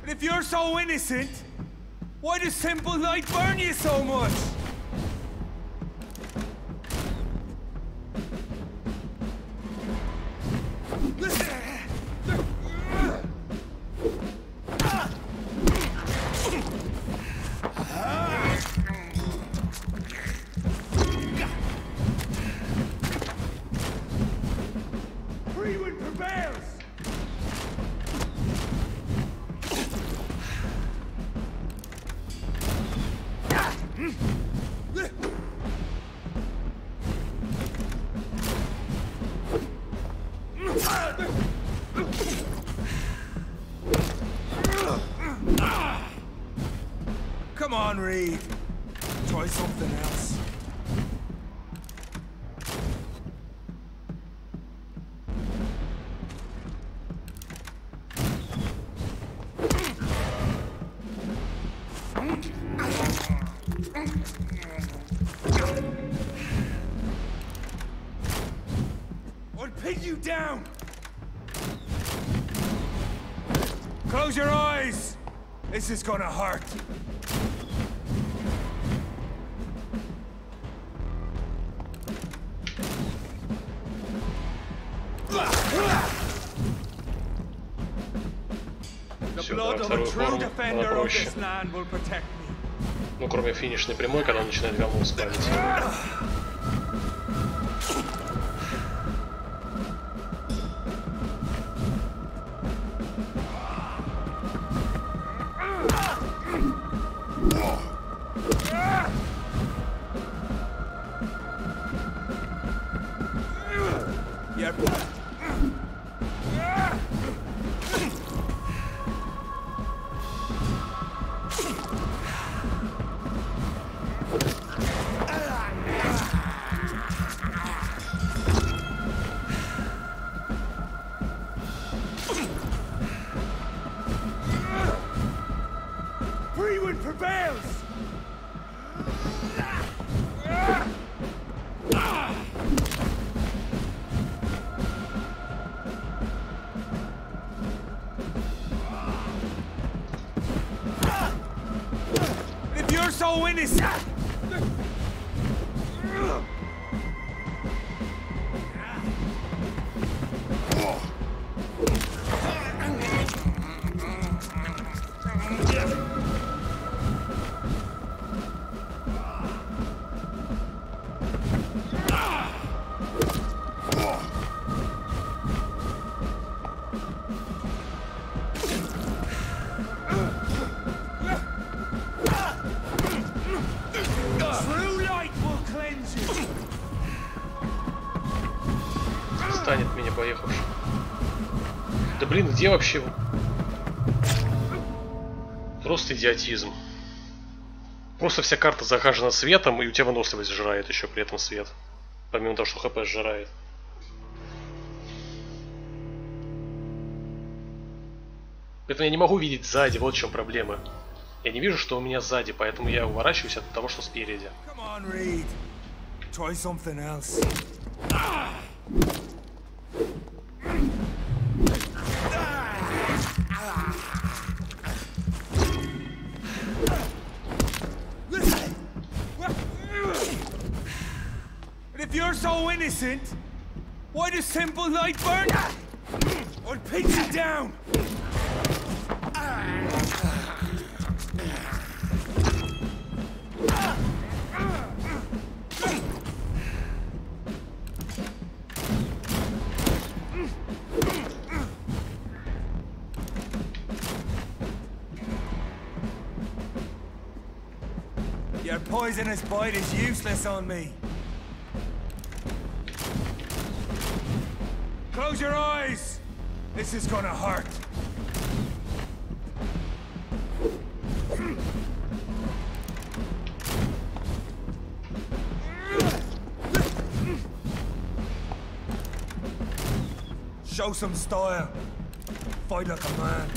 And if you're so innocent, why does simple light burn you so much? Come on, Reed. Try something else. I'll pin you down. Close your eyes. This is gonna hurt. Все, давай вторую форму, она проще. Ну, кроме финишной прямой, когда он начинает говно спалить. So innocent. достанет меня, поехавший. Да блин, где вообще? Просто идиотизм. Просто вся карта загажена светом, и у тебя выносливость сжирает еще при этом свет. Помимо того, что хп сжирает. Поэтому я не могу видеть сзади, вот в чем проблема. Я не вижу, что у меня сзади, поэтому я уворачиваюсь от того, что спереди. Try something else. If you're so innocent, why does simple light burn? I'll pin you down. Your poisonous bite is useless on me. Close your eyes! This is gonna hurt. Show some style. Fight like a man.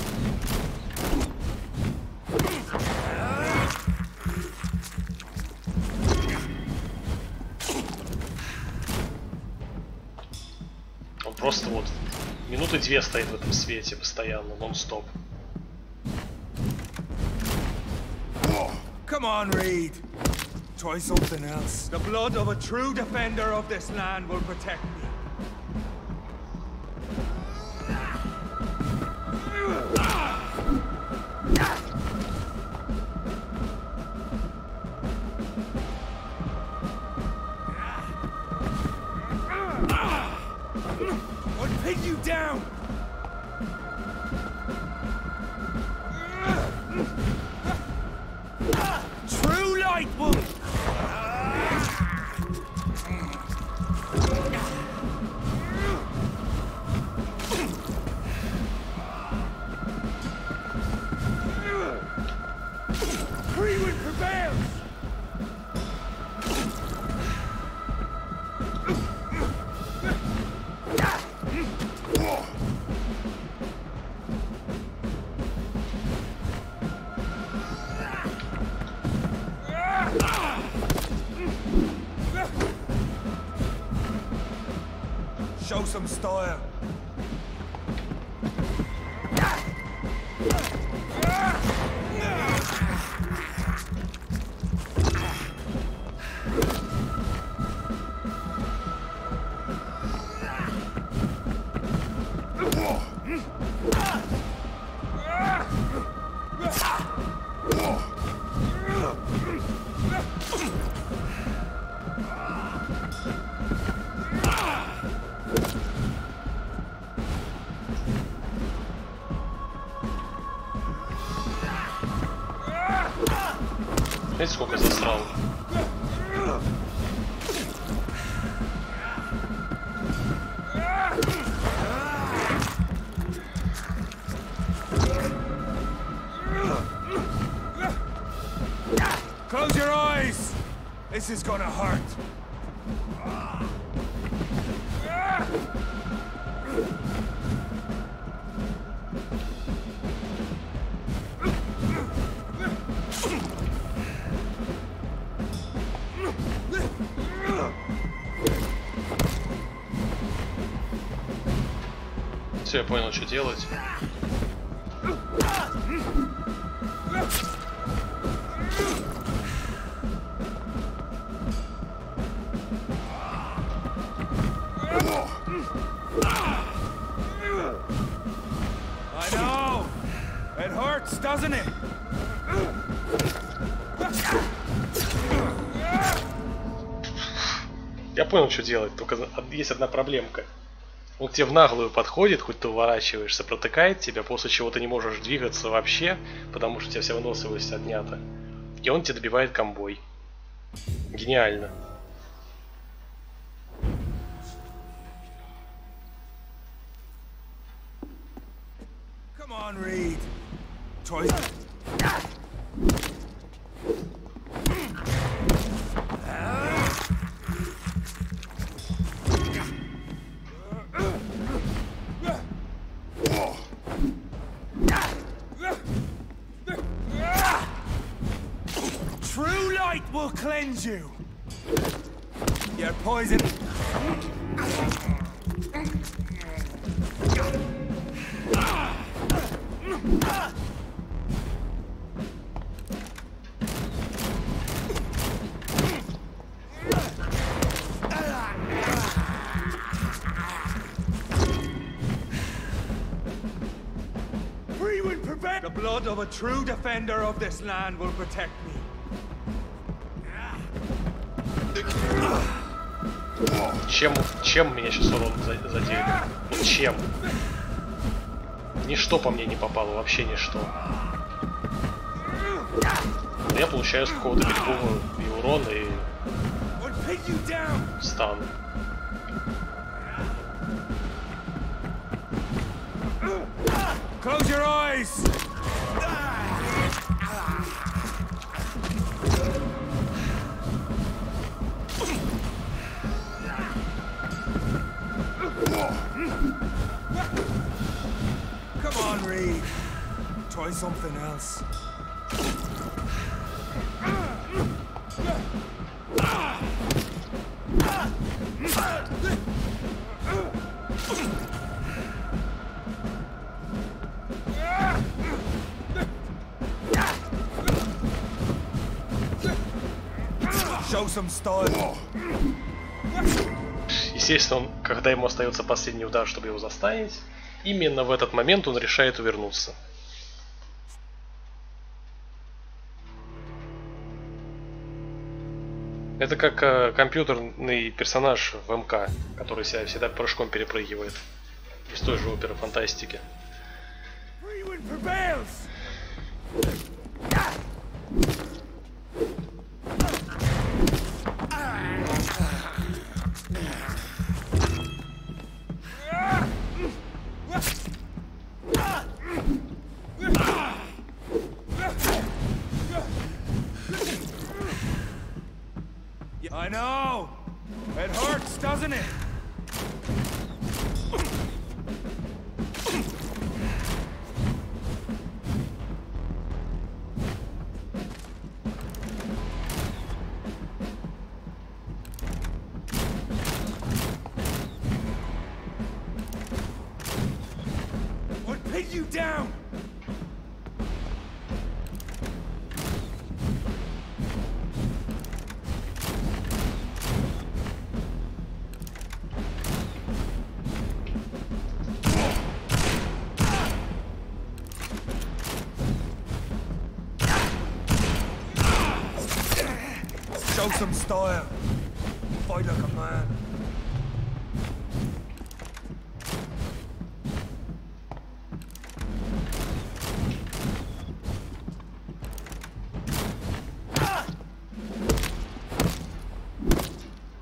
Просто вот минуты 2 стоит в этом свете постоянно, нон-стоп. Come on, Reed. Try something else. The blood of a true defender of this land will protect me. I'll pin you down. True light will. Freewind prevails. Show some style. Смотрите, сколько засрал. Close your eyes. This is gonna hurt. Все, я понял, что делать. I know. It hurts, doesn't it? Я понял, что делать, только есть одна проблемка. Он к тебе в наглую подходит, хоть ты уворачиваешься, протыкает тебя, после чего ты не можешь двигаться вообще, потому что у тебя вся выносливость отнята. И он тебя добивает комбой. Гениально. on, Reed. Try. True light will cleanse you. You're poison. The blood of a true defender of this land will protect me. Чем меня сейчас урон задели? Вот чем? Ничто по мне не попало, вообще ничто. Но я получаю с какого-то берегового и урон, и стан. Close your eyes! Come on, Reed. Try something else. Show some style. Естественно, он, когда ему остается последний удар, чтобы его застанить, именно в этот момент он решает увернуться. Это как компьютерный персонаж в МК, который себя всегда прыжком перепрыгивает. Из той же оперы фантастики. I know! It hurts, doesn't it? What pinned you down? Show some style. Fight like a man.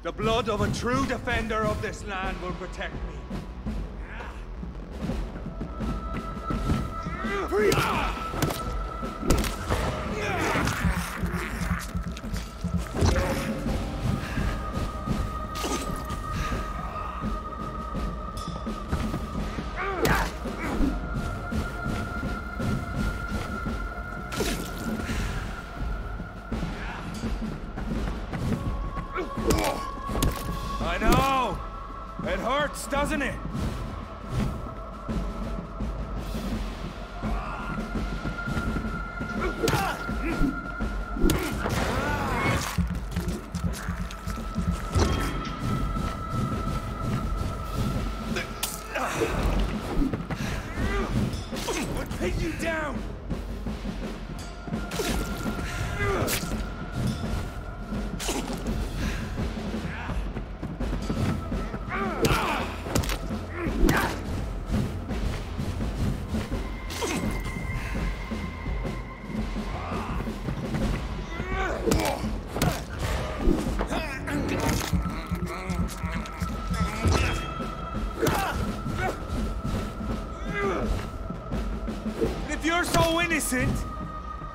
The blood of a true defender of this land will protect me. I know! It hurts, doesn't it? What pinned you down? innocent?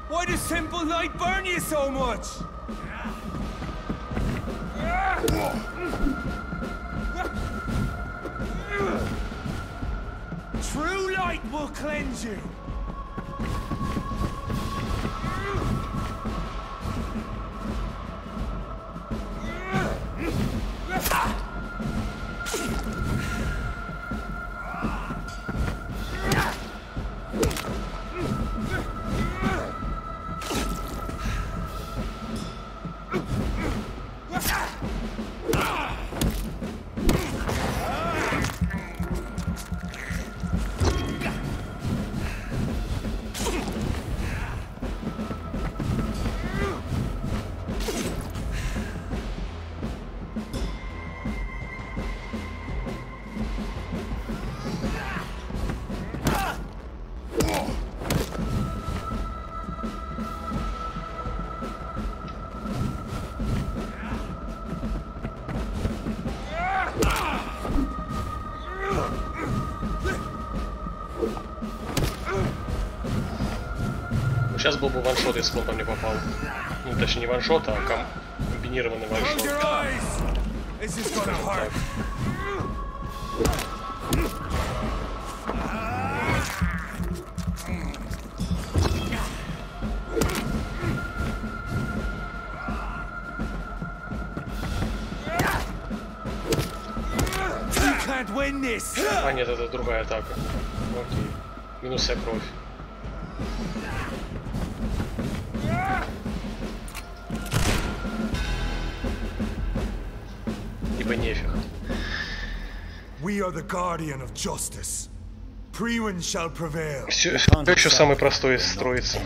Why does simple light burn you so much? True light will cleanse you. Сейчас был бы ваншот, если бы он по мне попал. Ну, точнее, не ваншот, а комбинированный ваншот. Так. А нет, это другая атака. Окей. Минус вся кровь. Ибо нефиг. We are the guardian of justice. Priwen shall prevail. Все еще самый простой из строится.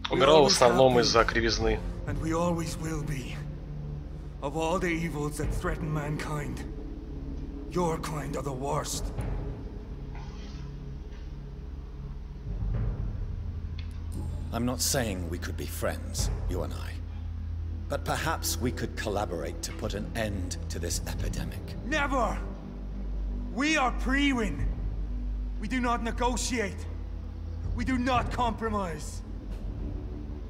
Умирал в основном из-за кривизны. And we always will be. Of all the evils that threaten mankind, your kind are the worst. I'm not saying we could be friends, you and I. But perhaps we could collaborate to put an end to this epidemic. Never! We are Priwen. We do not negotiate. We do not compromise.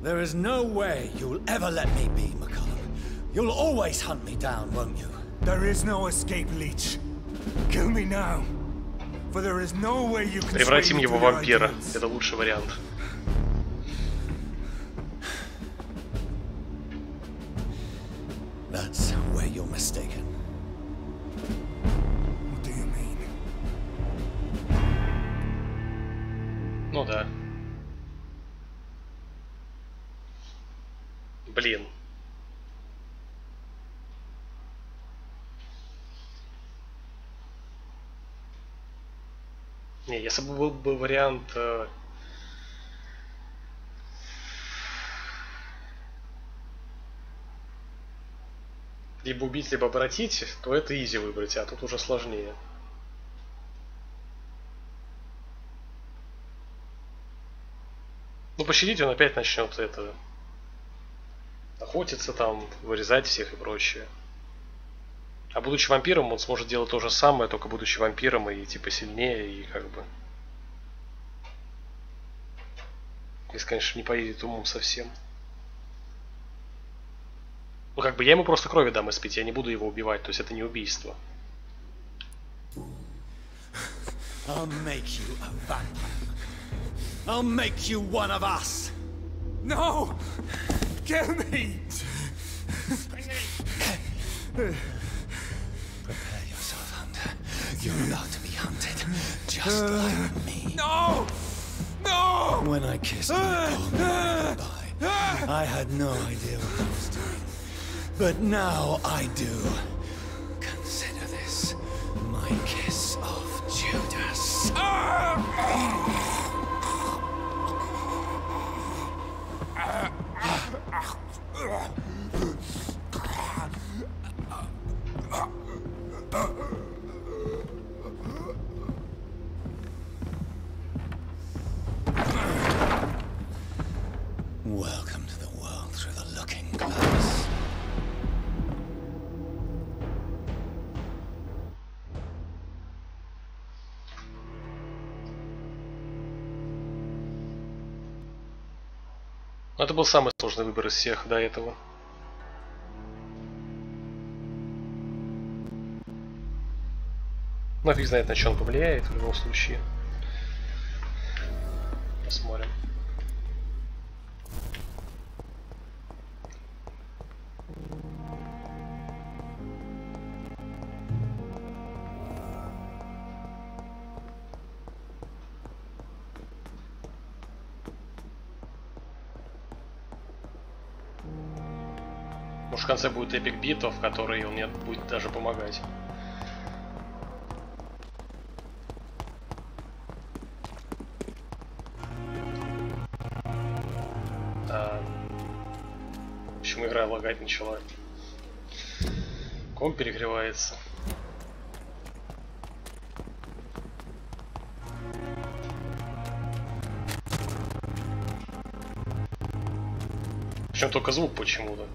There is no way you'll ever let me be, McCullum. You'll always hunt me down, won't you? There is no escape, Leech. Kill me now. For there is no way you can Превратим его в вампира. Это лучший вариант. That's where you're mistaken. What do you mean? Ну да. Блин. Не, если бы был бы вариант либо убить, либо обратить, то это изи выбрать, а тут уже сложнее. Ну, пощадить он опять начнет это охотиться там, вырезать всех и прочее. А будучи вампиром, он сможет делать то же самое, только будучи вампиром и типа сильнее, и как бы... Если, конечно, не поедет умом совсем. Ну, как бы я ему просто крови дам испить, я не буду его убивать, то есть это не убийство. I'll make you a vampire. I'll make you one of us. No! Kill me! Prepare yourself, Hunter. You're about to be hunted, just like me. No! No! When I kissed my poor man goodbye, I had no idea what I was doing. But now I do. Consider this my kiss of Judas. Welcome to the world through the looking glass. Это был самый сложный выбор из всех до этого. Но фиг знает, на что он повлияет в любом случае. Посмотрим. Может, в конце будет эпик битва, в которой он мне будет даже помогать. Почему игра лагать начала? Комп перегревается. Причем только звук почему-то.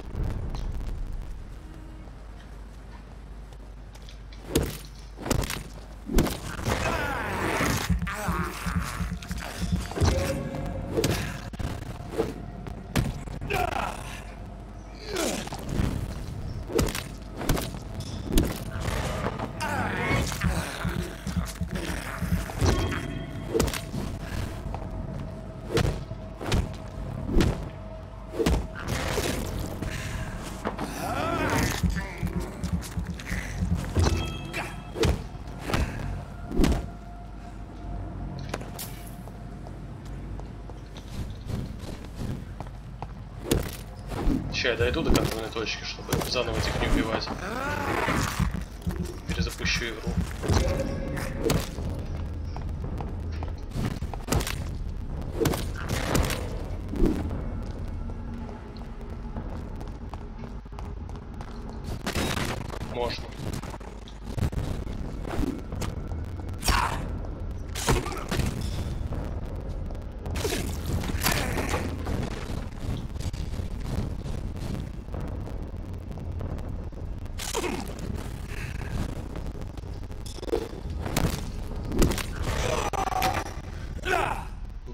Сейчас я дойду до контрольной точки, чтобы заново этих не убивать. Перезапущу игру. Можно.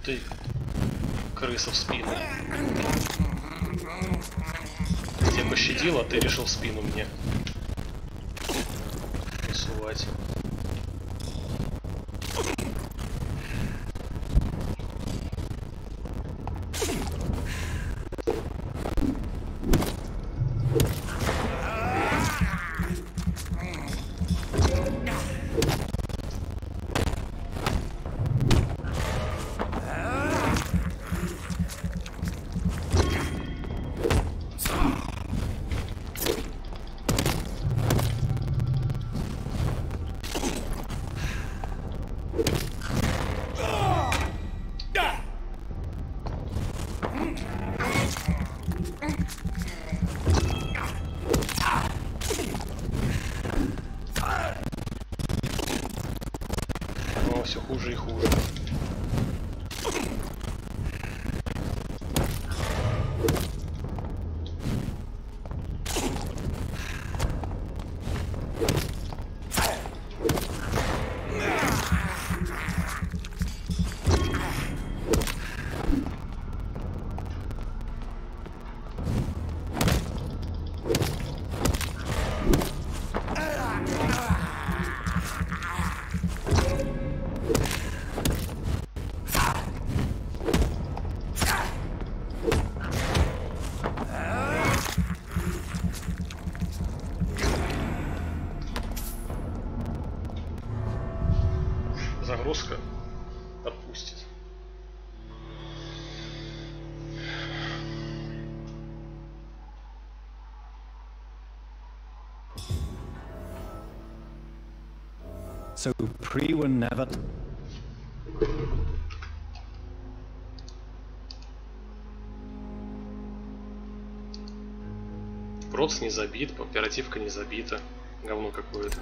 Ты крыса в спину. Я тебя пощадил, а ты решил в спину мне насувать. Все хуже и хуже. Загрузка отпустит. So Pre were never. Проц не забит, оперативка не забита. Говно какое-то.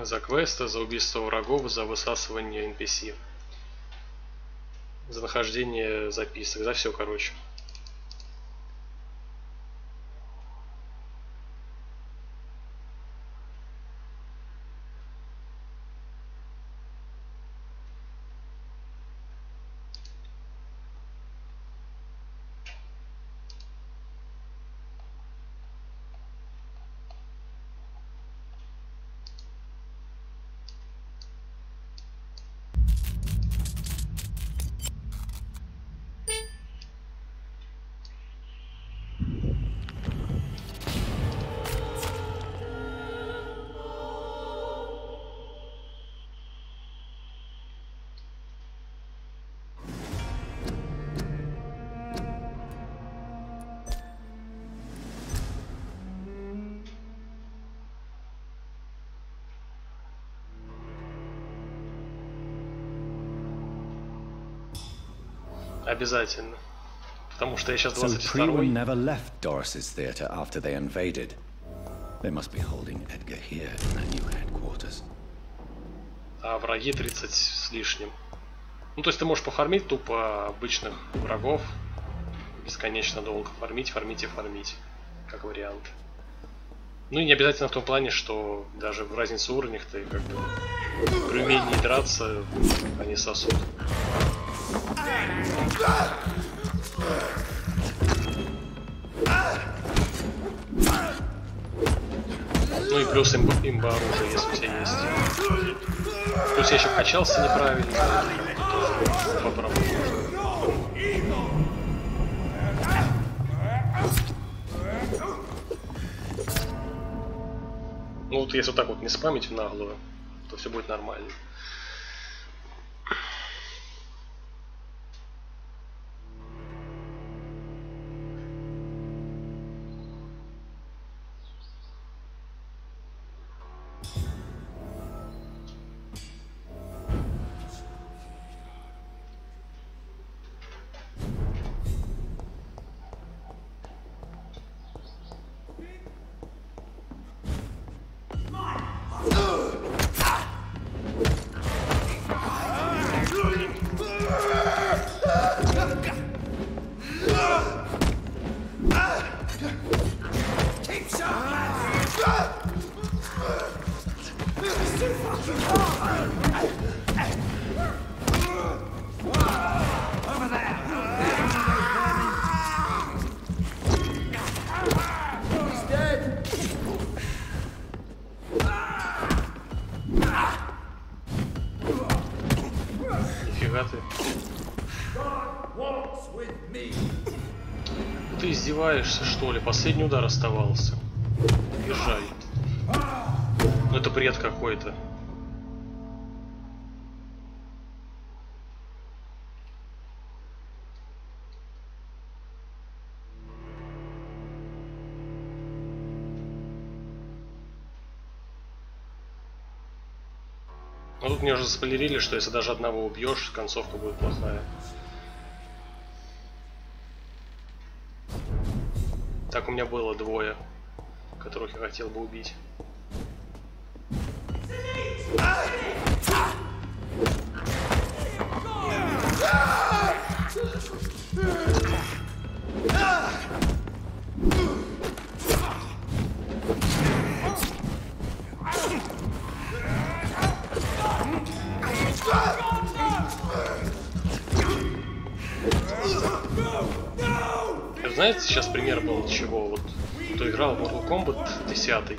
За квесты, за убийство врагов, за высасывание NPC. За нахождение записок, за все, короче. Обязательно. Потому что я сейчас So 22-й. Priwen never left Doris's theatre after they invaded. They must be holding Edgar here in their new headquarters. А враги 30 с лишним. Ну, то есть ты можешь пофармить тупо обычных врагов. Бесконечно долго фармить, фармить и фармить. Как вариант. Ну и не обязательно в том плане, что даже в разнице уровнях ты как бы при умении драться они сосут. Ну и плюс имба оружие, если у тебя есть. Плюс я еще качался неправильно. Тоже попробую. Ну вот если вот так вот не спамить в наглую, то все будет нормально. Нифига ты. Ты издеваешься, что ли? Последний удар оставался. Езжай. Ну это бред какой-то. Ну тут мне уже заспойлерили, что если даже одного убьешь, концовка будет плохая. Так у меня было двое, которых я хотел бы убить. Знаете, сейчас пример был чего? Вот кто играл в Mortal Kombat 10,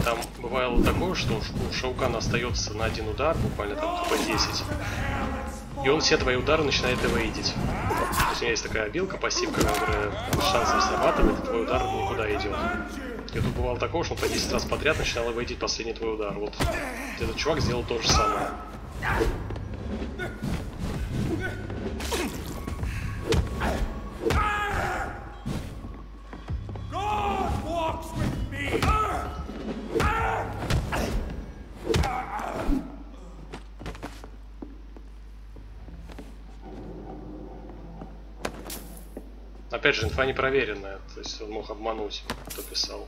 там бывало такое, что у Шаукана остается на один удар, буквально там хп 10, и он все твои удары начинает эвейдить. То есть у меня есть такая обилка, пассивка, которая с шансом срабатывает, и твой удар никуда идет. И тут бывало такое, что он по 10 раз подряд начинал эвейдить последний твой удар. Вот этот чувак сделал то же самое. Опять же, инфа непроверенная, то есть он мог обмануть, кто писал.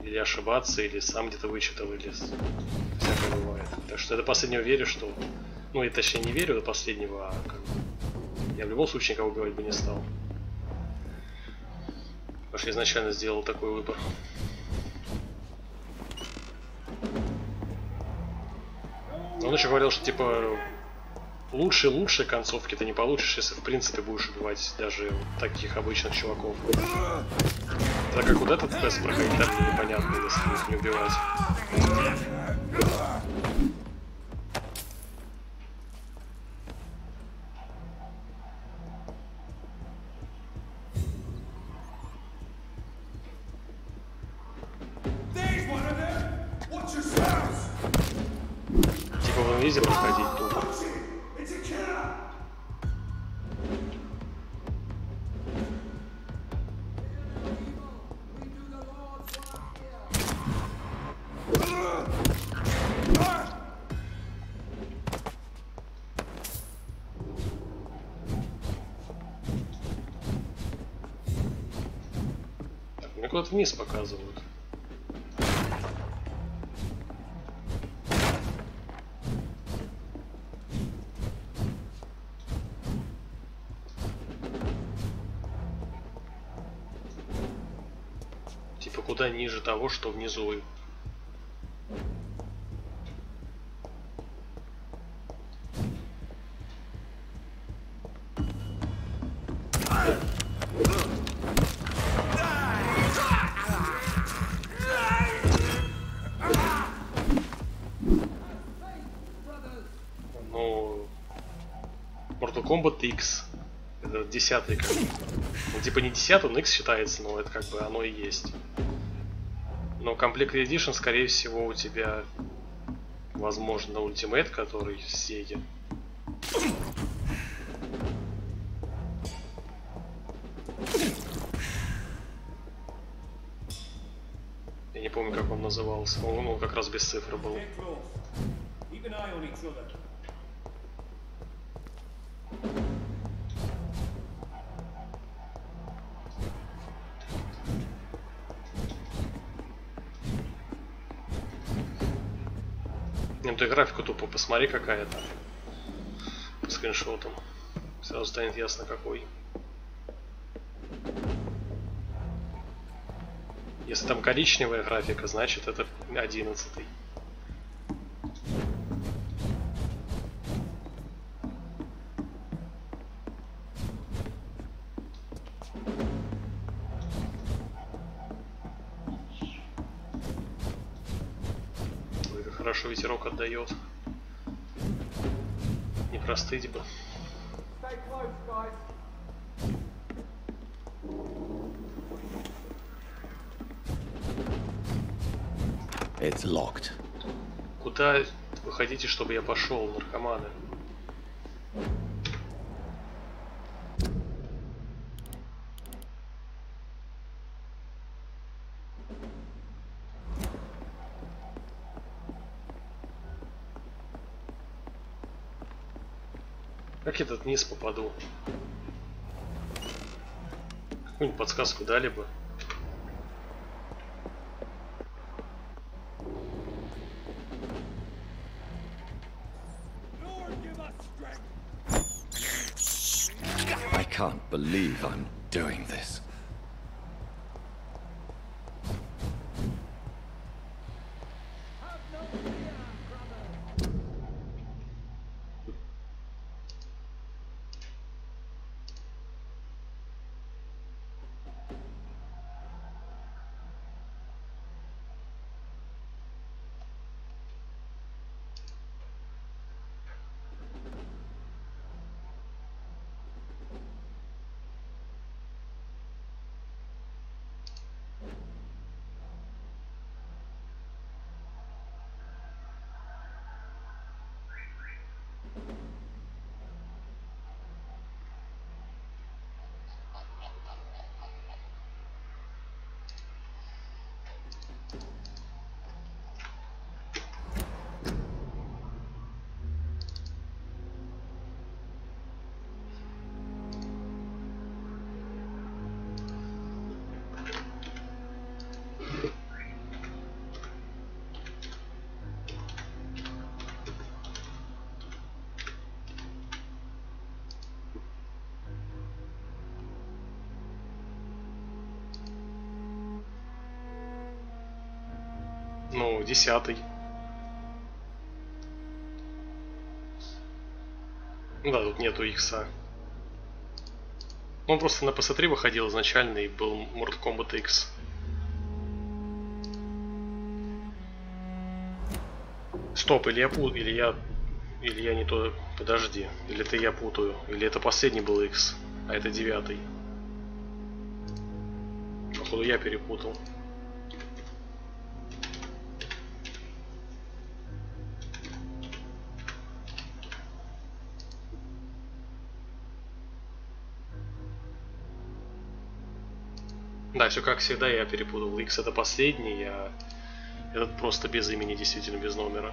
Или ошибаться, или сам где-то вычитал, или всякое бывает. Так что я до последнего верю, что... Ну, я точнее не верю до последнего, а как бы... Я в любом случае никого убивать бы не стал. Потому что я изначально сделал такой выбор. Он еще говорил, что типа лучшие концовки ты не получишь, если в принципе будешь убивать даже таких обычных чуваков. Так как вот этот тест проходить так непонятно, если их не убивать. Типа в инвизе проходить тупо. куда-то вниз показывают. Типа куда ниже того, что внизу. Комбат X. Это 10-й как бы. Ну, типа не 10, он X считается, но это как бы оно и есть. Но Complete Edition, скорее всего, у тебя, возможно, Ultimate, который в Sega. Я не помню, как он назывался. Он как раз без цифры был. Ну ты графику тупо посмотри, какая там по скриншотам. Сразу станет ясно, какой. Если там коричневая графика, значит это 11-й. Хорошо ветерок отдает. Не простыть бы. It's locked. Куда вы хотите, чтобы я пошел, наркоманы? Как я тут вниз попаду? Какую-нибудь подсказку дали бы. I can't believe I'm doing this. Ну, 10-й. Ну да, тут нету икса. Он просто на PS3 выходил изначально и был Mortal Kombat X. Стоп, или я путаю, или я не то. Подожди, или это я путаю, или это последний был X, а это 9-й. Походу я перепутал. Да, все как всегда, я перепутал. X это последний, а этот просто без имени, действительно без номера.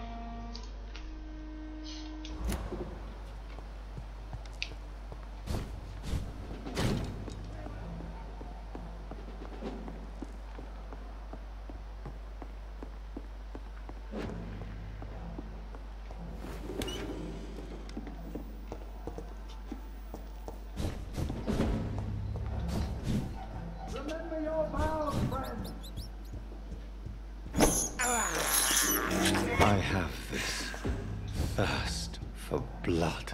blood.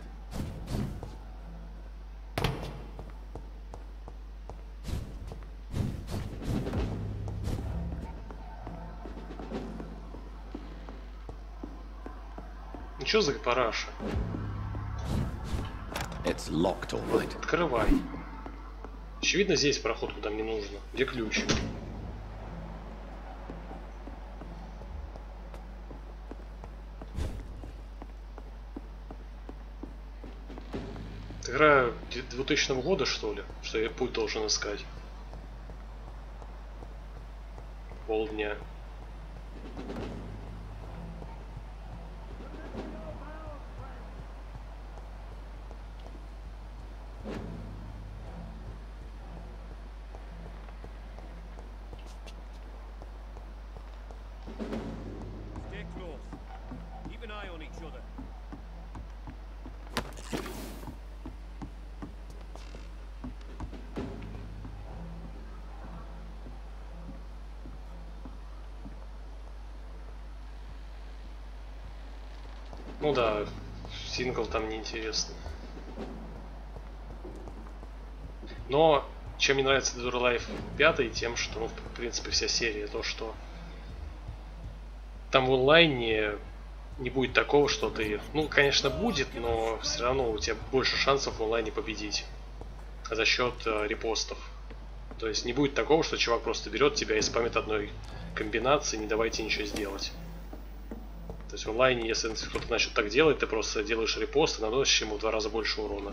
Ну что за параша? It's locked, all right. Открывай. Очевидно, здесь проход, куда мне нужно. Где ключ? Это игра 2000 года, что ли? Что я путь должен искать? Полдня. Ну да, сингл там неинтересно. Но чем мне нравится Dead or Alive 5, тем, что, ну, в принципе, вся серия, то, что там в онлайне не будет такого, что ты... Ну, конечно, будет, но все равно у тебя больше шансов в онлайне победить за счет репостов. То есть не будет такого, что чувак просто берет тебя и спамит одной комбинации, не давайте ничего сделать. То есть в онлайне, если кто-то начнет так делать, ты просто делаешь репост и наносишь ему в 2 раза больше урона,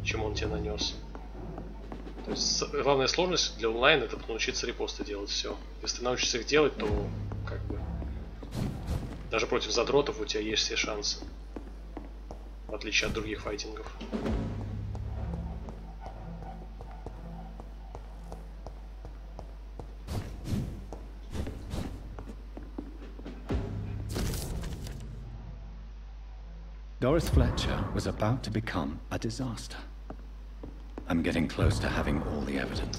чем он тебе нанес. То есть главная сложность для онлайна — это научиться репосты делать, все. Если ты научишься их делать, то как бы даже против задротов у тебя есть все шансы, в отличие от других файтингов. Doris Fletcher was about to become a disaster. I'm getting close to having all the evidence.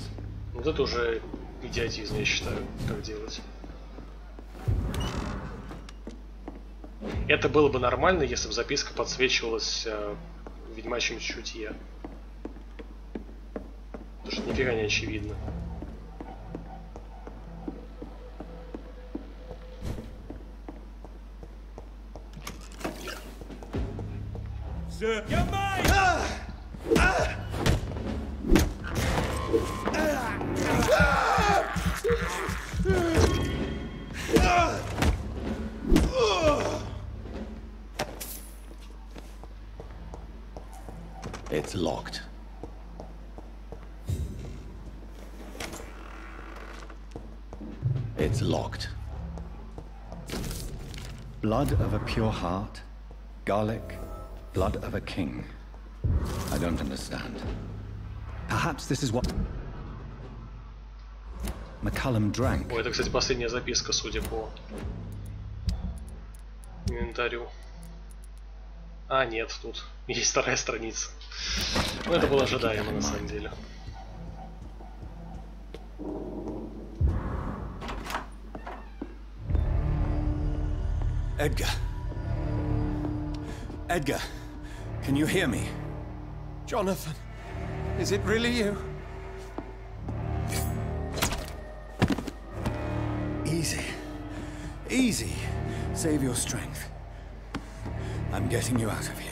Вот это уже идиотизм, я считаю, как делать. Это было бы нормально, если бы записка подсвечивалась в ведьмачьем чутье. Потому что нифига не очевидно. Sir, you're mine! It's locked. It's locked. Blood of a pure heart, garlic, blood of a king. I don't understand. Perhaps this is what McCullum drank. Ой, это, кстати, последняя записка, судя по инвентарю. А, нет, тут есть 2-я страница. Ну, это было ожидаемо, на самом деле. Edgar. Edgar, can you hear me? Jonathan, is it really you? Easy. Easy. Save your strength. I'm getting you out of here.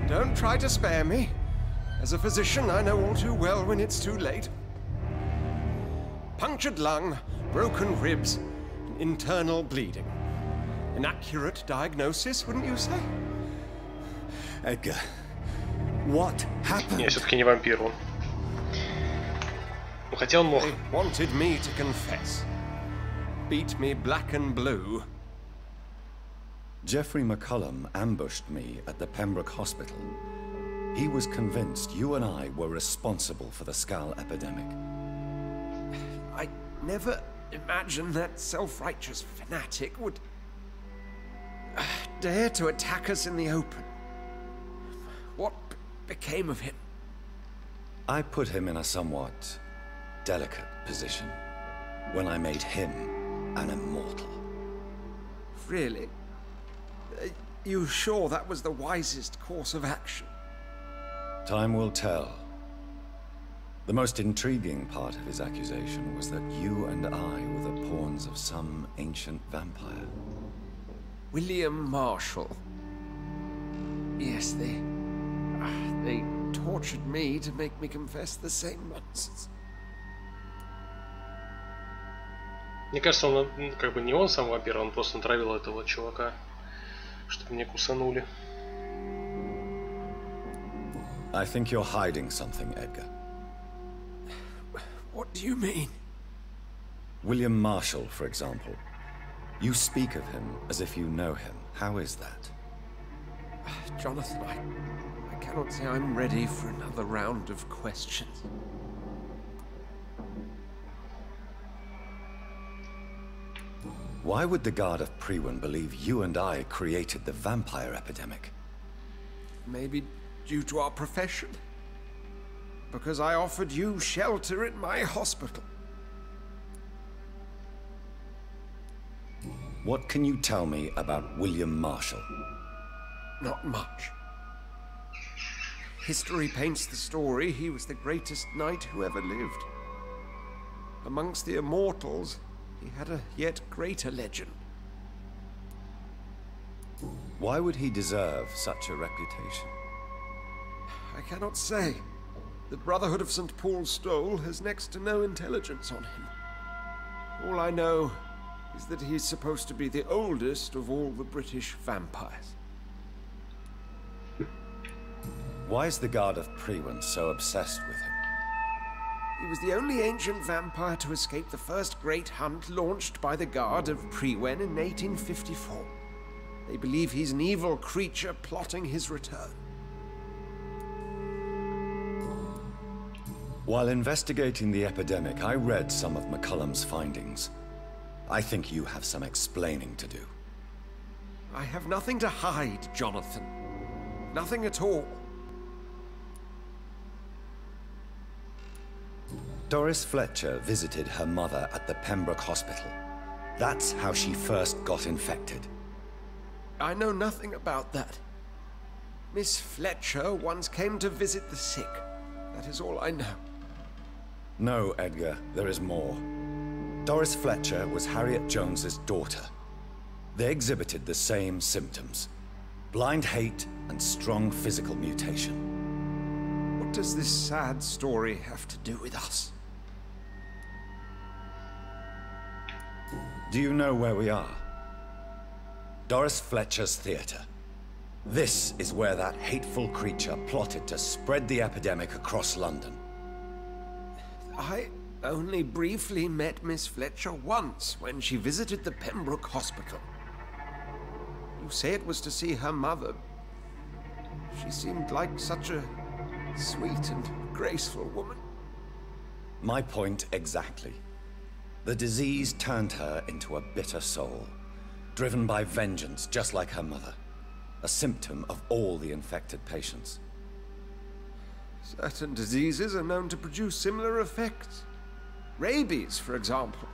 Don't try to spare me. As a physician, I know all too well when it's too late. Punctured lung, broken ribs, internal bleeding. An accurate diagnosis, wouldn't you say? Edgar, what happened? Не, все-таки не вампир он. Ну, хотя он мог. They wanted me to confess. Beat me black and blue. Jeffrey McCullum ambushed me at the Pembroke Hospital. He was convinced you and I were responsible for the Skal epidemic. I never imagined that self-righteous fanatic would dare to attack us in the open. What became of him? I put him in a somewhat delicate position when I made him an immortal. Really? You sure that was the wisest course of action? Time will tell. The most intriguing part of his accusation was that you and I were the pawns of some ancient vampire. William Marshall. Yes, they tortured me to make me confess the same nonsense. Мне кажется, он как бы не он сам вампир, он просто натравил этого чувака, чтобы меня кусанули. I think you're hiding something, Edgar. What do you mean? William Marshall, for example. You speak of him as if you know him. How is that? Jonathan, I cannot say I'm ready for another round of questions. Why would the Guard of Priwen believe you and I created the vampire epidemic? Maybe due to our profession. Because I offered you shelter in my hospital. What can you tell me about William Marshall? Not much. History paints the story he was the greatest knight who ever lived. Amongst the immortals, he had a yet greater legend. Why would he deserve such a reputation? I cannot say. The Brotherhood of St. Paul's Stole has next to no intelligence on him. All I know is that he's supposed to be the oldest of all the British vampires. Why is the Guard of Priwen so obsessed with him? He was the only ancient vampire to escape the first great hunt launched by the Guard of Priwen in 1854. They believe he's an evil creature plotting his return. While investigating the epidemic, I read some of McCullum's findings. I think you have some explaining to do. I have nothing to hide, Jonathan. Nothing at all. Doris Fletcher visited her mother at the Pembroke Hospital. That's how she first got infected. I know nothing about that. Miss Fletcher once came to visit the sick. That is all I know. No, Edgar, there is more. Doris Fletcher was Harriet Jones's daughter. They exhibited the same symptoms: blind hate and strong physical mutation. What does this sad story have to do with us? Do you know where we are? Doris Fletcher's theater. This is where that hateful creature plotted to spread the epidemic across London. I only briefly met Miss Fletcher once when she visited the Pembroke Hospital. You say it was to see her mother. She seemed like such a sweet and graceful woman. My point exactly. The disease turned her into a bitter soul, driven by vengeance just like her mother. A symptom of all the infected patients. Certain diseases are known to produce similar effects. Rabies, for example.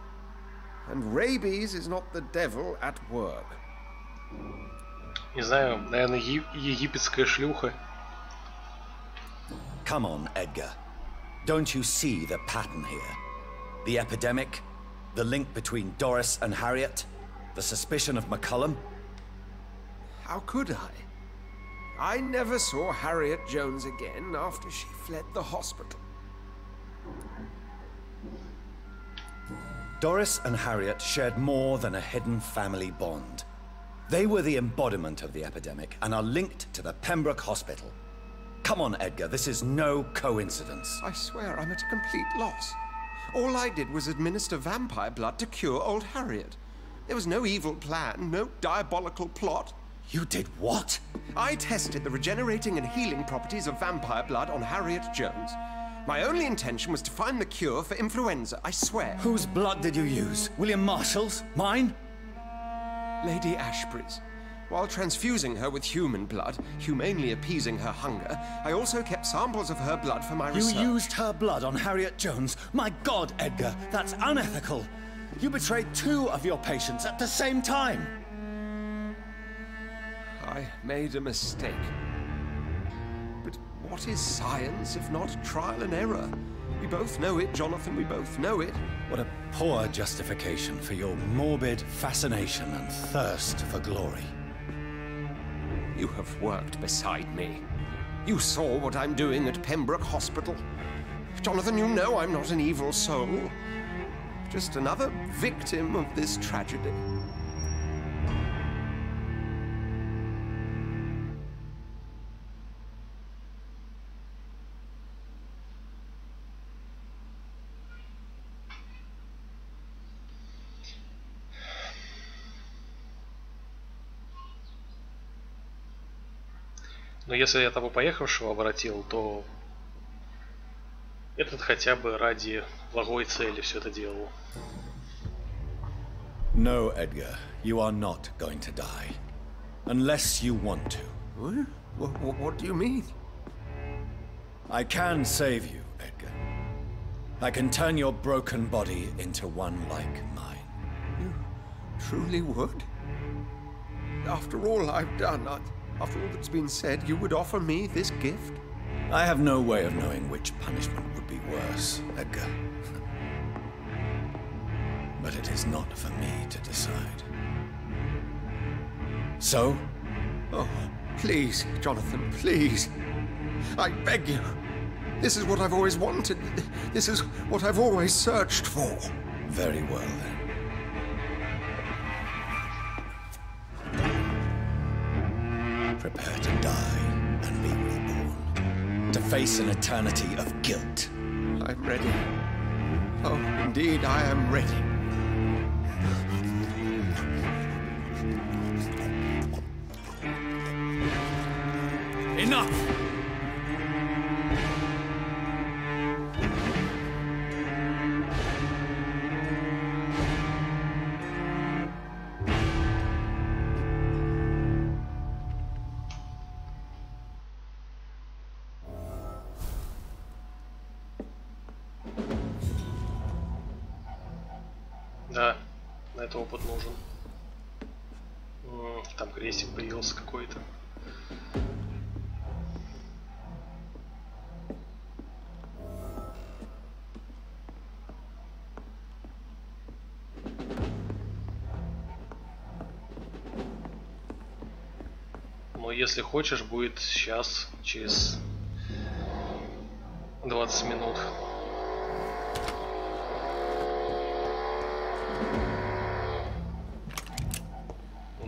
And rabies is not the devil at work. Не знаю, наверное, египетская шлюха. Come on, Edgar. Don't you see the pattern here? The epidemic, the link between Doris and Harriet, the suspicion of McCullum. How could I? I never saw Harriet Jones again after she fled the hospital. Doris and Harriet shared more than a hidden family bond. They were the embodiment of the epidemic and are linked to the Pembroke Hospital. Come on, Edgar, this is no coincidence. I swear I'm at a complete loss. All I did was administer vampire blood to cure old Harriet. There was no evil plan, no diabolical plot. You did what? I tested the regenerating and healing properties of vampire blood on Harriet Jones. My only intention was to find the cure for influenza, I swear. Whose blood did you use? William Marshall's? Mine? Lady Ashbury's. While transfusing her with human blood, humanely appeasing her hunger, I also kept samples of her blood for my research. You used her blood on Harriet Jones? My God, Edgar, that's unethical. You betrayed 2 of your patients at the same time. I made a mistake. But what is science if not trial and error? We both know it, Jonathan, we both know it. What a poor justification for your morbid fascination and thirst for glory. You have worked beside me. You saw what I'm doing at Pembroke Hospital. Jonathan, you know I'm not an evil soul. Just another victim of this tragedy. Но если я того поехавшего обратил, то этот хотя бы ради благой цели все это делал. No, Edgar, you are not going to die. Unless you want to. What do you mean? I can save you, Edgar. I can turn your broken body into one like mine. You truly would? After all I've done, after all that's been said, you would offer me this gift? I have no way of knowing which punishment would be worse, Edgar. But it is not for me to decide. So? Oh, please, Jonathan, please. I beg you. This is what I've always wanted. This is what I've always searched for. Very well, then. Prepare to die and be reborn. To face an eternity of guilt. I'm ready. Oh, indeed, I am ready. Enough! Да, на это опыт нужен. Там крестик появился какой-то. Но если хочешь, будет сейчас, через 20 минут.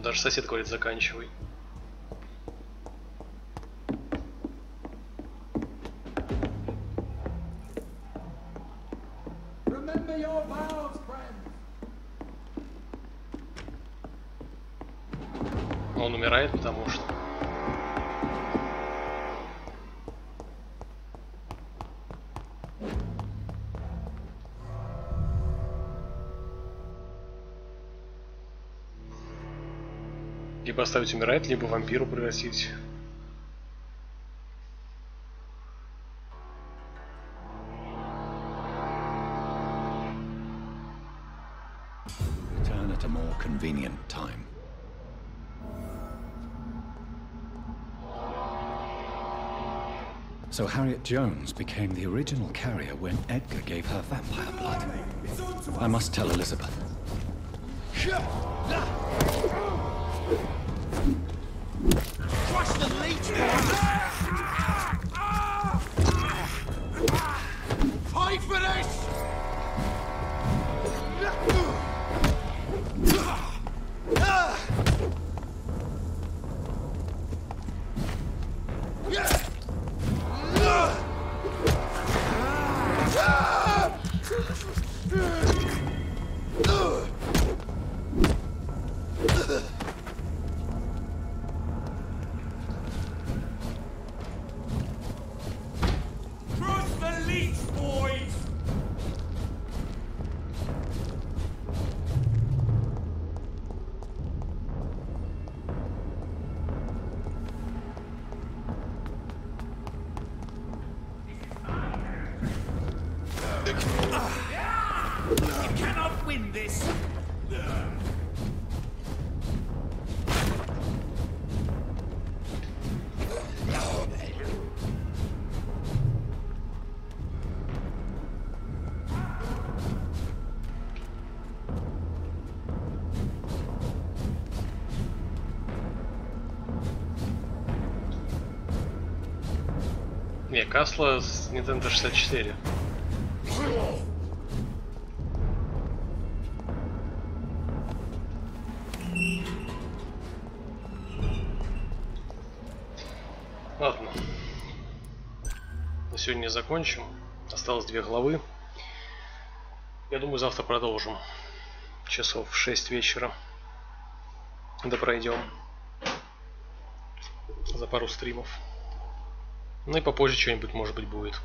Даже сосед говорит, заканчивай. Он умирает, потому что... Либо оставить умирать, либо вампиру превратить. Return at a more convenient time. So Harriet Jones became the original carrier when Edgar gave her vampire blood. I must tell Elizabeth. Crush the leech! Fight for this! Не, Касла с Nintendo 64. Ладно. На сегодня закончим. Осталось 2 главы. Я думаю, завтра продолжим. Часов в 6 вечера. Да пройдем. За пару стримов. Ну и попозже что-нибудь, может быть, будет.